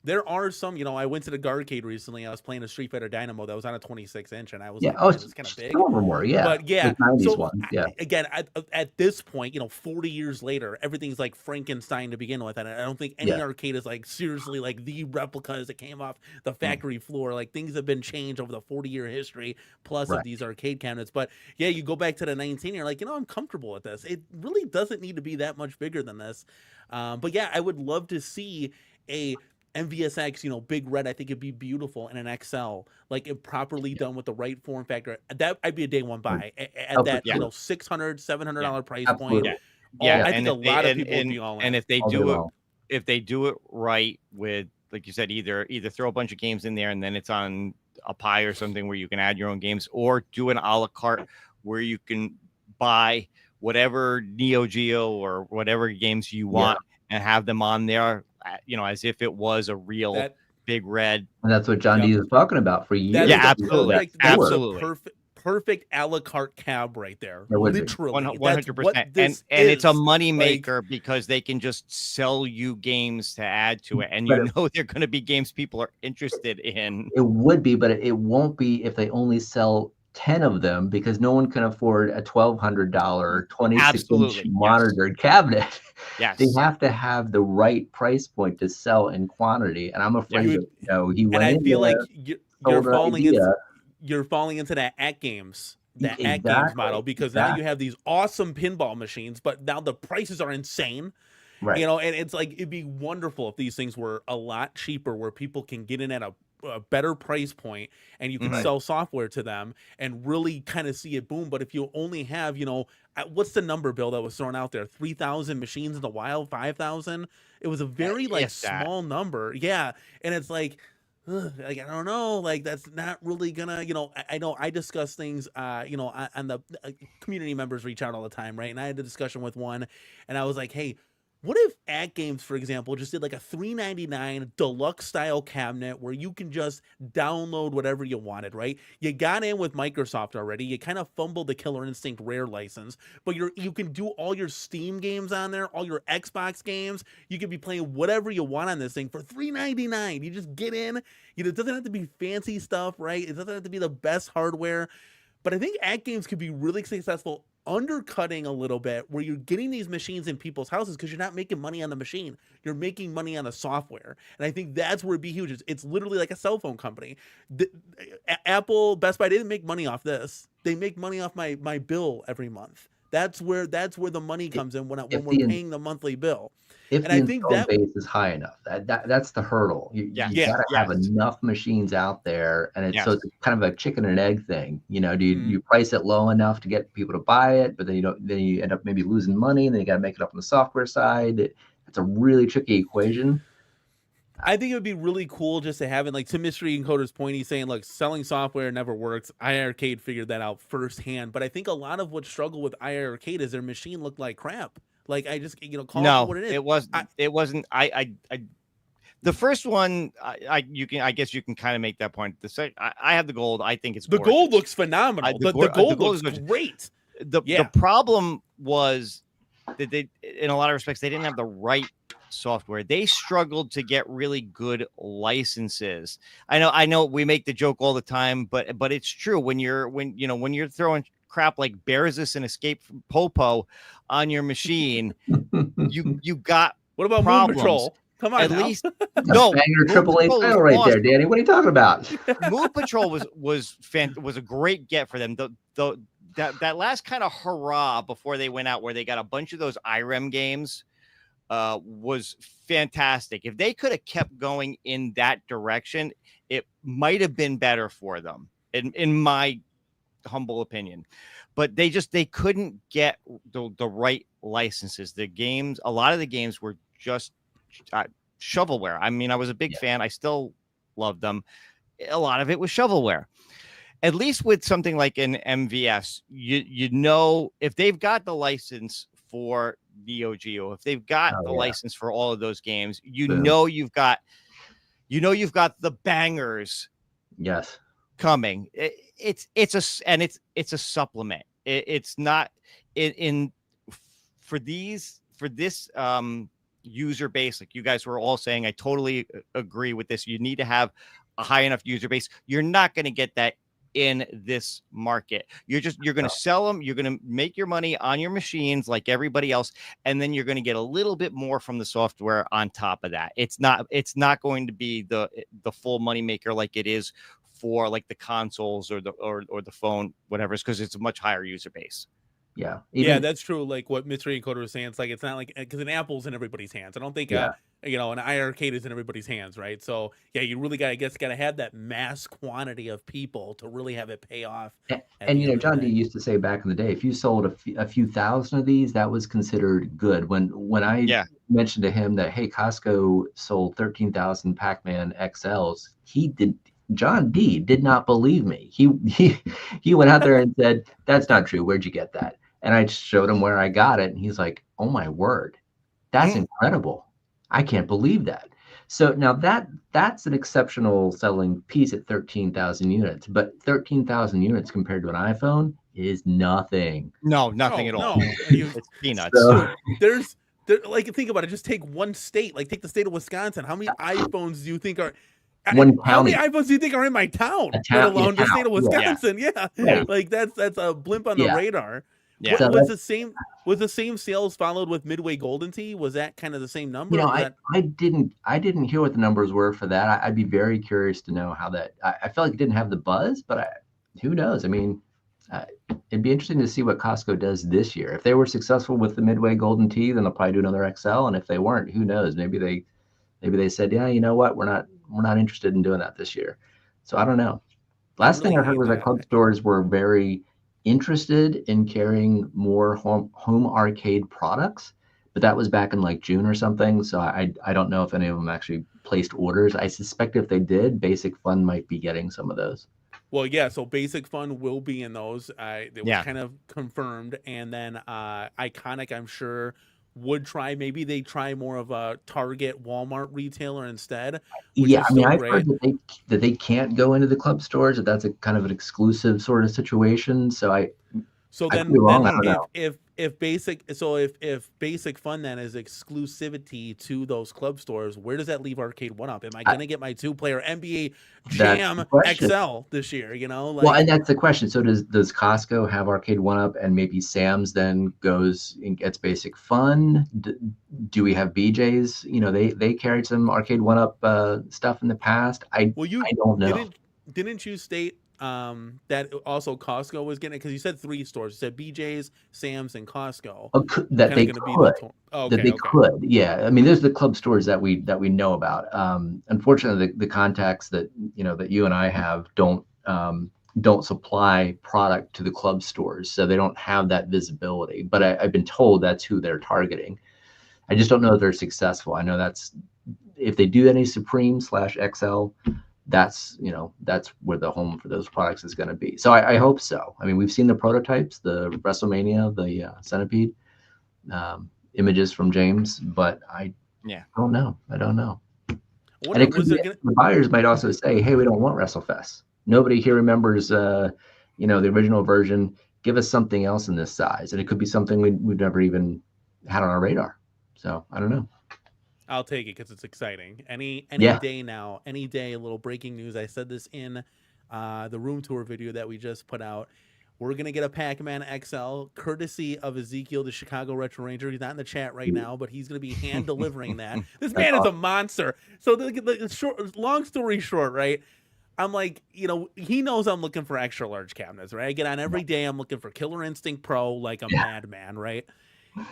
Speaker 2: There are some, I went to the Garcade recently. I was playing a Street Fighter Dynamo that was on a 26-inch, and I was like, it's kind of big.
Speaker 5: Some of them were, yeah.
Speaker 2: But yeah, so
Speaker 5: one.
Speaker 2: Again, at this point, 40 years later, everything's like Frankenstein to begin with, and I don't think any arcade is like seriously like the replicas that came off the factory floor. Like things have been changed over the 40-year history plus of these arcade cabinets. But yeah, you go back to the 19, you're like, I'm comfortable with this. It really doesn't need to be that much bigger than this. But yeah, I would love to see a MVSX, big red. I think it'd be beautiful in an XL, like it properly done with the right form factor. That I'd be a day one buy at that $600, $700 price point.
Speaker 3: Yeah,
Speaker 2: I think a lot of people would be all in.
Speaker 3: And if they do it right with, like you said, either throw a bunch of games in there and then it's on a Pi or something where you can add your own games, or do an a la carte where you can buy whatever Neo Geo or whatever games you want and have them on there. As if it was a real big red.
Speaker 5: And that's what John D is talking about for years.
Speaker 3: Yeah, absolutely.
Speaker 2: Absolutely. Perfect a la carte cab right there. Literally.
Speaker 3: 100%. And it's a money maker because they can just sell you games to add to it. And they're going to be games people are interested in.
Speaker 5: It would be, but it won't be if they only sell 10 of them, because no one can afford a $1,200 26-inch monitored cabinet.
Speaker 3: Yes.
Speaker 5: They have to have the right price point to sell in quantity, and I'm afraid that he went.
Speaker 2: And I feel like
Speaker 5: sold an idea.
Speaker 2: you're falling into that at games. That at games
Speaker 5: Exactly,
Speaker 2: model, because now you have these awesome pinball machines, but now the prices are insane.
Speaker 5: Right.
Speaker 2: You know, and it's like it'd be wonderful if these things were a lot cheaper, where people can get in at a better price point, and you can sell software to them and really kind of see it boom. But if you only have, you know, what's the number, Bill, that was thrown out there? 3,000 machines in the wild, 5,000. It was a very small number, yeah. And it's like I don't know, like that's not really gonna, you know, I know I discuss things, you know, and the community members reach out all the time, right? And I had a discussion with one, and I was like, hey, what if At Games, for example, just did like a $3.99 deluxe style cabinet where you can just download whatever you wanted, right? You got in with Microsoft already. You kind of fumbled the Killer Instinct Rare license, but you can do all your Steam games on there, all your Xbox games. You can be playing whatever you want on this thing for $3.99. You just get in. You know, it doesn't have to be fancy stuff, right? It doesn't have to be the best hardware. But I think At Games could be really successful undercutting a little bit, where you're getting these machines in people's houses because you're not making money on the machine. You're making money on the software. And I think that's where it'd be huge. It's literally like a cell phone company. Apple, Best Buy didn't make money off this. They make money off my bill every month. That's where the money comes in when we're paying the monthly bill.
Speaker 5: If the install base is high enough, that's the hurdle. You gotta have enough machines out there, and so it's kind of a chicken and egg thing. You know, do you price it low enough to get people to buy it, but then you end up maybe losing money, and then you got to make it up on the software side. It's a really tricky equation.
Speaker 2: I think it would be really cool just to have it, like, to Mystery Encoder's point, he's saying, look, selling software never works. iArcade figured that out firsthand. But I think a lot of what struggled with iArcade is their machine looked like crap. Like, I just, you know, call it what it is.
Speaker 3: It wasn't. The first one, I guess you can kind of make that point. The second, I have the gold. I think it's gorgeous.
Speaker 2: Gold looks phenomenal. The gold looks great.
Speaker 3: The problem was that they, in a lot of respects, they didn't have the right software. They struggled to get really good licenses. I know we make the joke all the time, but it's true. When you're throwing crap like Bearsis and Escape from Popo on your machine, you got
Speaker 2: what about
Speaker 3: problems.
Speaker 2: Moon Patrol? Come on,
Speaker 3: at
Speaker 2: now.
Speaker 3: least no.
Speaker 5: Your AAA title right there, Danny. What are you talking about?
Speaker 3: Moon Patrol was a great get for them. That last kind of hurrah before they went out, where they got a bunch of those IREM games, was fantastic. If they could have kept going in that direction, it might have been better for them, in my humble opinion. But they couldn't get the right licenses. The games, a lot of the games were just shovelware. I mean, I was a big fan. I still love them. A lot of it was shovelware. At least with something like an MVS, you know, if they've got the license for Neo Geo, if they've got the license for all of those games, you know you've got the bangers.
Speaker 5: Yes.
Speaker 3: Coming. It's a supplement. It's not for this user base, like you guys were all saying. I totally agree with this. You need to have a high enough user base. You're not going to get that in this market. You're going to sell them. You're going to make your money on your machines like everybody else, and then you're going to get a little bit more from the software on top of that. It's not going to be the full money maker like it is for like the consoles or the phone, whatever, because it's a much higher user base.
Speaker 5: Yeah.
Speaker 2: Yeah, that's true. Like what Mystery Encoder was saying, it's like, it's not like, because an Apple's in everybody's hands. I don't think, an iArcade is in everybody's hands, right? So yeah, you really got to have that mass quantity of people to really have it pay off.
Speaker 5: And you know, John D used to say back in the day, if you sold a few thousand of these, that was considered good. When I mentioned to him that, hey, Costco sold 13,000 Pac-Man XLs, John D did not believe me. He went out there and said, that's not true. Where'd you get that? And I showed him where I got it. And he's like, oh my word, that's incredible. I can't believe that. So now that's an exceptional selling piece at 13,000 units, but 13,000 units compared to an iPhone is nothing.
Speaker 3: No, nothing at all. It's peanuts.
Speaker 2: So, there's like, think about it. Just take one state, like take the state of Wisconsin. How many iPhones do you think are? How many iPhones do you think are in my town? Let alone the state of Wisconsin. Yeah. Like that's a blimp on the radar.
Speaker 3: Yeah.
Speaker 5: So
Speaker 2: Was the same sales followed with Midway Golden Tee? Was that kind of the same number? Or was that...
Speaker 5: I didn't hear what the numbers were for that. I'd be very curious to know how that. I felt like it didn't have the buzz, but who knows? I mean, it'd be interesting to see what Costco does this year. If they were successful with the Midway Golden Tee, then they'll probably do another XL. And if they weren't, who knows? Maybe they said, yeah, you know what, we're not interested in doing that this year. So I don't know. Last thing I heard was that club stores were very interested in carrying more home arcade products, but that was back in like June or something. So I don't know if any of them actually placed orders. I suspect if they did, Basic Fun might be getting some of those.
Speaker 2: Well, yeah, so Basic Fun will be in those. It was kind of confirmed. And then Iconic, I'm sure, would try. Maybe they try more of a Target, Walmart retailer instead.
Speaker 5: Yeah, I mean, I've heard that they can't go into the club stores, that's a kind of an exclusive sort of situation. So I could be wrong, I don't know.
Speaker 2: If Basic Fun then is exclusivity to those club stores, where does that leave Arcade 1-Up? Am I going to get my 2-player NBA Jam XL this year? You know,
Speaker 5: well, and that's the question. So does Costco have Arcade 1-Up, and maybe Sam's then goes and gets Basic Fun? Do we have BJ's? You know, they carried some Arcade 1-Up stuff in the past. I don't know.
Speaker 2: Didn't you state that also Costco was getting it? Because you said 3 stores. You said BJ's, Sam's, and Costco.
Speaker 5: That they could. Yeah, I mean, there's the club stores that we know about. Unfortunately, the contacts that you and I have don't supply product to the club stores, so they don't have that visibility. But I've been told that's who they're targeting. I just don't know if they're successful. I know that's if they do any Supreme/XL. That's where the home for those products is going to be. So I hope so. I mean, we've seen the prototypes, the WrestleMania, the Centipede images from James, but I don't know. And the buyers might also say, hey, we don't want WrestleFest. Nobody here remembers, the original version. Give us something else in this size. And it could be something we've never even had on our radar. So I don't know.
Speaker 2: I'll take it because it's exciting. Any day now, any day, a little breaking news. I said this in the room tour video that we just put out. We're going to get a Pac-Man XL courtesy of Ezekiel, the Chicago Retro Ranger. He's not in the chat right now, but he's going to be hand delivering that. This man is a monster. So long story short, right? I'm like, he knows I'm looking for extra large cabinets, right? I get on every day. I'm looking for Killer Instinct Pro like a madman, right?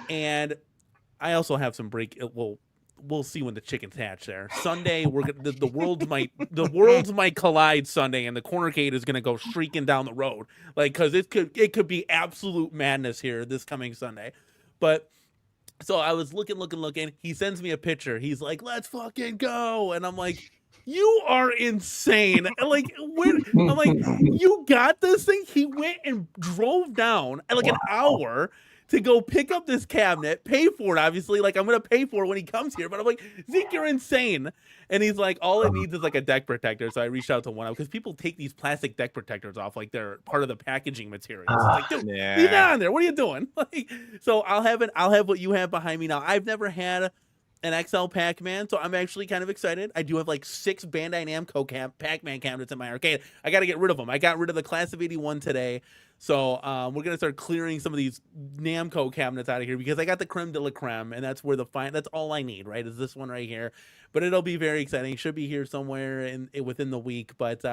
Speaker 2: And I also have some we'll see when the chickens hatch there. Sunday, the worlds might collide Sunday, and the CornerCade is gonna go shrieking down the road, because it could be absolute madness here this coming Sunday. But so I was looking. He sends me a picture. He's like, "Let's fucking go," and I'm like, "You are insane!" I'm like, "You got this thing?" He went and drove down at an hour to go pick up this cabinet, pay for it, obviously. I'm going to pay for it when he comes here. But I'm like, Zeke, you're insane. And he's like, all it needs is a deck protector. So I reached out to one because people take these plastic deck protectors off like they're part of the packaging materials. Dude, leave it on there. What are you doing? So I'll have what you have behind me now. I've never had an XL Pac-Man, so I'm actually kind of excited. I do have 6 Bandai Namco Pac-Man cabinets in my arcade. I got to get rid of them. I got rid of the Class of 81 today. So we're going to start clearing some of these Namco cabinets out of here because I got the creme de la creme, and that's where that's all I need, right, is this one right here. But it'll be very exciting. Should be here somewhere within the week, but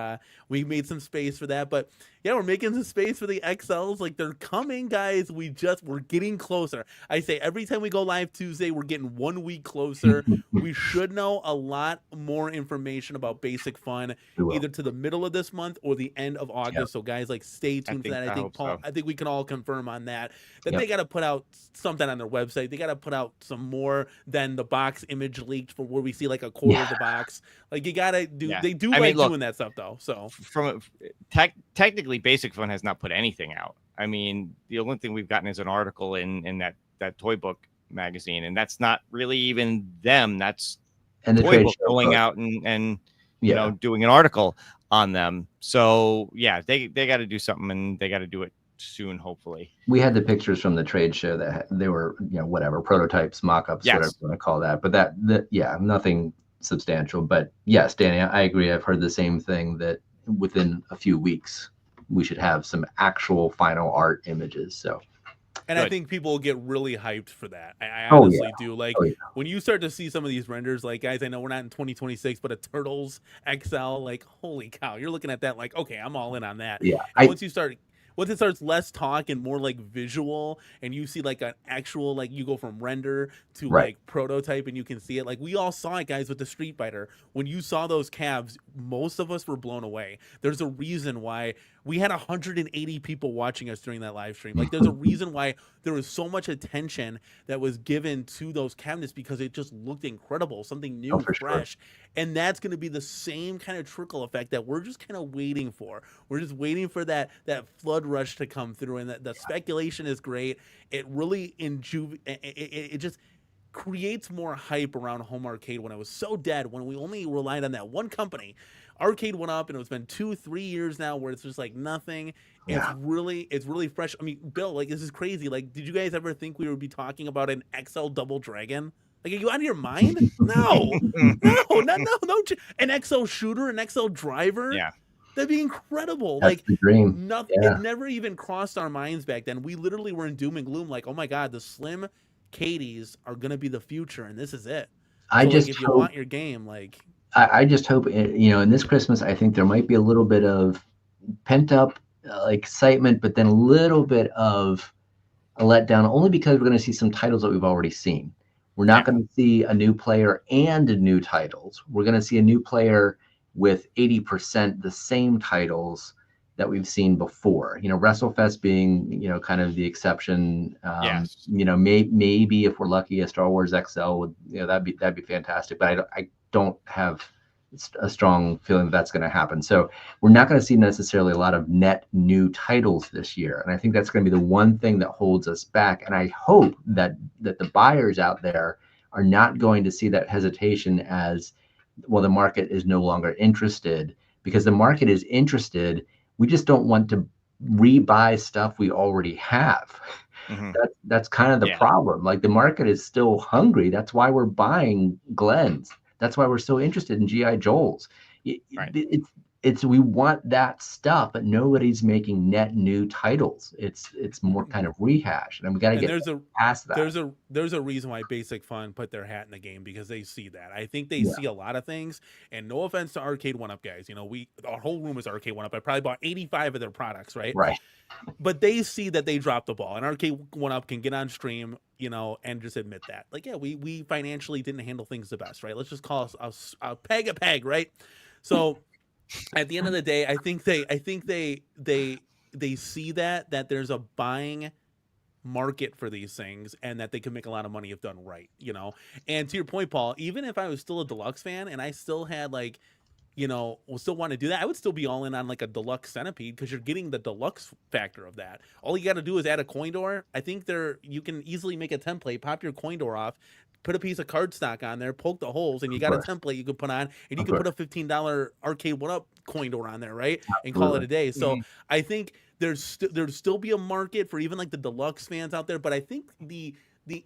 Speaker 2: we made some space for that. But yeah, we're making some space for the XLs. They're coming, guys. We're getting closer. I say every time we go live Tuesday, we're getting 1 week closer. We should know a lot more information about Basic Fun either to the middle of this month or the end of August. Yep. So guys, stay tuned for that. I think we can all confirm on that they got to put out something on their website. They got to put out some more than the box image leaked for where we see a quarter of the box. You got to do. Yeah. They do doing that stuff though. So
Speaker 3: technically, Basic Fun has not put anything out. I mean, the only thing we've gotten is an article in that Toy Book magazine, and that's not really even them. That's
Speaker 5: and the
Speaker 3: Toy Book going out and doing an article on them. So yeah, they got to do something, and they got to do it soon, hopefully.
Speaker 5: We had the pictures from the trade show that they were, whatever, prototypes, mock-ups, whatever you want to call that. But nothing substantial. But yes, Danny, I agree. I've heard the same thing, that within a few weeks we should have some actual final art images. So
Speaker 2: And I
Speaker 3: Good.
Speaker 2: think people will get really hyped for that. I
Speaker 5: Oh,
Speaker 2: honestly
Speaker 5: yeah.
Speaker 2: do. Like
Speaker 5: Oh, yeah.
Speaker 2: when you start to see some of these renders, like guys, I know we're not in 2026, but a Turtles XL, like holy cow, you're looking at that like, okay, I'm all in on that.
Speaker 5: Yeah.
Speaker 2: And once it starts less talk and more like visual, and you see like an actual like you go from render to
Speaker 5: Right.
Speaker 2: like prototype, and you can see it. Like we all saw it, guys, with the Street Fighter. When you saw those calves, most of us were blown away. There's a reason why we had 180 people watching us during that live stream. Like there's a reason why there was so much attention that was given to those cabinets, because it just looked incredible, something new,
Speaker 5: for sure.
Speaker 2: fresh. And that's going to be the same kind of trickle effect that we're just kind of waiting for. We're just waiting for that flood rush to come through, and that the speculation is great. It really it just creates more hype around home arcade when it was so dead, when we only relied on that one company. Arcade went up, and it's been 2-3 years now where it's just like nothing.
Speaker 5: Yeah.
Speaker 2: It's really fresh. I mean, Bill, like this is crazy. Like, did you guys ever think we would be talking about an XL Double Dragon? Like, are you out of your mind? No, no. An XL shooter, an XL driver.
Speaker 3: Yeah.
Speaker 2: That'd be incredible.
Speaker 5: That's
Speaker 2: Like
Speaker 5: the dream.
Speaker 2: nothing.
Speaker 5: Yeah.
Speaker 2: It never even crossed our minds back then. We literally were in doom and gloom. Like, oh my god, the slim Katie's are gonna be the future, and this is it.
Speaker 5: I
Speaker 2: So,
Speaker 5: just
Speaker 2: like, if you
Speaker 5: hope,
Speaker 2: want your game, like,
Speaker 5: I just hope, in this Christmas, I think there might be a little bit of pent up excitement, but then a little bit of a letdown, only because we're going to see some titles that we've already seen. We're not going to see a new player and new titles. We're going to see a new player with 80% the same titles that we've seen before. WrestleFest being, kind of the exception.
Speaker 3: Yes.
Speaker 5: Maybe if we're lucky, a Star Wars XL would, that'd be fantastic. But I don't have a strong feeling that's going to happen. So we're not going to see necessarily a lot of net new titles this year. And I think that's going to be the one thing that holds us back. And I hope that the buyers out there are not going to see that hesitation as, well, the market is no longer interested, because the market is interested. We just don't want to rebuy stuff we already have.
Speaker 3: Mhm.
Speaker 5: That's kind of the problem. Like, the market is still hungry. That's why we're buying Glens. That's why we're so interested in GI Joels.
Speaker 3: Right.
Speaker 5: It's we want that stuff, but nobody's making net new titles. It's more kind of rehash, and we got to get past that.
Speaker 2: There's a reason why Basic Fun put their hat in the game, because they see that. I think they see a lot of things. And no offense to Arcade 1-Up guys, our whole room is Arcade 1-Up. I probably bought 85 of their products, right?
Speaker 5: Right.
Speaker 2: But they see that they dropped the ball, and Arcade 1-Up can get on stream, and just admit that. Like, yeah, we financially didn't handle things the best, right? Let's just call us a peg, right? So at the end of the day, I think they see that there's a buying market for these things, and that they can make a lot of money if done right, And to your point, Paul, even if I was still a Deluxe fan and I still had will still want to do that, I would still be all in on like a Deluxe Centipede, because you're getting the Deluxe factor of that. All you got to do is add a coin door. I think you can easily make a template, pop your coin door off, put a piece of cardstock on there, poke the holes, and you got a template you can put on, and you can put a $15 Arcade 1-Up coin door on there, right? And call it a day. So I think there'd still be a market for even like the Deluxe fans out there, but I think the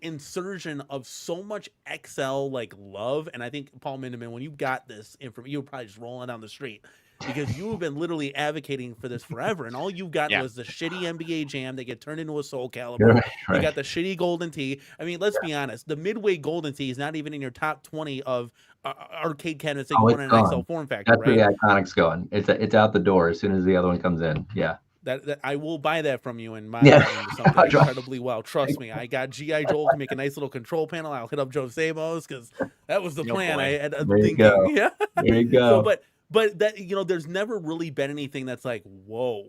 Speaker 2: insertion of so much XL like love, and I think Paul Mindeman, when you got this information, you were probably just rolling down the street, because you have been literally advocating for this forever, and all you've gotten was the shitty NBA Jam that get turned into a Soul Calibur.
Speaker 5: Right.
Speaker 2: You got the shitty Golden Tee. I mean, let's be honest, the Midway Golden Tee is not even in your top 20 of arcade cabinets that you want in an XL form factor.
Speaker 5: That's where the Iconic's going. It's out the door as soon as the other one comes in. Yeah.
Speaker 2: That I will buy that from you and mod it into something incredibly well. Trust me, I got GI Joel to make a nice little control panel. I'll hit up Joe Samos, because that was the plan. I had thinking,
Speaker 5: there you go.
Speaker 2: So, but that there's never really been anything that's like, whoa,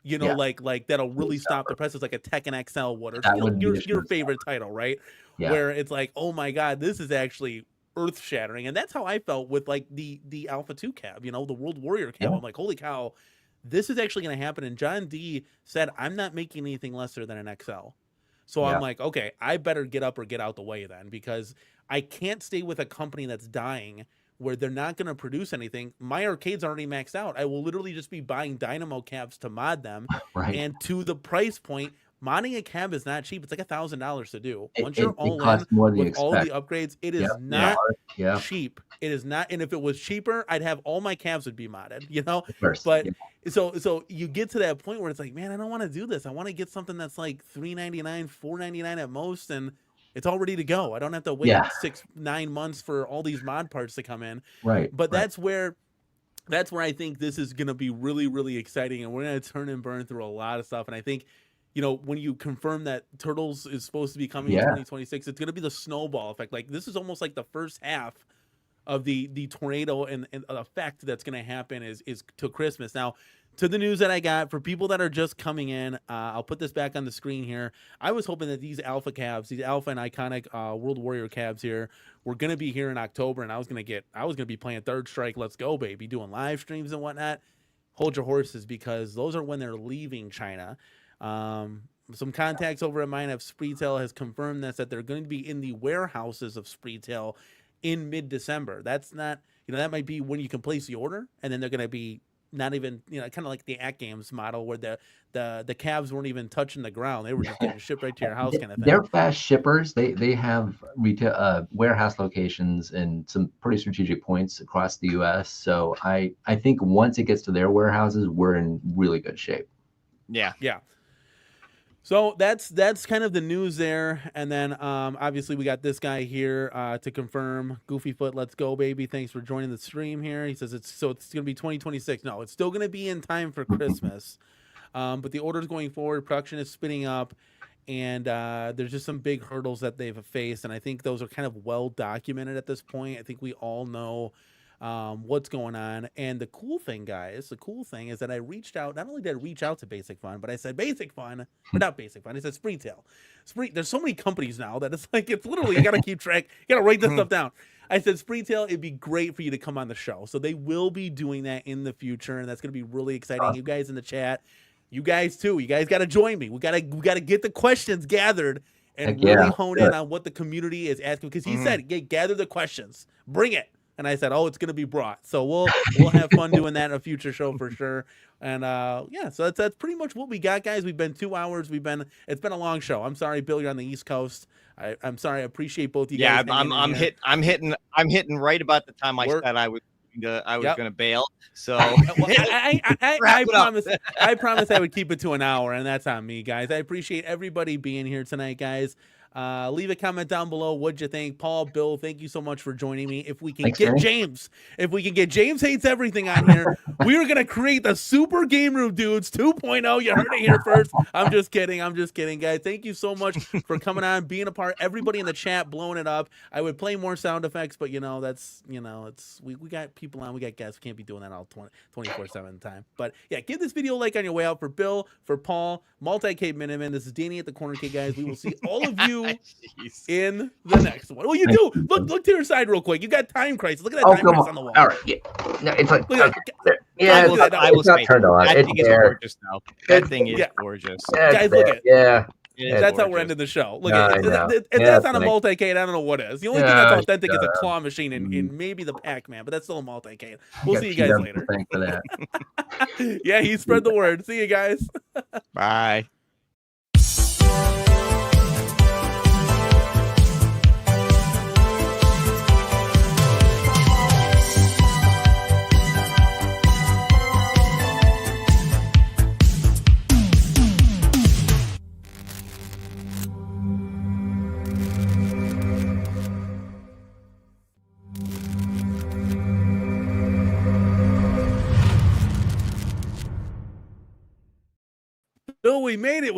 Speaker 2: like that'll really stop the press. It's like a Tekken XL would, or your favorite title, right?
Speaker 5: Yeah.
Speaker 2: Where it's like, oh my god, this is actually earth shattering, and that's how I felt with like the Alpha 2 cab, the World Warrior cab. I'm like, holy cow. This is actually going to happen. And John D said, I'm not making anything lesser than an XL. So I'm like, okay, I better get up or get out the way then, because I can't stay with a company that's dying where they're not going to produce anything. My arcade's already maxed out. I will literally just be buying Dynamo cabs to mod them.
Speaker 5: Right.
Speaker 2: And to the price point, modding a cab is not cheap. It's like $1,000 to do. Once
Speaker 5: It
Speaker 2: you're all
Speaker 5: costs
Speaker 2: in
Speaker 5: more than you
Speaker 2: with all the
Speaker 5: expect.
Speaker 2: upgrades, it is
Speaker 5: Yep.
Speaker 2: not
Speaker 5: Yeah.
Speaker 2: cheap. It is not. And if it was cheaper, I'd have all my cabs would be modded, you know?
Speaker 5: Of course.
Speaker 2: But
Speaker 5: Yeah.
Speaker 2: so you get to that point where it's like, man, I don't want to do this. I want to get something that's like $3.99, $4.99 at most, and it's all ready to go. I don't have to wait
Speaker 5: Yeah.
Speaker 2: 6-9 months for all these mod parts to come in.
Speaker 5: Right.
Speaker 2: But
Speaker 5: right.
Speaker 2: that's where I think this is going to be really, really exciting, and we're going to turn and burn through a lot of stuff. And I think, you know, when you confirm that Turtles is supposed to be coming in 2026, it's going to be the snowball effect. Like, this is almost like the first half of the tornado and effect that's going to happen is to Christmas. Now, to the news that I got for people that are just coming in, I'll put this back on the screen here. I was hoping that these alpha cabs, these alpha and iconic World Warrior cabs here, were going to be here in October, and I was going to be playing Third Strike, Let's Go, baby, doing live streams and whatnot. Hold your horses, because those are when they're leaving China. Some contacts over at mine of Spreetail has confirmed this, that they're going to be in the warehouses of Spreetail in mid-December. That's not, you know, that might be when you can place the order, and then they're going to be not even, you know, kind of like the At Games model where the cabs weren't even touching the ground. They were just getting shipped right to your house kind of thing.
Speaker 5: They're fast shippers. They have retail warehouse locations in some pretty strategic points across the U.S. So I think once it gets to their warehouses, we're in really good shape.
Speaker 3: Yeah.
Speaker 2: So that's kind of the news there. And then obviously we got this guy here to confirm. Goofyfoot, let's go, baby. Thanks for joining the stream here. He says it's going to be 2026. No, it's still going to be in time for Christmas. But the orders going forward, production is spinning up, and there's just some big hurdles that they've faced. And I think those are kind of well documented at this point. I think we all know what's going on. And the cool thing, guys, is that I reached out. Not only did I reach out to Basic Fun, but I said Basic Fun, or not Basic Fun. I said Spreetail. There's so many companies now that it's like, it's literally, you got to keep track. You got to write this stuff down. I said, Spreetail, it'd be great for you to come on the show. So they will be doing that in the future, and that's going to be really exciting. You guys in the chat, you guys too. You guys got to join me. We got to get the questions gathered and really hone in on what the community is asking, because he said, gather the questions, bring it. And I said, oh, it's going to be brought. So we'll have fun doing that in a future show for sure. And yeah, so that's pretty much what we got, guys. We've been 2 hours. It's been a long show. I'm sorry, Bill, you're on the East Coast. I'm sorry. I appreciate both you guys.
Speaker 3: Yeah, I'm hitting right about the time I said I was going to bail. So
Speaker 2: I promise I would keep it to an hour, and that's on me, guys. I appreciate everybody being here tonight, guys. Leave a comment down below. What'd you think? Paul, Bill, thank you so much for joining me. If we can get James Hates Everything on here, we are going to create the Super Game Room Dudes 2.0. You heard it here first. I'm just kidding, guys. Thank you so much for coming on, being a part. Everybody in the chat blowing it up. I would play more sound effects, but we got people on, we got guests. We can't be doing that all 24/7 time. But yeah, give this video a like on your way out. For Bill, for Paul, Multi-Cade Miniman, this is Danny at the Corner-Cade, guys. We will see all of you in the next one. Well, you do. Look to your side real quick. You got Time Crisis. Look at that Time Crisis on the wall.
Speaker 5: All right. Yeah. No, it's like,
Speaker 3: yeah,
Speaker 5: I will say, turned on.
Speaker 3: That thing is gorgeous now. That thing is gorgeous.
Speaker 2: Guys, look at it.
Speaker 5: Yeah.
Speaker 2: That's how we're ending the show. Look at it. If that's not a Multi-Cade, I don't know what is. The only thing that's authentic is a claw machine and maybe the Pac-Man, but that's still a Multi-Cade. We'll see you guys later.
Speaker 5: For that.
Speaker 2: Yeah, he spread the word. See you guys.
Speaker 3: Bye.
Speaker 2: Bill, we made it.